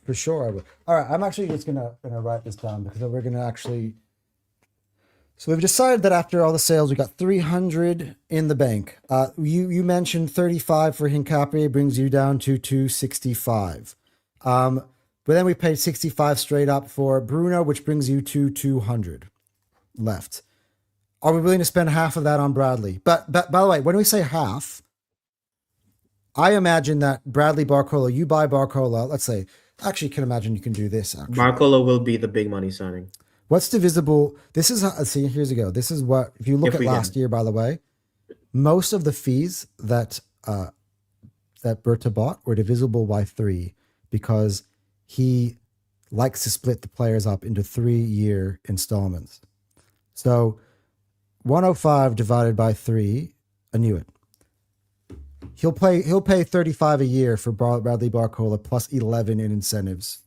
for sure I would. All right, I'm actually just gonna write this down because we're gonna actually. So we've decided that after all the sales, we got 300 in the bank. You mentioned 35 for Hincapié brings you down to 265. But then we paid 65 straight up for Bruno, which brings you to 200 left. Are we willing to spend half of that on Bradley? But by the way, when we say half, I imagine that Bradley Barcola, you buy Barcola, let's say, actually can imagine you can do this actually. Barcola will be the big money signing. What's divisible? This is, see, here's a go. This is what, if you look at last year, by the way, most of the fees that BERTA bought were divisible by 3 because he likes to split the players up into 3-year installments. So 105 divided by 3, I knew it. He'll pay 35 a year for Bradley Barcola plus 11 in incentives,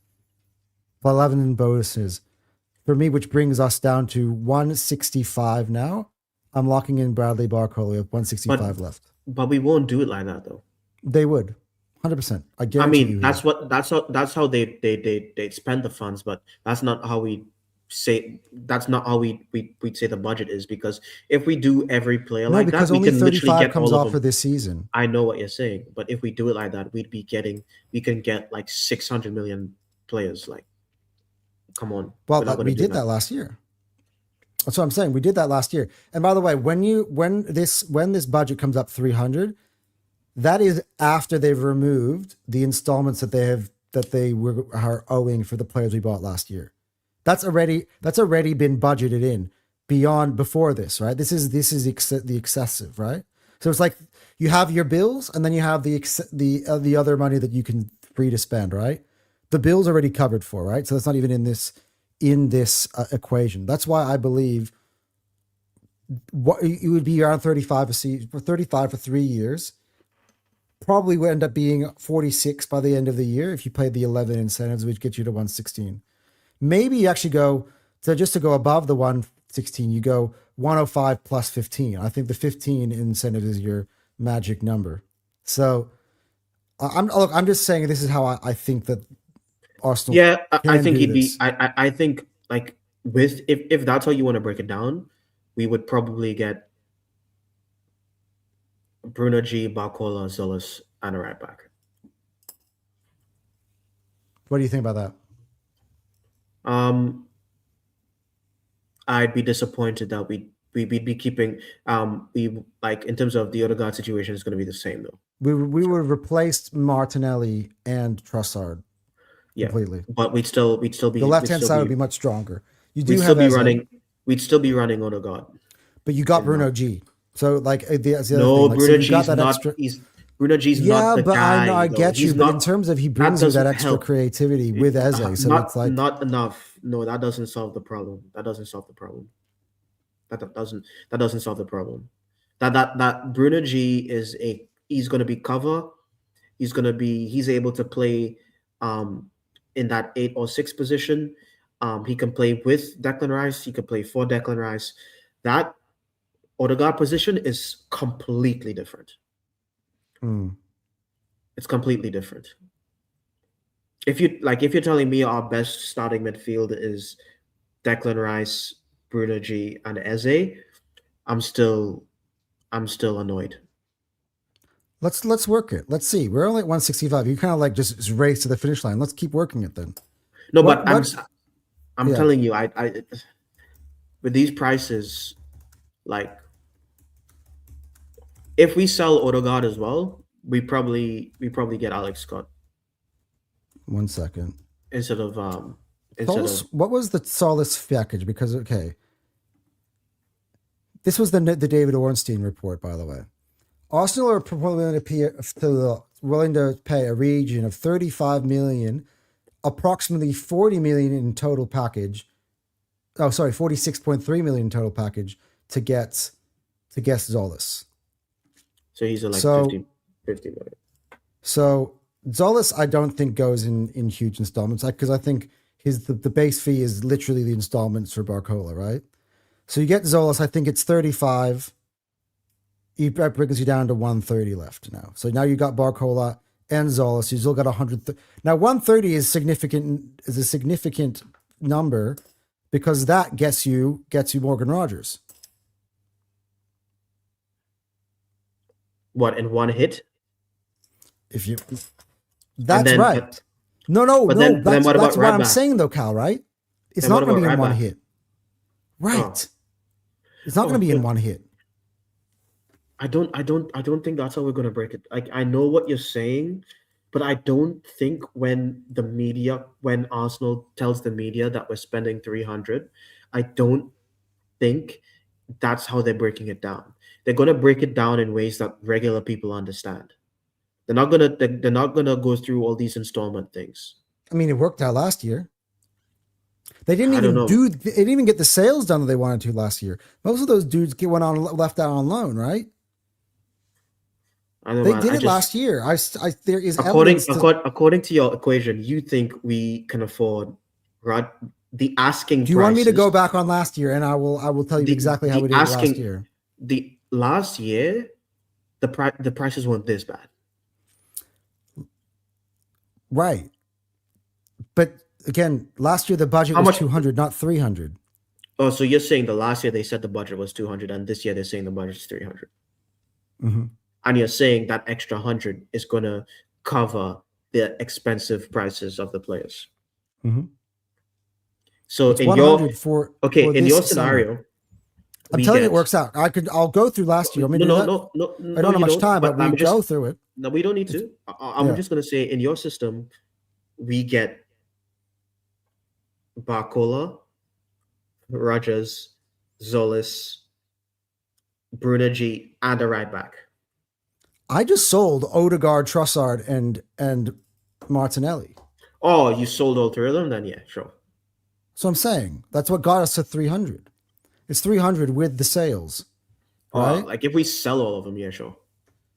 plus 11 in bonuses for me, which brings us down to 165 now. I'm locking in Bradley Barcola with 165 left. But we won't do it like that though. They would, 100%. I guarantee you. That's how they spend the funds, but that's not how we say. That's not how we'd say the budget is, because if we do every player like that, we can literally get comes all off of for them. this season. I know what you're saying, but if we do it like that, we can get like 600 million players. Like, come on. Well, we did that last year. That's what I'm saying. We did that last year. And by the way, when this budget comes up 300, that is after they've removed the installments that they are owing for the players we bought last year. That's already been budgeted in before this, right? This is the excessive, right? So it's like you have your bills and then you have the other money that you can free to spend, right? The bill's already covered for, right? So that's not even in this equation. That's why I believe what it would be around 35 for 3 years. Probably would end up being 46 by the end of the year if you play the 11 incentives, which gets you to 116. Maybe you actually go to go above the 116, you go 105 plus 15. I think the 15 incentive is your magic number. So I'm just saying this is how I think that Arsenal. Yeah, I think he'd be. I think like with if that's how you want to break it down, we would probably get Bruno G, Barcola, Zolas, and a right back. What do you think about that? I'd be disappointed that we'd be keeping we like in terms of the Odegaard situation is going to be the same though. We would have replaced Martinelli and Trossard completely, but we'd still be the left hand side would be much stronger. You do we'd have still be running. We'd still be running Odegaard. But you got Bruno G. So like that's the no, other thing. Like, Bruno so G's not. Extra... Bruno G's not the guy. Yeah, but I get you. But in terms of he brings you that extra help. creativity with Eze, so it's like not enough. No, that doesn't solve the problem. That doesn't solve the problem. That doesn't solve the problem. That Bruno G he's going to be cover. He's able to play in that 8 or 6 position. He can play with Declan Rice. He can play for Declan Rice. That Odegaard position is completely different. It's completely different. if you're telling me our best starting midfield is Declan Rice, Bruno G, and Eze, I'm still I'm still annoyed. Let's work it. Let's see. We're only at 165. You kind of like just race to the finish line. Let's keep working it then. No, but What? I'm Yeah. telling you, I with these prices, like if we sell Odegaard as well, we probably get Alex Scott 1 second. instead of Tell instead us of what was the Solace package? Because okay, this was the David Ornstein report, by the way. Arsenal are willing to pay a region of 35 million, approximately 40 million in total package. Oh, sorry, 46.3 million total package to get Zolas. so he's at like So 50 million. so Zolas, I don't think goes in huge installments because I think the base fee is literally the installments for Barcola, right? So you get Zolas, I think it's 35. That brings you down to 130 left now. So now you got Barcola and Zolas. You still got 100. Now 130 is a significant number because that gets you Morgan Rogers. What in one hit? If you And That's then right. No. but then what That's about what right I'm back? saying though, Cal, right? It's Then not what going to about be in right one back? hit. Oh, Right. It's not going oh, to be in but one hit. I don't think that's how we're gonna break it. Like I know what you're saying, but I don't think when Arsenal tells the media that we're spending 300, I don't think that's how they're breaking it down. They're gonna break it down in ways that regular people understand. They're not gonna go through all these installment things. I mean, it worked out last year. They didn't I don't even know. they didn't even get the sales done that they wanted to last year. Most of those dudes went on left out on loan, right? I don't know, They man. did it last year. There is According evidence to. according according to your equation, you think we can afford Rod the asking Do you want me to prices, go back on last year and I will tell you the exactly how we the did it last asking year? the last year the prices weren't this bad. Right. But again, last year the budget How was much? 200, not 300. Oh, so you're saying the last year they said the budget was 200, and this year they're saying the budget is 300, Mm-hmm. and you're saying that extra 100 is gonna cover the expensive prices of the players. Mm-hmm. So It's in your 100 okay, in this your summer. scenario, I'm we telling you, it get works out. I'll go through last year. Want me no to do no that? no no I no don't have you much don't. time, but But we I'm go just through it. no, we don't need It's to. I'm yeah. just gonna say in your system we get Barcola, Rogers, Zolis, Bruno G, and a right back. I just sold Odegaard, Trossard, and Martinelli. Oh, you sold all three of them? Then yeah, sure. So I'm saying that's what got us to 300. It's 300 with the sales, right? Like if we sell all of them, yeah, sure.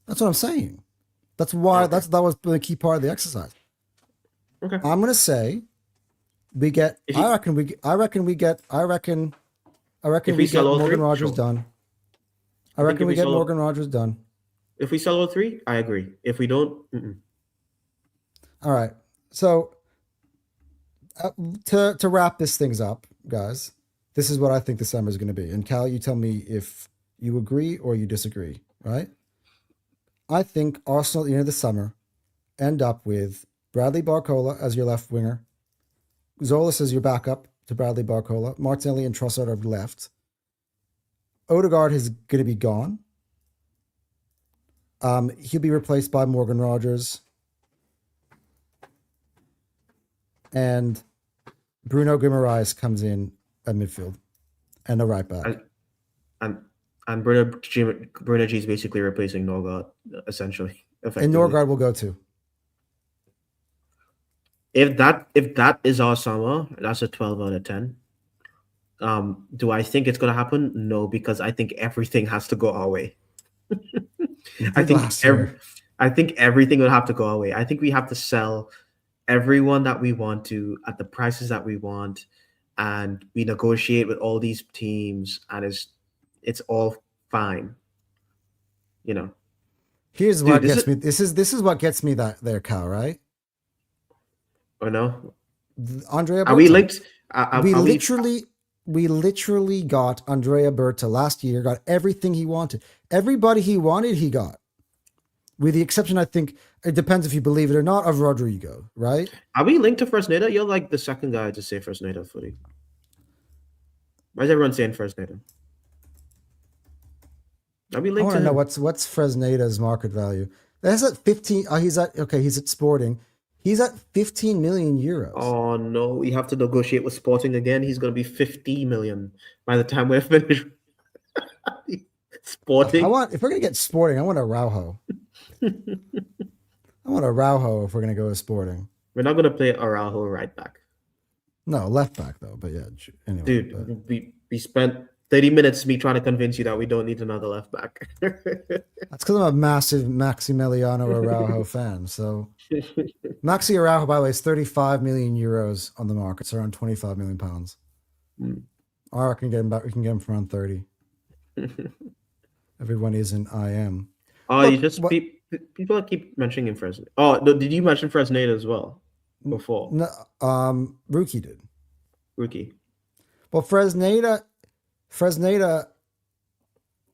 That's what I'm saying. That's why Okay. that was the key part of the exercise. Okay. I'm gonna say we get. If you I reckon if we we sell get all Morgan three, Rogers sure. done. I I think reckon we get Morgan Rogers done. if we sell all three, I agree. If we don't, All right. So uh, to wrap this things up, guys, this is what I think the summer is going to be. And Cal, you tell me if you agree or you disagree. Right? I think Arsenal at the end of the summer end up with Bradley Barcola as your left winger, Zolas as your backup to Bradley Barcola, Martinelli and Trossard are left. Odegaard is going to be gone. He'll be replaced by Morgan Rogers and Bruno Guimaraes comes in at midfield and a right back. and and Bruno G is basically replacing Norgard essentially, And effectively. Norgard will go too. If that is our summer, that's a 12 out of 10. Do I think it's gonna happen? No, because I think everything has to go our way. We I did think last every, year. I think everything will have to go our way. I think we have to sell everyone that we want to at the prices that we want, and we negotiate with all these teams, and it's all fine. You know, Here's dude, what this gets is me. This is what gets me that there, Cal, right? Or no? Andrea Are we Berta. linked? We Are we? literally got Andrea Berta last year, got everything he wanted. Everybody he wanted, he got. With the exception, I think, it depends if you believe it or not, of Rodrigo, right? Are we linked to First Nader? You're like the second guy to say First Nader footy. Why is everyone saying First Nader? Are we I linked want to to know him? what's Fresneda's market value. That's at 15. Oh, he's at Sporting. He's at 15 million euros. Oh no, we have to negotiate with Sporting again. He's going to be 50 million by the time we're finished. Sporting. If we're gonna get Sporting, I want a Rauho. I want a Rauho if we're gonna go with Sporting. We're not going to play Araujo right back. No, left back though. But yeah, anyway. Dude, we spent 30 minutes me trying to convince you that we don't need another left back. That's because I'm a massive Maximiliano Araujo fan. So Maxi Araujo, by the way, is 35 million euros on the market, so around 25 million pounds. Or I can get him back. We can get him for around 30. Everyone is in IM. Oh, Look, you just people keep mentioning him Fresneda. Oh, did you mention Fresneda as well before? No, Rookie did. Rookie. Well, Fresneda.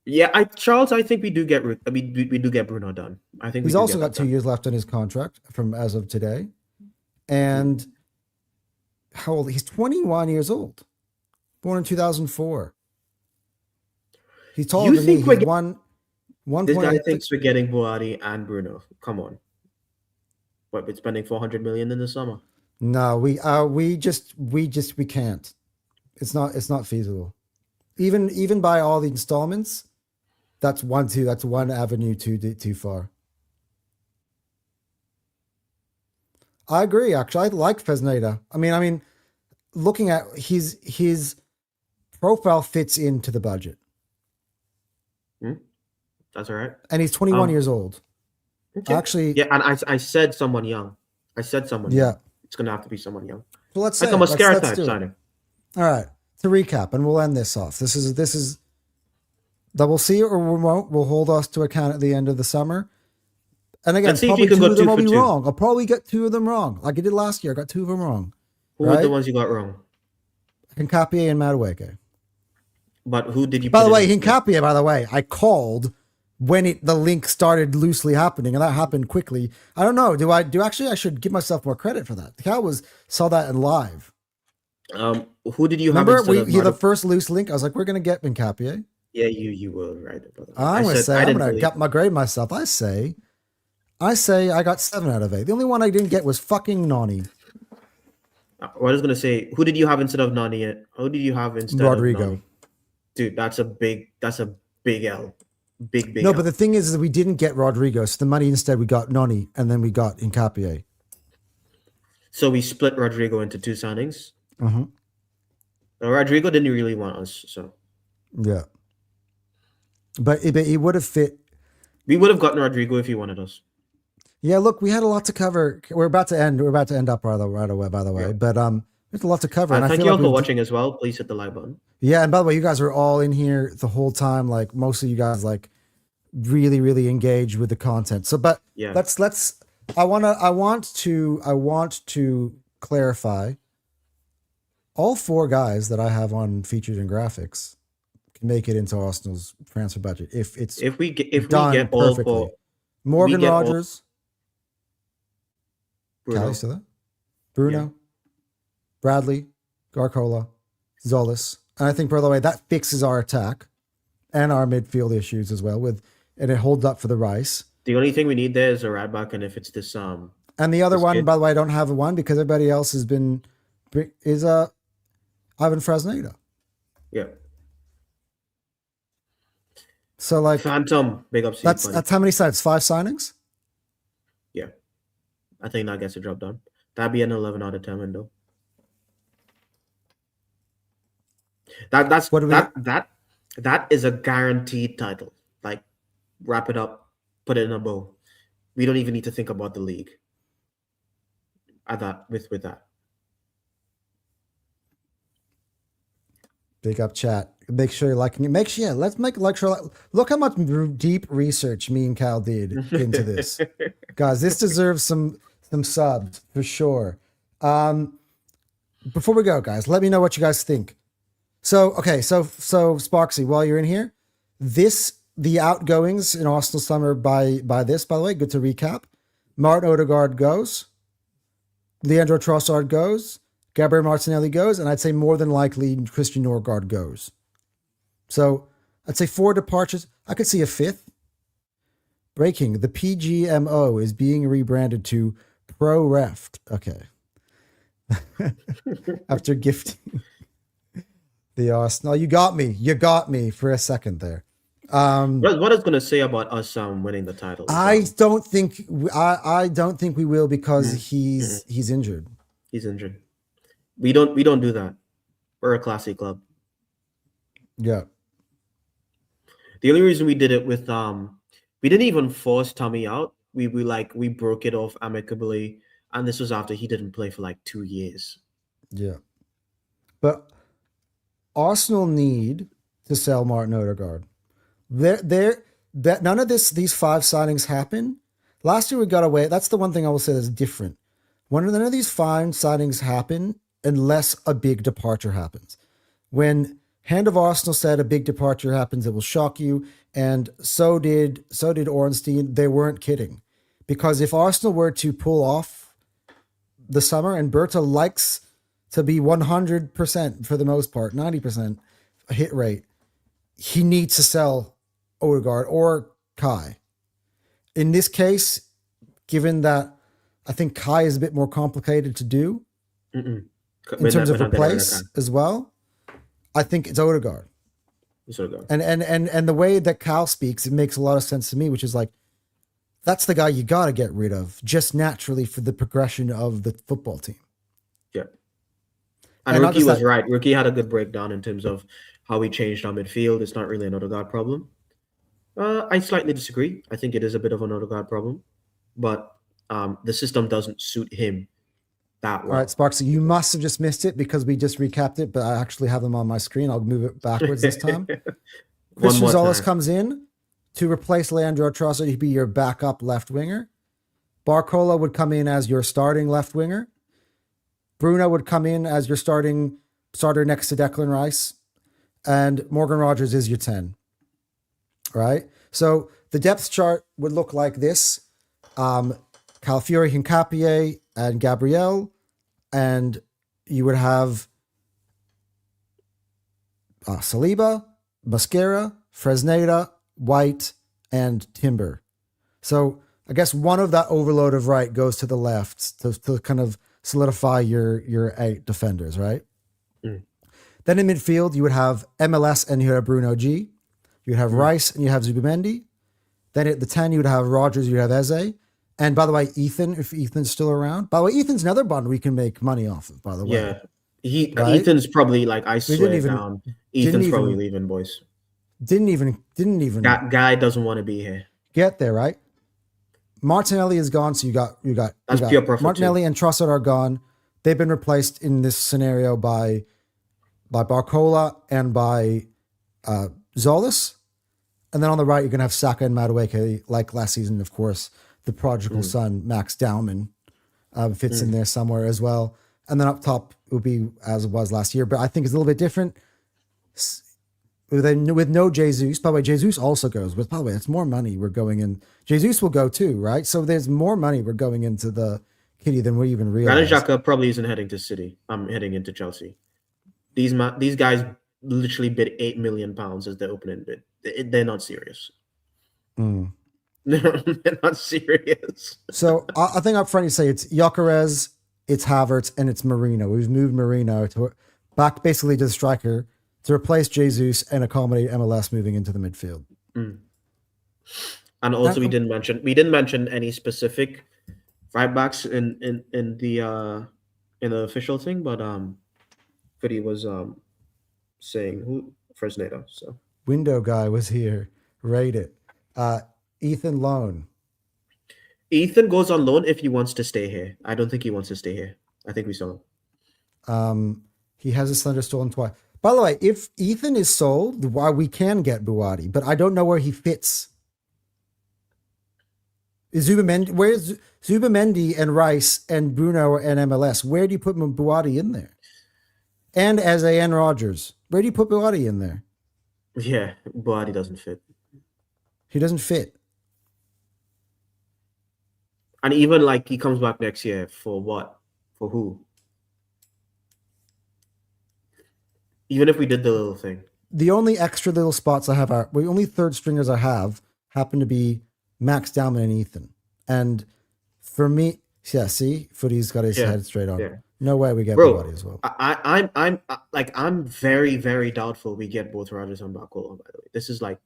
Yeah, Charles, I think we do get we do get Bruno done. I think He's also got 2 years left on his contract from as of today, and how old? He's 21 years old, born in 2004. He's taller than me. He's This guy thinks we're getting Boadi and Bruno. Come on. What, we're spending 400 million in the summer? No, we can't. It's not feasible. Even by all the installments, that's one avenue too far. I agree. Actually, I like Fresneda. I mean, looking at his profile fits into the budget. That's all right. And he's 21 years old. Okay. Actually, yeah, and I said someone young. Yeah, young. It's gonna have to be someone young. So let's like say a mascara let's type signing. All right. To recap, and we'll end this off. This is that we'll see or we won't. We'll hold us to account at the end of the summer. And again, probably two of them will be wrong. I'll probably get 2 of them wrong, like I did last year. I got 2 of them wrong. Who were the ones you got wrong? Hincapie and Madueke. But who did you? By the way, Hincapie. By the way, I called when the link started loosely happening, and that happened quickly. I don't know. I should give myself more credit for that. Cal saw that in live. Who did you remember? The first loose link. I was like, we're gonna get Hincapie. Yeah, you were right. I'm gonna grade myself. I say I got 7 out of 8. The only one I didn't get was fucking Nani. I was gonna say, who did you have instead of Nani? Who did you have instead Rodrigo? Of Nani? Dude, that's a big L. Big No, L. but the thing is that we didn't get Rodrigo, so the money instead we got Nani, and then we got Hincapie. So we split Rodrigo into 2 signings. Uh-huh. Rodrigo didn't really want us, so yeah. But it would have fit. We would have gotten Rodrigo if he wanted us. Yeah, look, we had a lot to cover. We're about to end up right away, by the way. Yeah. But there's a lot to cover. And thank you all for watching as well. Please hit the like button. Yeah, and by the way, you guys are all in here the whole time. Like most of you guys, like really, really engaged with the content. So, but yeah, let's. I want to clarify. All 4 guys that I have on featured and graphics can make it into Arsenal's transfer budget if we get all 4. Morgan Rogers. Bruno. Bruno, yeah. Bradley, Garcola, Zolis. And I think, by the way, that fixes our attack and our midfield issues as well. And it holds up for the Rice. The only thing we need there is a right back, and if it's this and the other one, kid. By the way, I don't have one because everybody else is Ivan Fresneda. Yeah. So like Phantom, big up. That's how many signings? 5 signings? Yeah. I think that gets the job done. That'd be an 11 out of 10 window. That is a guaranteed title. Like, wrap it up, put it in a bow. We don't even need to think about the league. With that. Big up chat. Make sure you're liking it. Let's make lecture. Look how much deep research me and Cal did into this. Guys, this deserves some subs for sure. Before we go, guys, let me know what you guys think. So, okay, so Sparksy, while you're in here, the outgoings in Arsenal summer by this, by the way, good to recap. Martin Odegaard goes, Leandro Trossard goes, Gabriel Martinelli goes, and I'd say more than likely Christian Norgard goes. So I'd say 4 departures. I could see a 5th. Breaking, the PGMO is being rebranded to Pro Reft. Okay. After gifting the Arsenal. You got me for a second there. What is going to say about us winning the title? I don't think we will because he's injured. He's injured. We don't do that. We're a classy club. Yeah. The only reason we did it with we didn't even force Tommy out. We broke it off amicably, and this was after he didn't play for like 2 years. Yeah. But Arsenal need to sell Martin Odegaard. That none of these 5 signings happen. Last year we got away. That's the one thing I will say that's different. None of these 5 signings happen unless a big departure happens. When Hand of Arsenal said a big departure happens, it will shock you, and so did Ornstein. They weren't kidding, because if Arsenal were to pull off the summer, and BERTA likes to be 100% for the most part, 90% hit rate, he needs to sell Odegaard or Kai. In this case, given that I think Kai is a bit more complicated to do in terms of replace as well, I think it's Odegaard. And the way that Cal speaks, it makes a lot of sense to me, which is like, that's the guy you got to get rid of just naturally for the progression of the football team. Yeah. And Rookie was right. Rookie had a good breakdown in terms of how we changed our midfield. It's not really an Odegaard problem. I slightly disagree. I think it is a bit of an Odegaard problem, but the system doesn't suit him that well. All right, Sparksy, you must have just missed it because we just recapped it, but I actually have them on my screen. I'll move it backwards this time. Chris Gonzalez comes in to replace Leandro Trossard. He'd be your backup left winger. Barcola would come in as your starting left winger. Bruno would come in as your starter next to Declan Rice. And Morgan Rogers is your 10. Right? So the depth chart would look like this. Calafiori, Hincapié, and Gabriel. And you would have Saliba, Mosquera, Fresneda, White, and Timber. So I guess one of that overload of right goes to the left to kind of solidify your 8 defenders, right? Then in midfield, you would have MLS and you would have Bruno G. You'd have Rice and you have Zubimendi. Then at the 10, you would have Rogers, you'd have Eze. And by the way, Ethan, if Ethan's still around. By the way, Ethan's another bond we can make money off of, by the way. Yeah. Right? Ethan's probably like, I swear down. Ethan's probably leaving, boys. Didn't even. That guy doesn't want to be here. Get there, right? Martinelli is gone, so you got pure profit Martinelli and Trossard are gone. They've been replaced in this scenario by Barcola and by Zolis. And then on the right, you're going to have Saka and Madueke, like last season, of course. The prodigal son, Max Dowman, fits in there somewhere as well. And then up top, it will be as it was last year. But I think it's a little bit different. With no Jesus. By the way, Jesus also goes. But by the way, it's more money we're going in. Jesus will go too, right? So there's more money we're going into the kitty than we even realize. Granit Xhaka probably isn't heading to City. I'm heading into Chelsea. These guys literally bid £8 million as their opening bid. They're not serious. They're not serious. So I think up front you say it's Gyökeres, it's Havertz, and it's Marino. We've moved Marino back basically to the striker to replace Jesus and accommodate MLS moving into the midfield. And also we didn't mention any specific right backs in the official thing, but Fiddy was saying who Fresneda. So window guy was here. Rate it. Ethan loan. Ethan goes on loan if he wants to stay here. I don't think he wants to stay here. I think we saw him. He has his thunder stolen twice. By the way, if Ethan is sold, why we can get Buwadi, but I don't know where he fits. Where's Zubamendi and Rice and Bruno and MLS? Where do you put Buati in there? And as A.N. Rodgers, where do you put Buati in there? Yeah, body doesn't fit. He doesn't fit. And even like he comes back next year for what? For who? Even if we did the little thing. The only extra little spots I have are the only third stringers I have happen to be Max Dowman and Ethan. And for me, yeah, see, Footy's got his Yeah, head straight on. yeah. No way we get Bro, Buati as well. I'm very, very doubtful we get both Rodgers and Bacola, by the way. This is like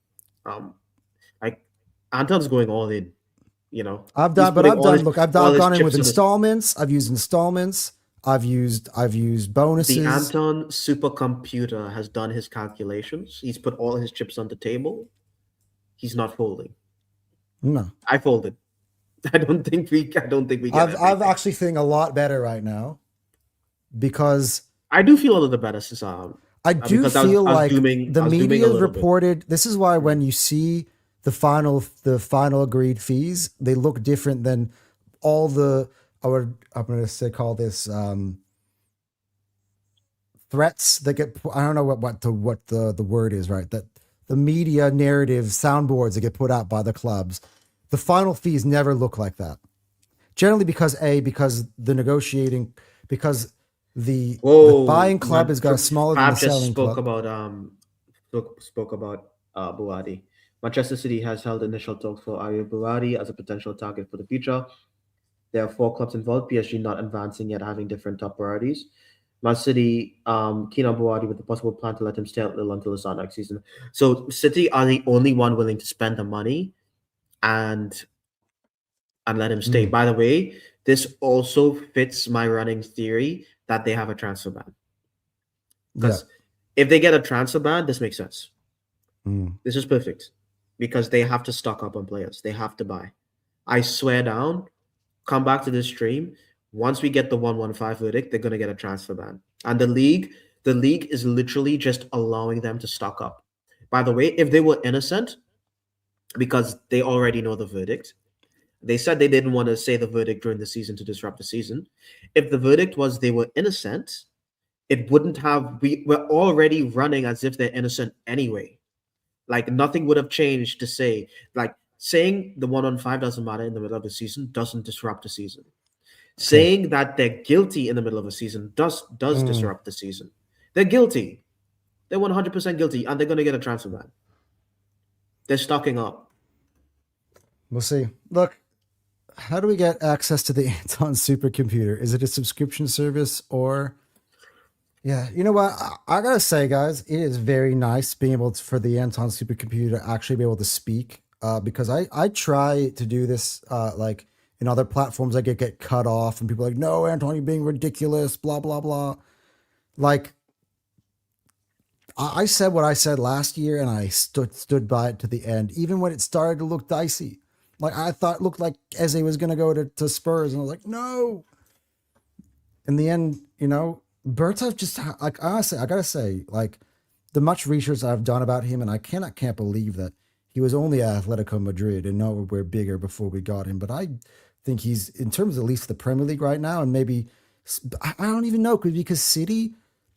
Anton's going all in, you know. I've He's done, but putting I've all done. his Look, I've all his gone in with chips in installments. I've used installments. I've used the bonuses. Anton supercomputer has done his calculations. He's put all his chips on the table. He's not folding. No, I folded. I don't think we get I'm everything. actually feeling a lot better right now because I do feel a little better since I do because feel I was like dooming the I was dooming a media little bit. reported. This is why when you see the final agreed fees, they look different than all the. I'm going to say call this threats that get. I don't know what the word is, right? That the media narrative soundboards that get put out by the clubs. The final fees never look like that. Generally, because the negotiating because the Whoa, buying club has got smaller than the Fab just selling spoke club. about spoke about Buwadi. Manchester City has held initial talks for Ayu Buwadi as a potential target for the future. There are four clubs involved. PSG not advancing yet, having different top priorities. Man City keen on Buwadi with the possible plan to let him stay at Lille until the start next season. So City are the only one willing to spend the money and let him stay. Mm, By the way, this also fits my running theory that they have a transfer ban. yeah. Because if they get a transfer ban, this makes sense. Mm. This is perfect because they have to stock up on players. They have to buy. I swear down, come back to this stream. Once we get the 115 verdict, they're gonna get a transfer ban. And the league is literally just allowing them to stock up. By the way, if they were innocent, because they already know the verdict, they said they didn't want to say the verdict during the season to disrupt the season. If the verdict was they were innocent, it wouldn't have we're already running as if they're innocent anyway. Like nothing would have changed to say, like saying the 1-on-5 doesn't matter in the middle of the season doesn't disrupt the season. Okay. Saying that they're guilty in the middle of a season does Mm. disrupt the season. They're guilty. They're 100% guilty, and they're gonna get a transfer ban. They're stocking up. We'll see. Look, how do we get access to the Anton supercomputer? Is it a subscription service or? Yeah, you know what? I gotta say, guys, it is very nice being able to, for the Anton supercomputer to actually be able to speak. Because I try to do this like in other platforms, I get cut off, and people are like, "No, Anton, you're being ridiculous." Blah blah blah. Like I said what I said last year, and I stood by it to the end, even when it started to look dicey. Like I thought it looked like Eze was gonna go to Spurs, and I was like, "No." In the end, Berta just like honestly, I gotta say, like the much research I've done about him, and I can't believe that he was only at Atletico Madrid and nowhere bigger before we got him. But I think he's in terms of at least the Premier League right now, and maybe I don't even know because City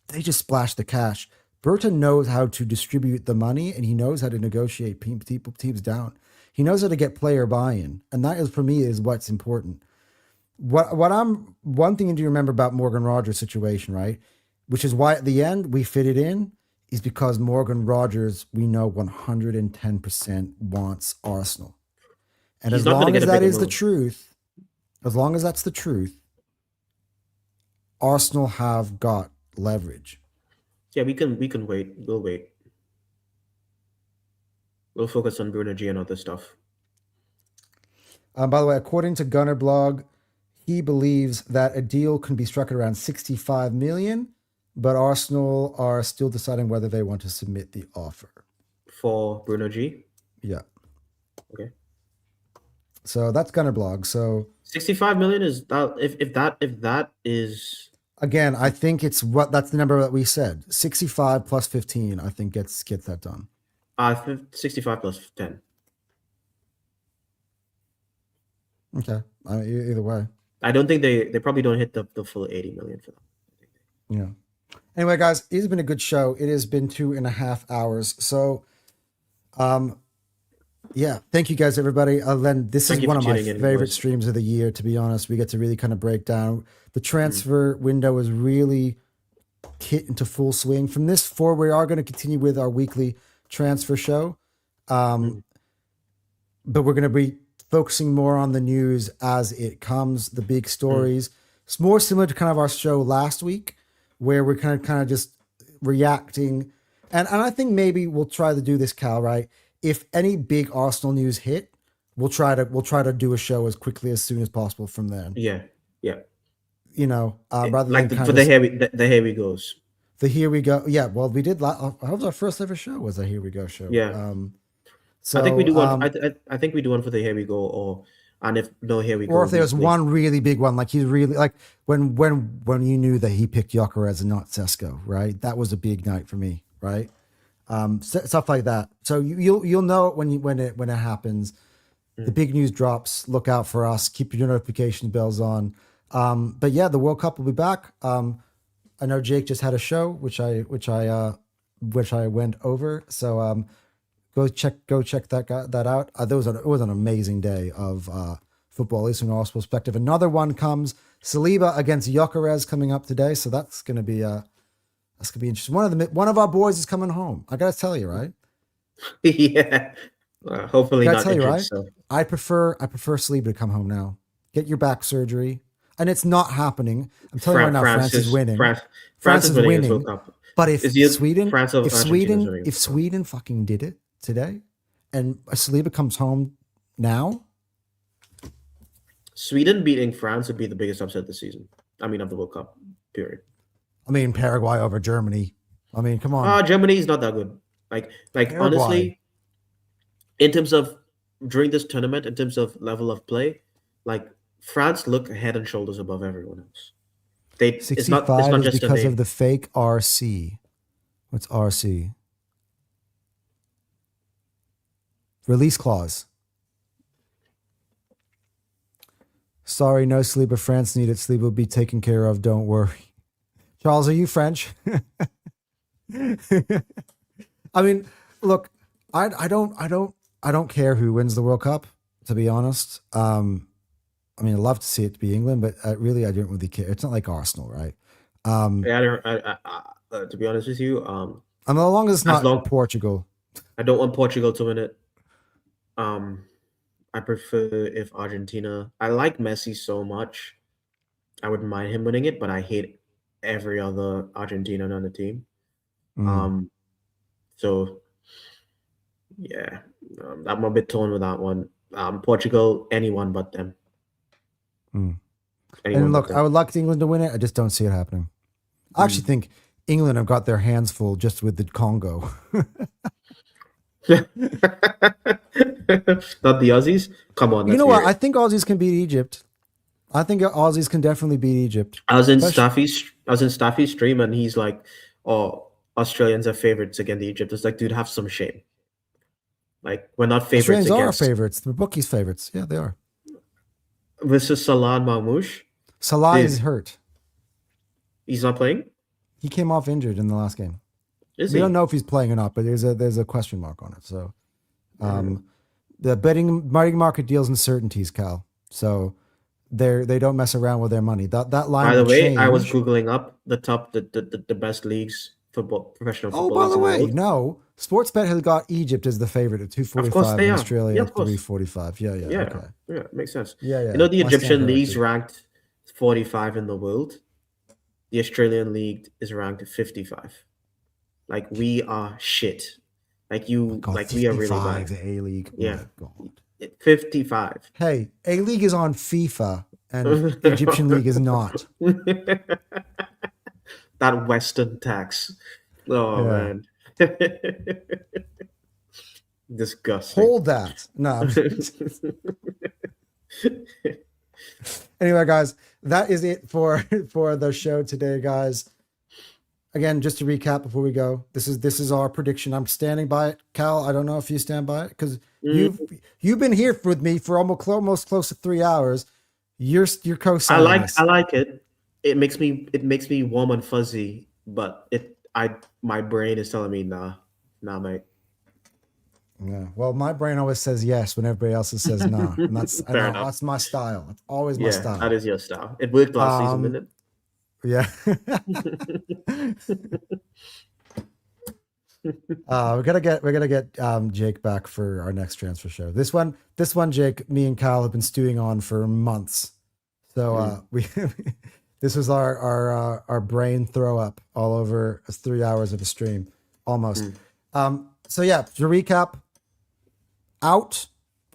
they just splash the cash. Berta knows how to distribute the money, and he knows how to negotiate teams down. He knows how to get player buy-in, and that is for me is what's important. What I'm one thing to remember about Morgan Rogers' situation, right? Which is why at the end we fit it in, is because Morgan Rogers, we know 110% wants Arsenal. And He's as not gonna long get as a that bigger is the move. truth, as long as that's the truth, Arsenal have got leverage. Yeah, we can wait. We'll wait. We'll focus on Bruno G and other stuff. By the way, according to Gunner blog, he believes that a deal can be struck at around 65 million, but Arsenal are still deciding whether they want to submit the offer. For Bruno G. Yeah. Okay. So that's Gunner blog. So 65 million is that if that is again, I think it's that's the number that we said. 65 plus 15, I think gets that done. 65 plus 10. Okay. Either way. I don't think they probably don't hit the full 80 million for that. Yeah. Anyway, guys, it has been a good show. It has been 2.5 hours. So, yeah, thank you guys, everybody. Len, this is Thank you one for of my tuning in, favorite boys. streams of the year, to be honest. We get to really kind of break down the transfer window is really hit into full swing. From this forward, we are going to continue with our weekly transfer show. Mm. But we're going to be focusing more on the news as it comes, the big stories. It's more similar to kind of our show last week, where we're kind of just reacting. And I think maybe we'll try to do this, Cal, right? If any big Arsenal news hit, we'll try to do a show as quickly as soon as possible from then. Yeah, yeah. Rather Like than kind for of the here we goes. the here we go. Yeah, well, we did. That was our first ever show. Was a here we go show. Yeah. So I think we do one. I think we do one for the here we go, and if no here we go, or if there was weekly. one really big one, like he's really like when you knew that he picked Jokeres and not Sesko, right? That was a big night for me, right? Stuff like that. So you'll know it when it happens. The big news drops. Look out for us. Keep your notification bells on. But yeah, the World Cup will be back. I know Jake just had a show, which I went over. So go check that out. It was an amazing day of football, at least from an Arsenal perspective. Another one comes Saliba against Jokeres coming up today, so that's gonna be interesting. One of our boys is coming home. I gotta tell you, right? Yeah. Hopefully Gotta not tell you, injured. right? So I prefer Saliba to come home now. Get your back surgery, and it's not happening. I'm telling you right now, France is winning. France is winning this World Cup. But if Sweden, Argentina's if Sweden fucking did it today, and Saliba comes home now, Sweden beating France would be the biggest upset this season. I mean, of the World Cup period. I mean, Paraguay over Germany. I mean, come on. Germany's not that good. Like Paraguay. Honestly, in terms of during this tournament, in terms of level of play, like France look head and shoulders above everyone else. 65 it's not is just because of the fake RC. What's RC? Release clause. Sorry, no Saliba. France need it. Saliba will be taken care of. Don't worry. Charles, are you French? I mean, look, I don't care who wins the World Cup, to be honest. I mean, I'd love to see it to be England, but I don't really care. It's not like Arsenal, right? To be honest with you, I mean, as long as it's not Portugal. I don't want Portugal to win it. I prefer if Argentina. I like Messi so much. I wouldn't mind him winning it, but I hate every other Argentinian on the team. So yeah, I'm a bit torn with that one. Portugal, anyone but them. And look, I would like England to win it. I just don't see it happening. I actually think England have got their hands full just with the Congo. Not the Aussies? Come on. You know what? I think Aussies can beat Egypt. I think Aussies can definitely beat Egypt. I was in Staffy's stream and he's like, "Oh, Australians are favorites against Egypt." It's like, dude, have some shame. Like, we're not favorites. Australians are favorites. The bookies' favorites. Yeah, they are. Versus Salah and Marmoush. Salah is hurt. He's not playing? He came off injured in the last game. We don't know if he's playing or not, but there's a question mark on it. So, the betting market deals in certainties, Cal. So they don't mess around with their money. That line. By the way, change. I was googling up the best leagues professional football. Oh, by the way, no. Sportsbet has got Egypt as the favorite at 245 and Australia at 345. Yeah. Okay. Yeah, makes sense. Yeah. You know, the Egyptian league's ranked 45 in the world. The Australian league is ranked 55. Like, we are shit. Like, we are really bad. The A League. Yeah. Oh, 55. Hey, A League is on FIFA and the Egyptian League is not. That Western tax. Oh, man. Disgusting. Hold that. No. Anyway, guys, that is it for the show today, guys. again, just to recap before we go, this is our prediction. I'm standing by it. Cal, I don't know if you stand by it because you've been here with me for almost close to 3 hours. You're co-signing I this. like it. It makes me warm and fuzzy, but my brain is telling me nah, mate. Yeah. Well, my brain always says yes when everybody else says nah. And that's I Fair know enough. that's my style. It's always my Yeah, that style. is your style. It worked last season, Um, didn't yeah. We're gonna get Jake back for our next transfer show. This one, Jake, me and Kyle have been stewing on for months. So it? we this was our brain throw up all over 3 hours of a stream almost. So yeah, to recap, out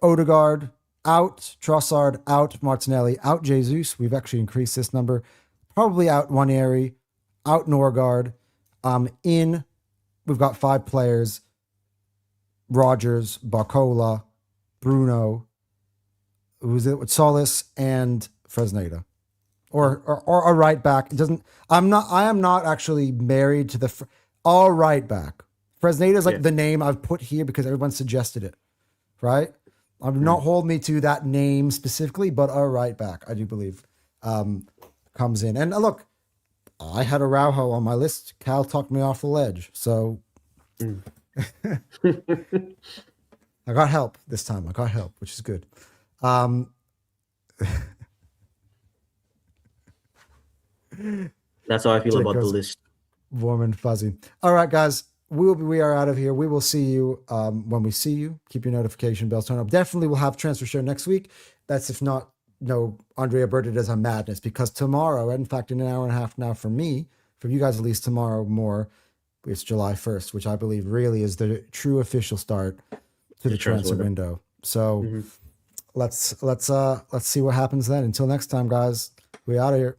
Odegaard, out Trossard, out Martinelli, out Jesus. We've actually increased this number. Probably out Waneri, out Norgard. In we've got 5 players: Rogers, Barcola, Bruno, who's it? Solis, and Fresneda, or a right back. It doesn't. I am not actually married to the all right back. Fresneda is like Yeah. the name I've put here because everyone suggested it. Right. I'm not hold me to that name specifically, but a right back, I do believe, comes in. And look, I had Araujo on my list. Cal talked me off the ledge. So I got help this time. I got help, which is good. That's how I feel Jake about the goes list. warm and fuzzy. All right, guys. We are out of here. We will see you when we see you. Keep your notification bells turned up. Definitely we'll have transfer show next week. That's if not, no, ANDREA BERTA does a madness because tomorrow, in fact, in an hour and a half now for me, for you guys at least tomorrow more, it's July 1st, which I believe really is the true official start to the transfer window. So let's see what happens then. Until next time, guys, we out of here.